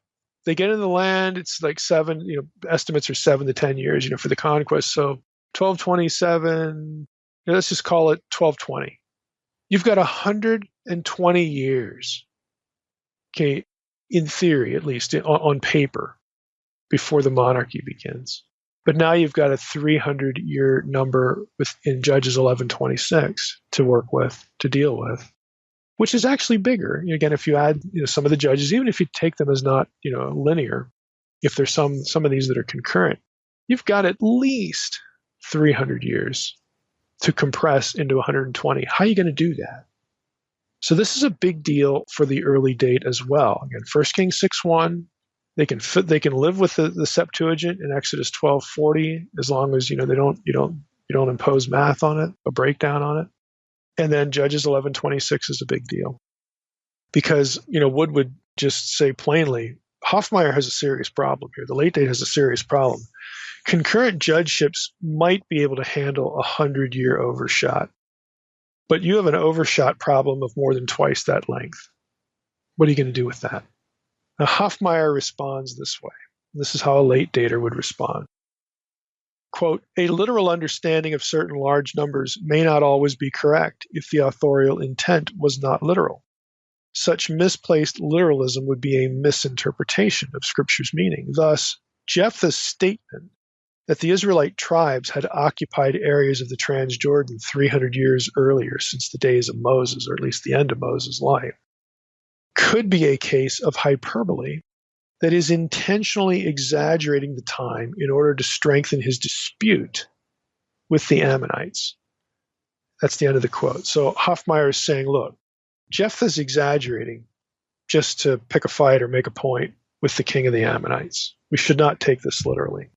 they get in the land. It's like 7. Estimates are 7 to 10 years. For the conquest. So 1227. Let's just call it 1220. You've got 120 years. Okay. In theory, at least on paper, before the monarchy begins. But now you've got a 300-year number in Judges 11:26 to work with, to deal with, which is actually bigger. Again, if you add some of the judges, even if you take them as not linear, if there's some of these that are concurrent, you've got at least 300 years to compress into 120. How are you going to do that? So this is a big deal for the early date as well. Again, 1 Kings 6:1, they can live with the Septuagint in Exodus 12:40 as long as you don't impose math on it, a breakdown on it. And then Judges 11:26 is a big deal because Wood would just say plainly, Hoffmeyer has a serious problem here. The late date has a serious problem. Concurrent judgeships might be able to handle a 100-year overshot. But you have an overshot problem of more than twice that length. What are you going to do with that? Now, Hoffmeyer responds this way. This is how a late dater would respond. Quote, a literal understanding of certain large numbers may not always be correct if the authorial intent was not literal. Such misplaced literalism would be a misinterpretation of Scripture's meaning. Thus, Jephthah's statement that the Israelite tribes had occupied areas of the Transjordan 300 years earlier, since the days of Moses, or at least the end of Moses' life, could be a case of hyperbole that is intentionally exaggerating the time in order to strengthen his dispute with the Ammonites. That's the end of the quote. So Hoffmeyer is saying, look, Jephthah's exaggerating just to pick a fight or make a point with the king of the Ammonites. We should not take this literally.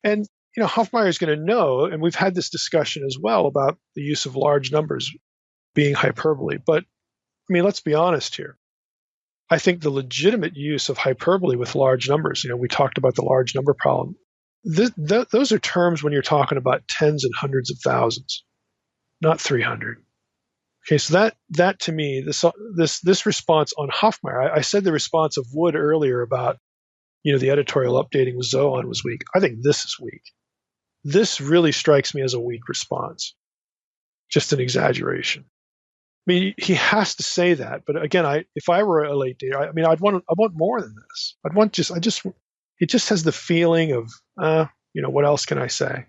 And Hoffmeyer is going to know, and we've had this discussion as well about the use of large numbers being hyperbole. But, let's be honest here. I think the legitimate use of hyperbole with large numbers, we talked about the large number problem. Those are terms when you're talking about tens and hundreds of thousands, not 300. Okay, so that to me, this response on Hoffmeyer, I said the response of Wood earlier about the editorial updating with Zoan was weak. I think this is weak. This really strikes me as a weak response. Just an exaggeration. I mean, he has to say that, but again, if I were a late dater, I want more than this. It just has the feeling of, what else can I say?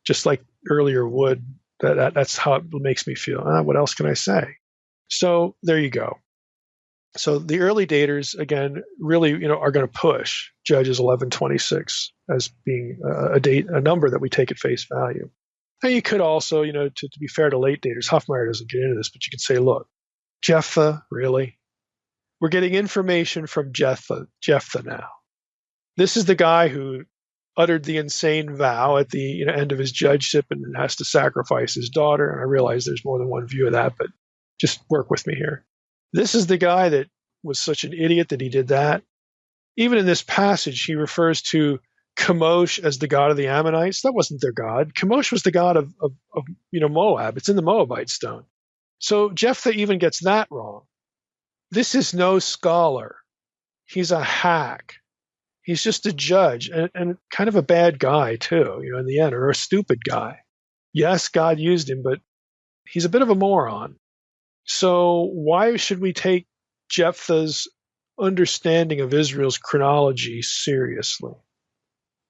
Just like earlier Wood, that's how it makes me feel. What else can I say? So there you go. So the early daters, again, really, are going to push Judges 11:26 as being a number that we take at face value. Now you could also, to be fair to late daters, Hofmeier doesn't get into this, but you could say, look, Jephthah, really? We're getting information from Jephthah now. This is the guy who uttered the insane vow at the end of his judgeship and has to sacrifice his daughter. And I realize there's more than one view of that, but just work with me here. This is the guy that was such an idiot that he did that. Even in this passage, he refers to Chemosh as the god of the Ammonites. That wasn't their god. Chemosh was the god of Moab. It's in the Moabite stone. So Jephthah even gets that wrong. This is no scholar. He's a hack. He's just a judge and kind of a bad guy too, in the end, or a stupid guy. Yes, God used him, but he's a bit of a moron. So why should we take Jephthah's understanding of Israel's chronology seriously?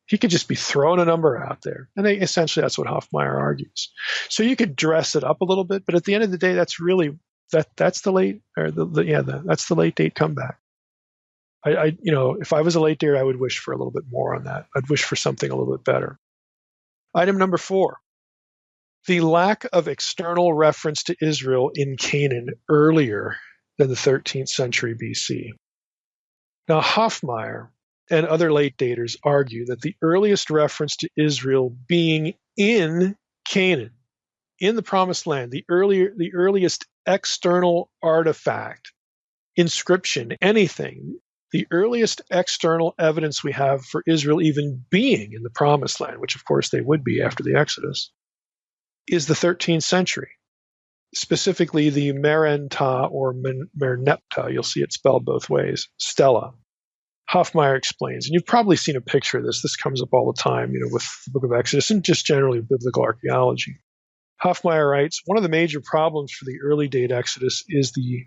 He could just be throwing a number out there. And essentially that's what Hofmeier argues. So you could dress it up a little bit, but at the end of the day, that's really, that's the late, or that's the late date comeback. If I was a late dater, I would wish for a little bit more on that. I'd wish for something a little bit better. Item number 4, the lack of external reference to Israel in Canaan earlier than the 13th century BC. Now, Hofmeier and other late daters argue that the earliest reference to Israel being in Canaan, in the Promised Land, the earliest external artifact, inscription, anything, the earliest external evidence we have for Israel even being in the Promised Land, which of course they would be after the Exodus, is the 13th century, specifically the Merentah or Merneptah, you'll see it spelled both ways, stela. Hofmeier explains, and you've probably seen a picture of this. This comes up all the time, with the book of Exodus and just generally biblical archaeology. Hofmeier writes, one of the major problems for the early date Exodus is the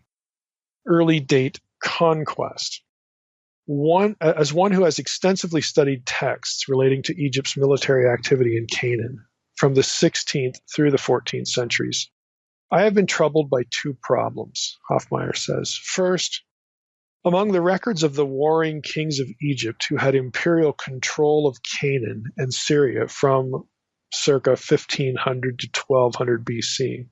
early date conquest. As one who has extensively studied texts relating to Egypt's military activity in Canaan from the 16th through the 14th centuries, I have been troubled by two problems, Hofmeier says. First, among the records of the warring kings of Egypt who had imperial control of Canaan and Syria from circa 1500 to 1200 BC,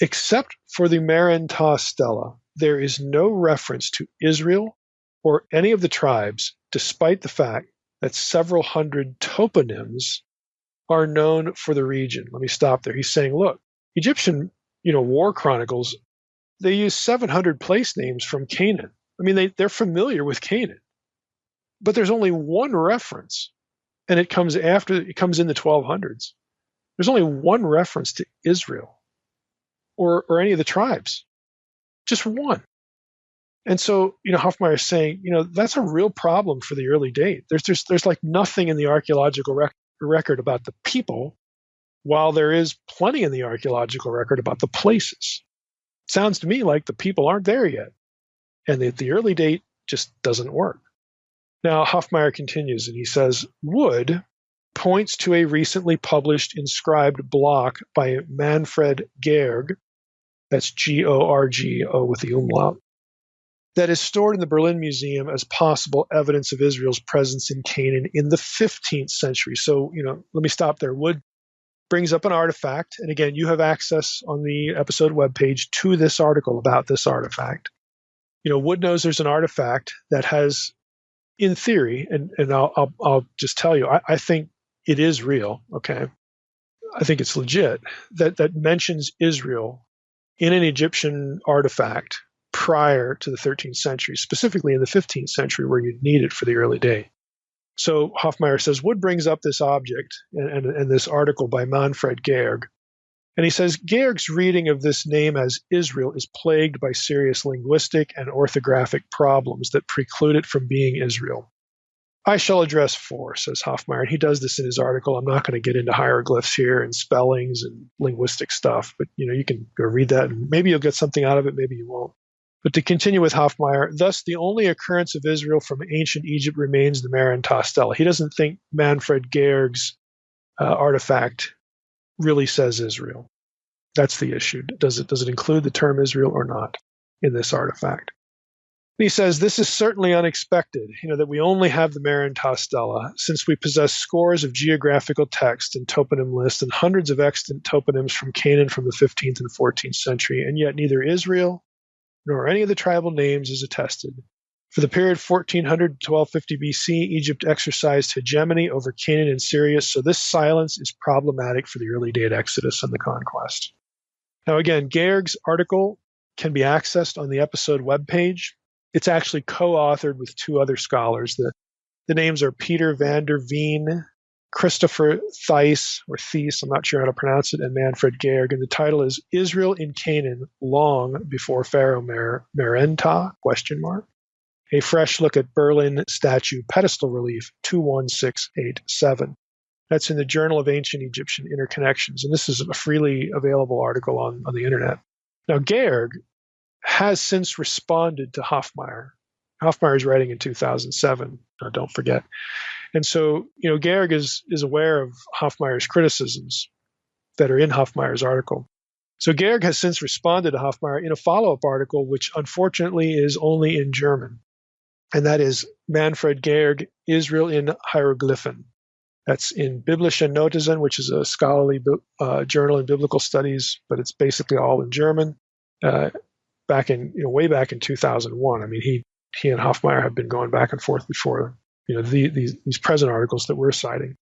except for the Merentah stela, there is no reference to Israel or any of the tribes, despite the fact that several hundred toponyms are known for the region. Let me stop there. He's saying, look, Egyptian, war chronicles, they use 700 place names from Canaan. I mean, they're familiar with Canaan, but there's only one reference, and it comes in the 1200s. There's only one reference to Israel or any of the tribes, just one. And so, Hofmeier is saying, that's a real problem for the early date. There's like nothing in the archaeological record about the people, while there is plenty in the archaeological record about the places. It sounds to me like the people aren't there yet, and the early date just doesn't work. Now, Hofmeier continues, and he says, Wood points to a recently published inscribed block by Manfred Georg, that's G-O-R-G-O with the umlaut, that is stored in the Berlin Museum as possible evidence of Israel's presence in Canaan in the 15th century. So, let me stop there. Wood brings up an artifact, and again, you have access on the episode webpage to this article about this artifact. Wood knows there's an artifact that has, in theory, and I'll just tell you, I think it is real, okay? I think it's legit, that mentions Israel in an Egyptian artifact prior to the 13th century, specifically in the 15th century where you'd need it for the early day. So Hofmeier says, Wood brings up this object and this article by Manfred Georg, and he says, Georg's reading of this name as Israel is plagued by serious linguistic and orthographic problems that preclude it from being Israel. I shall address 4, says Hoffmeyer, and he does this in his article. I'm not going to get into hieroglyphs here and spellings and linguistic stuff, but you can go read that and maybe you'll get something out of it, maybe you won't. But to continue with Hoffmeyer, thus the only occurrence of Israel from ancient Egypt remains the Maranatha stela. He doesn't think Manfred Georg's artifact really says Israel. That's the issue. Does it include the term Israel or not in this artifact? He says, this is certainly unexpected, that we only have the Maranatha stela, since we possess scores of geographical text and toponym lists and hundreds of extant toponyms from Canaan from the 15th and 14th century, and yet neither Israel nor any of the tribal names is attested. For the period 1400 to 1250 BC, Egypt exercised hegemony over Canaan and Syria, so this silence is problematic for the early date Exodus and the Conquest. Now again, Georg's article can be accessed on the episode webpage. It's actually co-authored with 2 other scholars. The names are Peter van der Veen, Christopher Thijs, or Thies, I'm not sure how to pronounce it, and Manfred Georg. And the title is Israel in Canaan Long Before Pharaoh Maranatha, ? A fresh look at Berlin statue pedestal relief 21687. That's in the Journal of Ancient Egyptian Interconnections. And this is a freely available article on the internet. Now, Georg has since responded to Hoffmeyer. Hoffmeyer is writing in 2007, don't forget. And so, Georg is aware of Hoffmeyer's criticisms that are in Hoffmeyer's article. So Georg has since responded to Hoffmeyer in a follow-up article, which unfortunately is only in German. And that is Manfred Georg, Israel in Hieroglyphen. That's in Biblische Notizen, which is a scholarly journal in biblical studies, but it's basically all in German. Way back in 2001. I mean, he and Hoffmeyer have been going back and forth before, these present articles that we're citing.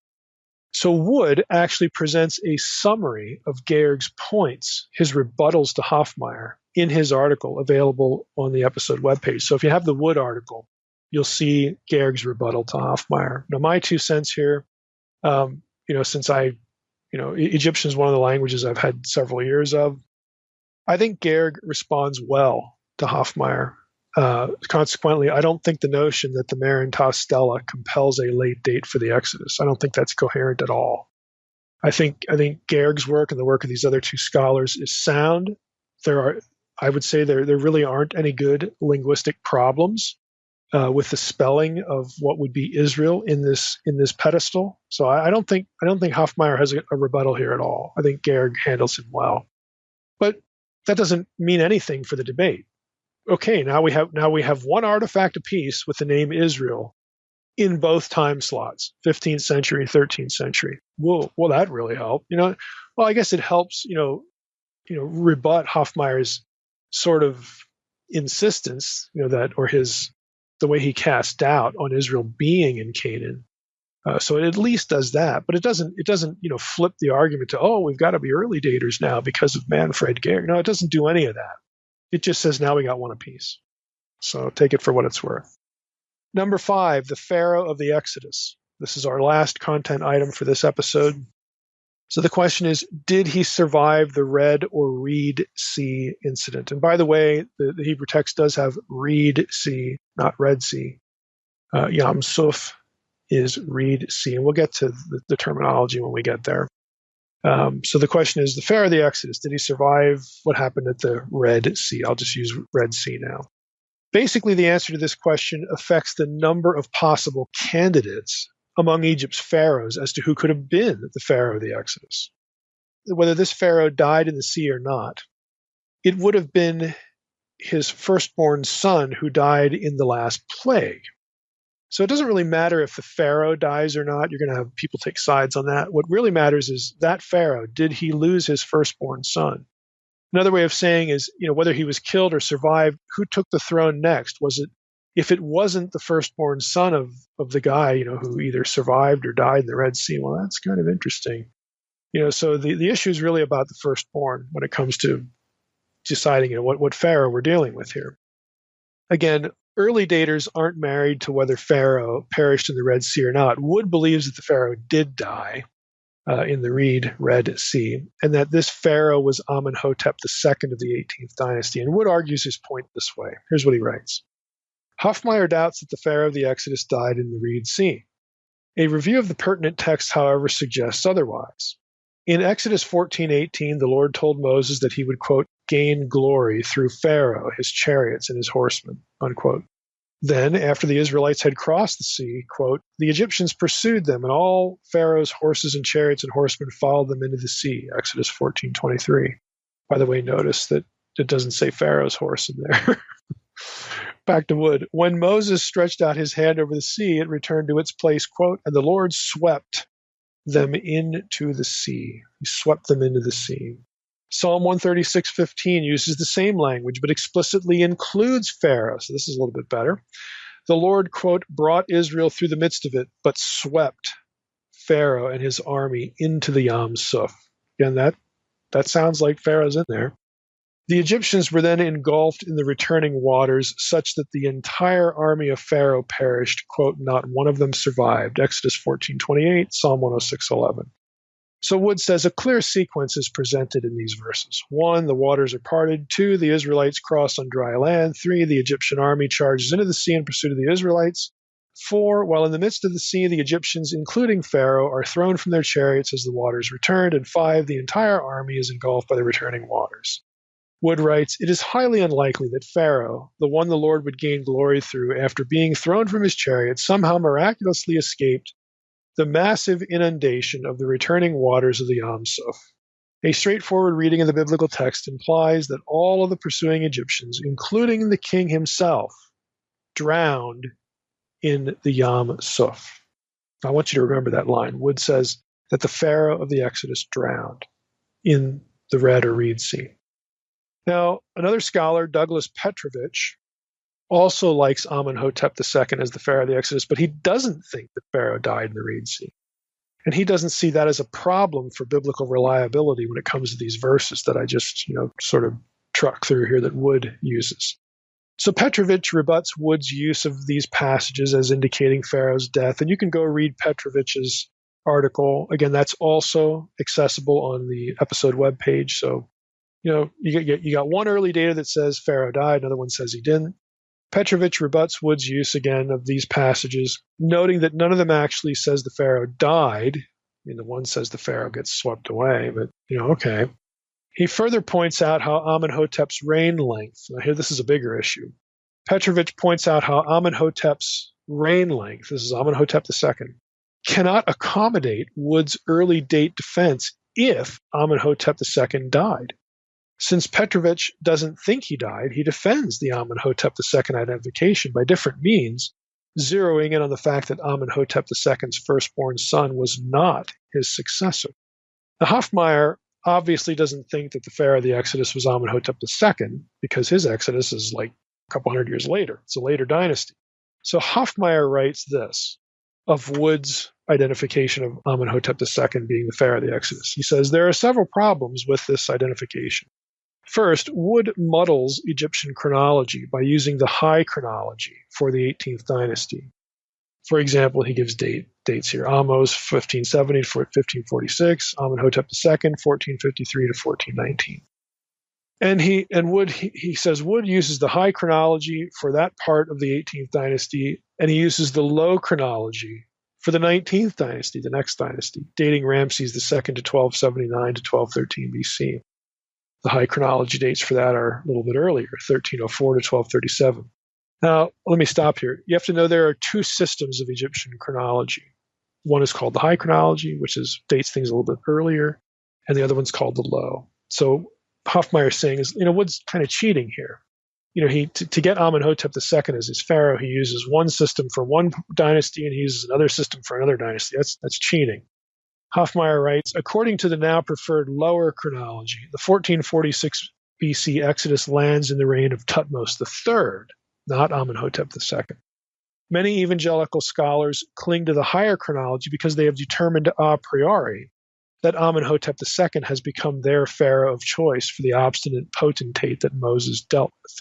So Wood actually presents a summary of Georg's points, his rebuttals to Hoffmeyer, in his article available on the episode webpage. So if you have the Wood article, you'll see Georg's rebuttal to Hoffmeyer. Now, my 2 cents here, since Egyptian is one of the languages I've had several years of, I think Georg responds well to Hoffmeyer. Consequently, I don't think the notion that the Maranatha stela compels a late date for the Exodus. I don't think that's coherent at all. I think Georg's work and the work of these other 2 scholars is sound. I would say there really aren't any good linguistic problems with the spelling of what would be Israel in this pedestal. So I don't think Hoffmeyer has a rebuttal here at all. I think Georg handles him well, but that doesn't mean anything for the debate. Okay, now we have one artifact apiece with the name Israel in both time slots, 15th century, 13th century. Will that really help? Well, I guess it helps, rebut Hoffmeyer's sort of insistence, the way he cast doubt on Israel being in Canaan. So it at least does that, but it doesn't flip the argument to, we've got to be early daters now because of Manfred Georg. No, it doesn't do any of that. It just says now we got one apiece. So take it for what it's worth. Number 5, the Pharaoh of the Exodus. This is our last content item for this episode. So the question is, did he survive the Red or Reed Sea incident? And by the way, the Hebrew text does have Reed Sea, not Red Sea. Yam Suf is Reed Sea, and we'll get to the terminology when we get there. So the question is, the Pharaoh of the Exodus, did he survive what happened at the Red Sea? I'll just use Red Sea now. Basically, the answer to this question affects the number of possible candidates among Egypt's pharaohs as to who could have been the Pharaoh of the Exodus. Whether this Pharaoh died in the sea or not, it would have been his firstborn son who died in the last plague. So it doesn't really matter if the Pharaoh dies or not. You're going to have people take sides on that. What really matters is that Pharaoh, did he lose his firstborn son? Another way of saying is, whether he was killed or survived, who took the throne next? If it wasn't the firstborn son of the guy, who either survived or died in the Red Sea, well, that's kind of interesting. So the issue is really about the firstborn when it comes to deciding, what Pharaoh we're dealing with here. Again, early daters aren't married to whether Pharaoh perished in the Red Sea or not. Wood believes that the Pharaoh did die in the Red Sea, and that this Pharaoh was Amenhotep II of the 18th dynasty. And Wood argues his point this way. Here's what he writes. Hofmeier doubts that the Pharaoh of the Exodus died in the Reed Sea. A review of the pertinent text, however, suggests otherwise. In Exodus 14:18, the Lord told Moses that he would, quote, gain glory through Pharaoh, his chariots, and his horsemen, unquote. Then, after the Israelites had crossed the sea, quote, the Egyptians pursued them, and all Pharaoh's horses and chariots and horsemen followed them into the sea, Exodus 14:23. By the way, notice that it doesn't say Pharaoh's horse in there. Back to Wood. When Moses stretched out his hand over the sea, it returned to its place, quote, and the Lord swept them into the sea. He swept them into the sea. Psalm 136:15 uses the same language, but explicitly includes Pharaoh. So this is a little bit better. The Lord, quote, brought Israel through the midst of it, but swept Pharaoh and his army into the Yam Suf. Again, that sounds like Pharaoh's in there. The Egyptians were then engulfed in the returning waters, such that the entire army of Pharaoh perished, quote, not one of them survived, Exodus 14:28, Psalm 106:11. So Wood says a clear sequence is presented in these verses. 1, the waters are parted. 2, the Israelites cross on dry land. 3, the Egyptian army charges into the sea in pursuit of the Israelites. 4, while in the midst of the sea, the Egyptians, including Pharaoh, are thrown from their chariots as the waters returned. And 5, the entire army is engulfed by the returning waters. Wood writes, it is highly unlikely that Pharaoh, the one the Lord would gain glory through after being thrown from his chariot, somehow miraculously escaped the massive inundation of the returning waters of the Yam Suf. A straightforward reading of the biblical text implies that all of the pursuing Egyptians, including the king himself, drowned in the Yam Suf. I want you to remember that line. Wood says that the Pharaoh of the Exodus drowned in the Red or Reed Sea. Now, another scholar, Douglas Petrovich, also likes Amenhotep II as the Pharaoh of the Exodus, but he doesn't think that Pharaoh died in the Reed Sea. And he doesn't see that as a problem for biblical reliability when it comes to these verses that I just, sort of truck through here that Wood uses. So Petrovich rebuts Wood's use of these passages as indicating Pharaoh's death. And you can go read Petrovich's article. Again, that's also accessible on the episode webpage. So, you got one early data that says Pharaoh died, another one says he didn't. Petrovich rebuts Wood's use again of these passages, noting that none of them actually says the Pharaoh died. The one says the Pharaoh gets swept away, but, okay. He further points out how Amenhotep's reign length, now here this is a bigger issue. Petrovich points out how Amenhotep's reign length, this is Amenhotep II, cannot accommodate Wood's early date defense if Amenhotep II died. Since Petrovich doesn't think he died, he defends the Amenhotep II identification by different means, zeroing in on the fact that Amenhotep II's firstborn son was not his successor. Now, Hofmeier obviously doesn't think that the Pharaoh of the Exodus was Amenhotep II, because his Exodus is like a couple hundred years later. It's a later dynasty. So Hofmeier writes this of Wood's identification of Amenhotep II being the Pharaoh of the Exodus. He says, there are several problems with this identification. First, Wood muddles Egyptian chronology by using the high chronology for the 18th dynasty. For example, he gives dates here. Amos 1570 to 1546, Amenhotep II 1453 to 1419. And Wood he says Wood uses the high chronology for that part of the 18th dynasty, and he uses the low chronology for the 19th dynasty, the next dynasty, dating Ramses II to 1279 to 1213 BC. The high chronology dates for that are a little bit earlier, 1304 to 1237. Now, let me stop here. You have to know there are two systems of Egyptian chronology. One is called the high chronology, which dates things a little bit earlier, and the other one's called the low. So Hofmeier is saying Wood's kind of cheating here. To get Amenhotep II as his pharaoh, he uses one system for one dynasty and he uses another system for another dynasty. That's cheating. Hofmeier writes, according to the now preferred lower chronology, the 1446 BC Exodus lands in the reign of Thutmose III, not Amenhotep II. Many evangelical scholars cling to the higher chronology because they have determined a priori that Amenhotep II has become their pharaoh of choice for the obstinate potentate that Moses dealt with.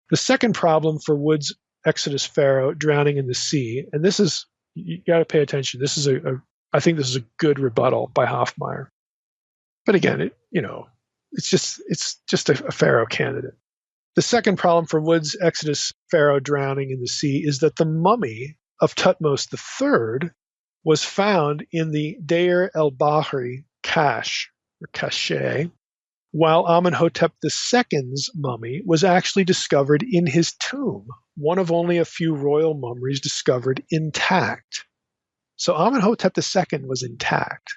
The second problem for Wood's Exodus pharaoh drowning in the sea, and this is, you got to pay attention, I think this is a good rebuttal by Hofmeier. But again, it's just a pharaoh candidate. The second problem for Wood's Exodus pharaoh drowning in the sea is that the mummy of Tutmos III was found in the Deir el-Bahri cache, or cache, while Amenhotep II's mummy was actually discovered in his tomb, one of only a few royal mummies discovered intact. So Amenhotep II was intact.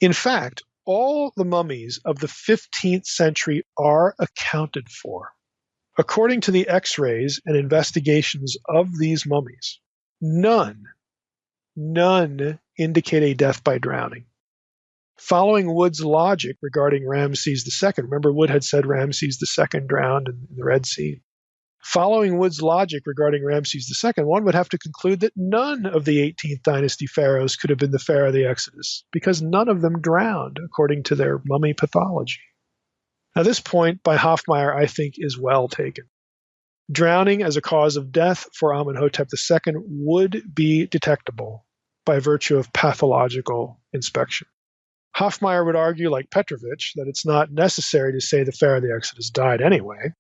In fact, all the mummies of the 15th century are accounted for. According to the X-rays and investigations of these mummies, none indicate a death by drowning. Following Wood's logic regarding Ramses II, remember Wood had said Ramses II drowned in the Red Sea. Following Wood's logic regarding Ramses II, one would have to conclude that none of the 18th dynasty pharaohs could have been the pharaoh of the Exodus, because none of them drowned, according to their mummy pathology. Now, this point by Hofmeyr, I think, is well taken. Drowning as a cause of death for Amenhotep II would be detectable by virtue of pathological inspection. Hofmeyr would argue, like Petrovich, that it's not necessary to say the pharaoh of the Exodus died anyway,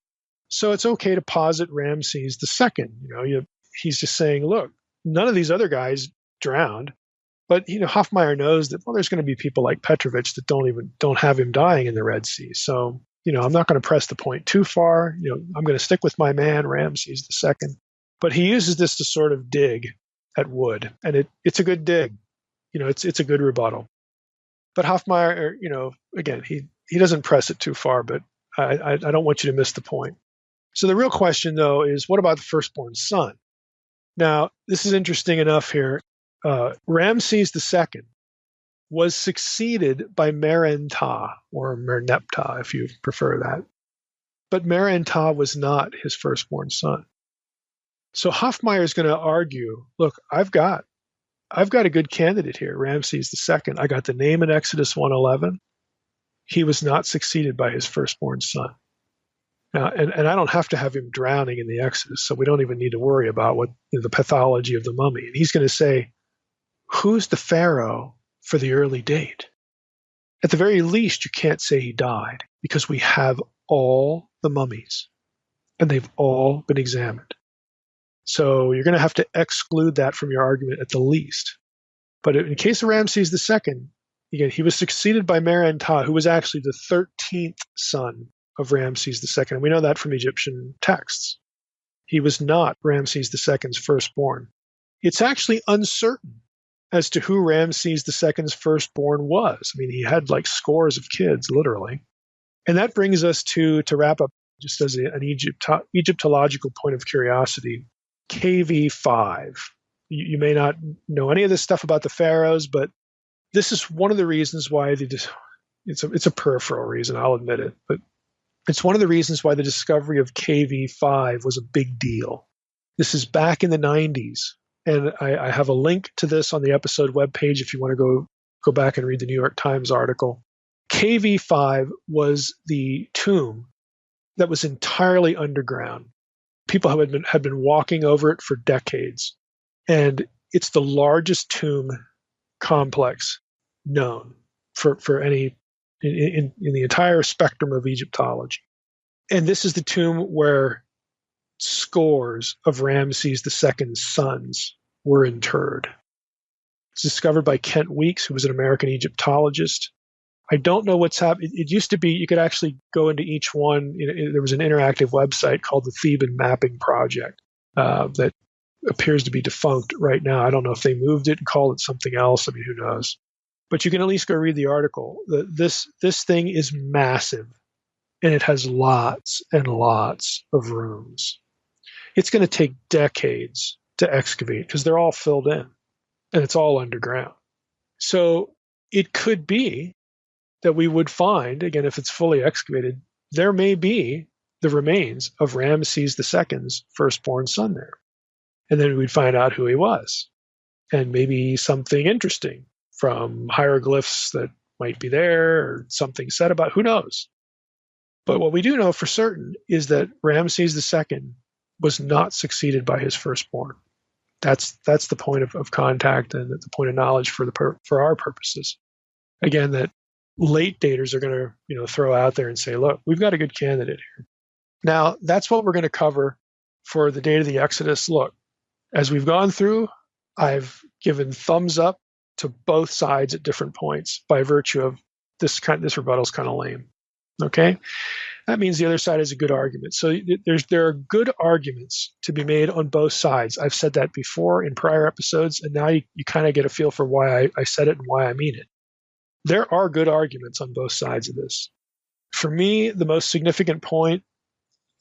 so it's okay to posit Ramses II. He's just saying, look, none of these other guys drowned, but Hofmeyr knows that there's going to be people like Petrovich that don't have him dying in the Red Sea. So I'm not going to press the point too far. I'm going to stick with my man Ramses II. But he uses this to sort of dig at Wood, and it's a good dig. It's a good rebuttal. But Hofmeyr, again, he doesn't press it too far, but I don't want you to miss the point. So the real question, though, is what about the firstborn son? Now, this is interesting enough here. Ramses II was succeeded by Mer-en-Ptah, or Merneptah, if you prefer that. But Mer-en-Ptah was not his firstborn son. So Hofmeyr is going to argue, look, I've got a good candidate here, Ramses II. I got the name in Exodus 1:11. He was not succeeded by his firstborn son. Now, and I don't have to have him drowning in the Exodus, so we don't even need to worry about what the pathology of the mummy. And he's going to say, who's the pharaoh for the early date? At the very least, you can't say he died, because we have all the mummies, and they've all been examined. So you're going to have to exclude that from your argument at the least. But in case of Ramses II, again, he was succeeded by Mer-en-Ptah, who was actually the 13th son of Ramses II. And we know that from Egyptian texts. He was not Ramses II's firstborn. It's actually uncertain as to who Ramses II's firstborn was. I mean, he had like scores of kids, literally. And that brings us to wrap up, just as an Egyptological point of curiosity, KV5. You may not know any of this stuff about the pharaohs, but this is one of the reasons why it's a peripheral reason, I'll admit it, but it's one of the reasons why the discovery of KV5 was a big deal. This is back in the 90s, and I have a link to this on the episode webpage if you want to go back and read the New York Times article. KV5 was the tomb that was entirely underground. People had been walking over it for decades, and it's the largest tomb complex known for any in the entire spectrum of Egyptology. And this is the tomb where scores of Ramses II's sons were interred. It's discovered by Kent Weeks, who was an American Egyptologist. I don't know what's happened. It used to be you could actually go into each one. There was an interactive website called the Theban Mapping Project that appears to be defunct right now. I don't know if they moved it and called it something else. I mean, who knows? But you can at least go read the article. This thing is massive, and it has lots and lots of rooms. It's going to take decades to excavate because they're all filled in, and it's all underground. So it could be that we would find, again, if it's fully excavated, there may be the remains of Ramses II's firstborn son there. And then we'd find out who he was, and maybe something interesting from hieroglyphs that might be there or something said about, who knows. But what we do know for certain is that Ramses II was not succeeded by his firstborn. That's the point of contact and the point of knowledge for our purposes. Again, that late daters are going to throw out there and say, look, we've got a good candidate here. Now, that's what we're going to cover for the date of the Exodus. Look, as we've gone through, I've given thumbs up to both sides at different points by virtue of this rebuttal's kind of lame. Okay? That means the other side has a good argument. So there are good arguments to be made on both sides. I've said that before in prior episodes, and now you kind of get a feel for why I said it and why I mean it. There are good arguments on both sides of this. For me, the most significant point,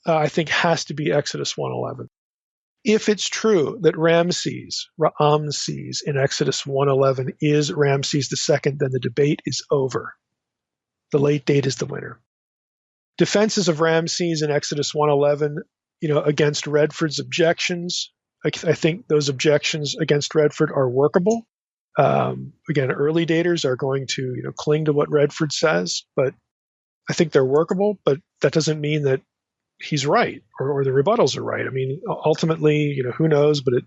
I think, has to be Exodus 1:11. If it's true that Ramses in Exodus 1:11 is Ramses II, then the debate is over. The late date is the winner. Defenses of Ramses in Exodus 1:11, against Redford's objections, I think those objections against Redford are workable. Again, early daters are going to cling to what Redford says, but I think they're workable. But that doesn't mean that he's right or the rebuttals are right. I mean, ultimately, who knows? But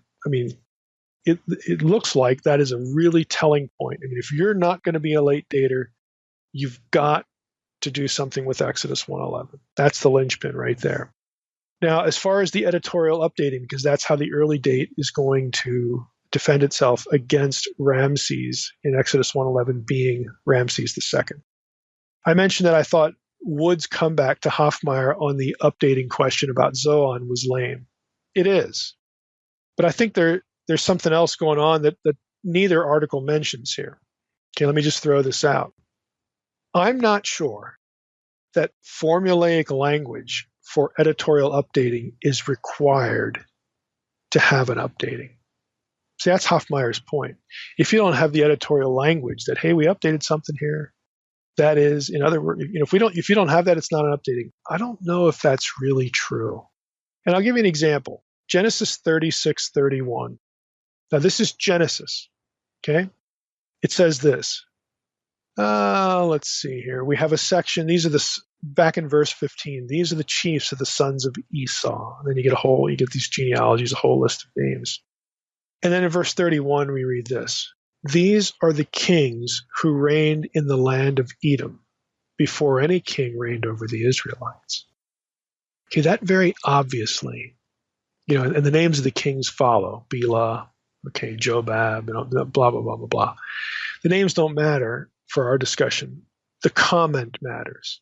it looks like that is a really telling point. I mean, if you're not going to be a late dater, you've got to do something with Exodus 1:11. That's the linchpin right there. Now, as far as the editorial updating, because that's how the early date is going to defend itself against Ramses in Exodus 1:11 being Ramses II. I mentioned that I thought Wood's comeback to Hofmeyr on the updating question about Zoan was lame. It is. But I think there's something else going on that neither article mentions here. Okay, let me just throw this out. I'm not sure that formulaic language for editorial updating is required to have an updating. See, that's Hofmeyr's point. If you don't have the editorial language that, hey, we updated something here, that is, in other words, if you don't have that, it's not an updating. I don't know if that's really true. And I'll give you an example. Genesis 36:31. Now, this is Genesis, okay? It says this. Let's see here. We have a section. These are back in verse 15. These are the chiefs of the sons of Esau. And then you get these genealogies, a whole list of names. And then in verse 31, we read this. These are the kings who reigned in the land of Edom before any king reigned over the Israelites. Okay, that very obviously, and the names of the kings follow. Bela, okay, Jobab, blah, blah, blah, blah, blah. The names don't matter for our discussion. The comment matters.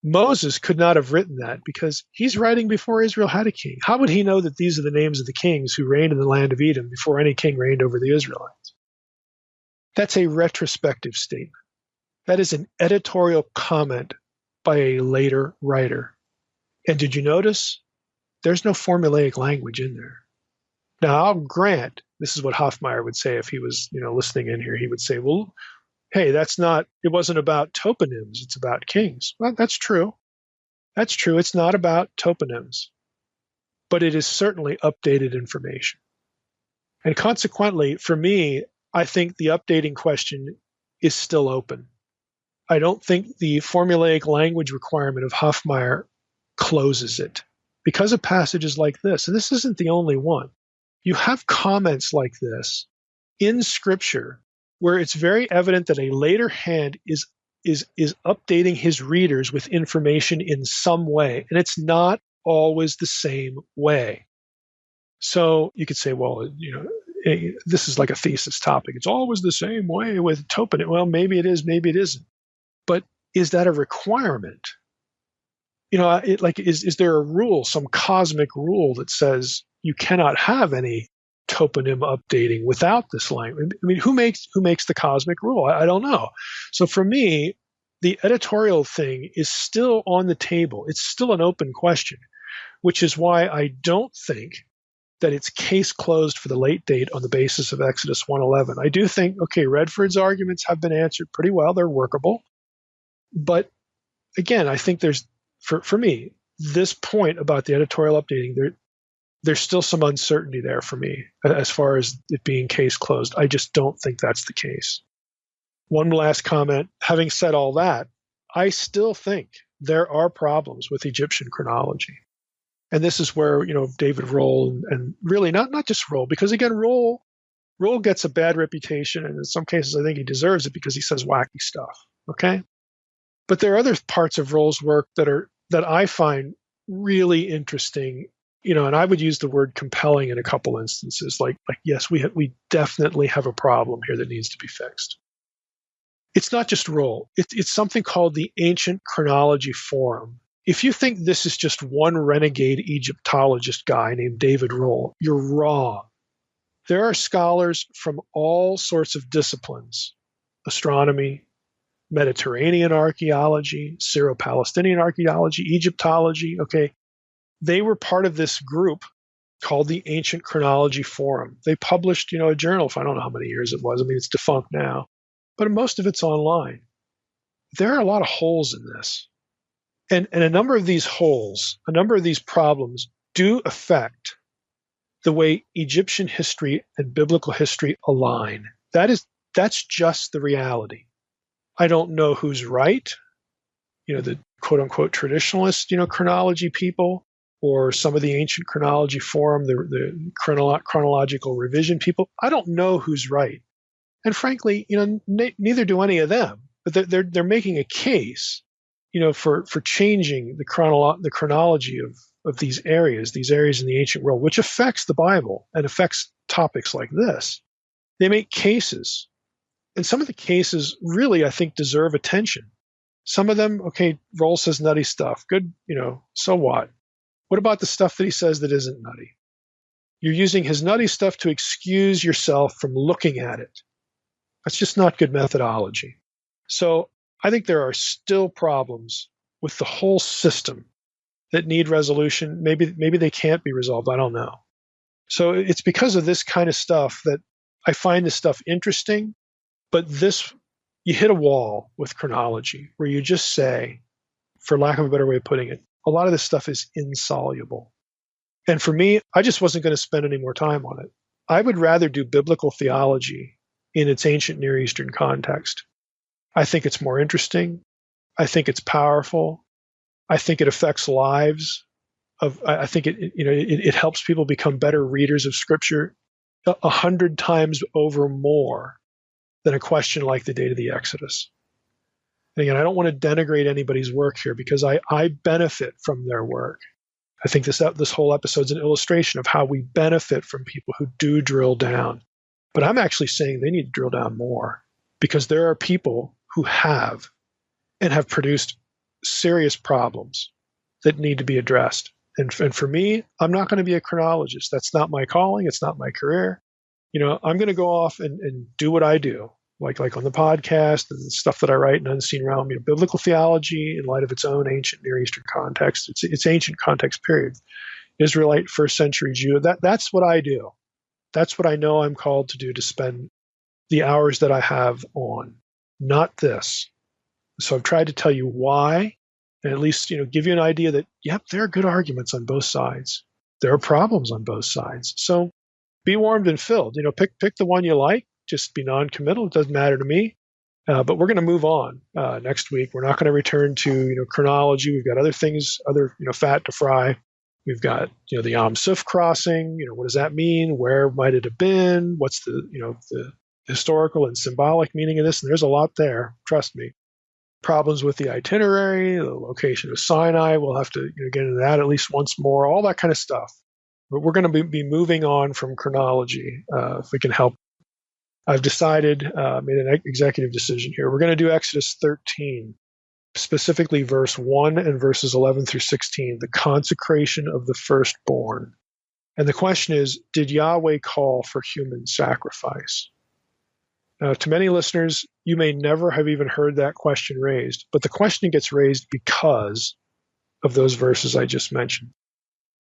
Moses could not have written that because he's writing before Israel had a king. How would he know that these are the names of the kings who reigned in the land of Edom before any king reigned over the Israelites? That's a retrospective statement. That is an editorial comment by a later writer. And did you notice? There's no formulaic language in there. Now, I'll grant, this is what Hofmeyr would say if he was, listening in here. He would say, well, hey, it wasn't about toponyms, it's about kings. Well, that's true. That's true. It's not about toponyms. But it is certainly updated information. And consequently, for me, I think the updating question is still open. I don't think the formulaic language requirement of Hofmeyr closes it because of passages like this. And this isn't the only one. You have comments like this in Scripture where it's very evident that a later hand is updating his readers with information in some way, and it's not always the same way. So you could say, well, this is like a thesis topic. It's always the same way with toponym. Well, maybe it is, maybe it isn't. But is that a requirement? Is there a rule, some cosmic rule that says you cannot have any toponym updating without this language? I mean, who makes the cosmic rule? I don't know. So for me, the editorial thing is still on the table. It's still an open question, which is why I don't think that it's case closed for the late date on the basis of Exodus 1:11. I do think, okay, Redford's arguments have been answered pretty well. They're workable. But again, I think there's, for me, this point about the editorial updating, there's still some uncertainty there for me as far as it being case closed. I just don't think that's the case. One last comment. Having said all that, I still think there are problems with Egyptian chronology. And this is where, David Rohl and really not just Rohl, because again, Rohl gets a bad reputation, and in some cases I think he deserves it because he says wacky stuff. Okay? But there are other parts of Rohl's work that I find really interesting, and I would use the word compelling in a couple instances. Like yes, we definitely have a problem here that needs to be fixed. It's not just Roll. It's something called the Ancient Chronology Forum. If you think this is just one renegade Egyptologist guy named David Roll, you're wrong. There are scholars from all sorts of disciplines: astronomy, Mediterranean archaeology, Syro-Palestinian archaeology, Egyptology. Okay, they were part of this group called the Ancient Chronology Forum. They published, a journal for I don't know how many years it was. I mean, it's defunct now, but most of it's online. There are a lot of holes in this. And a number of these holes, a number of these problems do affect the way Egyptian history and biblical history align. That's just the reality. I don't know who's right, the quote unquote traditionalist, chronology people, or some of the Ancient Chronology Forum, the chronological revision people. I don't know who's right. And frankly, neither do any of them. But they're making a case, for changing the chronology of these areas in the ancient world, which affects the Bible and affects topics like this. They make cases. And some of the cases really, I think, deserve attention. Some of them, okay, Roll says nutty stuff. Good, so what? What about the stuff that he says that isn't nutty? You're using his nutty stuff to excuse yourself from looking at it. That's just not good methodology. So I think there are still problems with the whole system that need resolution. Maybe they can't be resolved. I don't know. So it's because of this kind of stuff that I find this stuff interesting. But you hit a wall with chronology where you just say, for lack of a better way of putting it, a lot of this stuff is insoluble. And for me, I just wasn't going to spend any more time on it. I would rather do biblical theology in its ancient Near Eastern context. I think it's more interesting. I think it's powerful. I think it affects lives. I think it helps people become better readers of Scripture 100 times over more than a question like the date of the Exodus. And again, I don't want to denigrate anybody's work here because I benefit from their work. I think this whole episode's an illustration of how we benefit from people who do drill down. But I'm actually saying they need to drill down more because there are people who have produced serious problems that need to be addressed. And for me, I'm not going to be a chronologist. That's not my calling. It's not my career. I'm going to go off and do what I do, like on the podcast and the stuff that I write in Unseen Realm, biblical theology in light of its own ancient Near Eastern context. It's ancient context, period. Israelite first century Jew. That's what I do. That's what I know I'm called to do, to spend the hours that I have on, not this. So I've tried to tell you why, and at least give you an idea that, yep, there are good arguments on both sides. There are problems on both sides. So be warmed and filled. Pick the one you like. Just be non-committal. It doesn't matter to me. But we're going to move on next week. We're not going to return to chronology. We've got other things, fat to fry. We've got the Yam Suf crossing. What does that mean? Where might it have been? What's the historical and symbolic meaning of this? And there's a lot there. Trust me. Problems with the itinerary, the location of Sinai. We'll have to get into that at least once more. All that kind of stuff. But we're going to be moving on from chronology if we can help. I've decided, made an executive decision here. We're going to do Exodus 13, specifically verse 1 and verses 11 through 16, the consecration of the firstborn. And the question is, did Yahweh call for human sacrifice? Now, to many listeners, you may never have even heard that question raised, but the question gets raised because of those verses I just mentioned.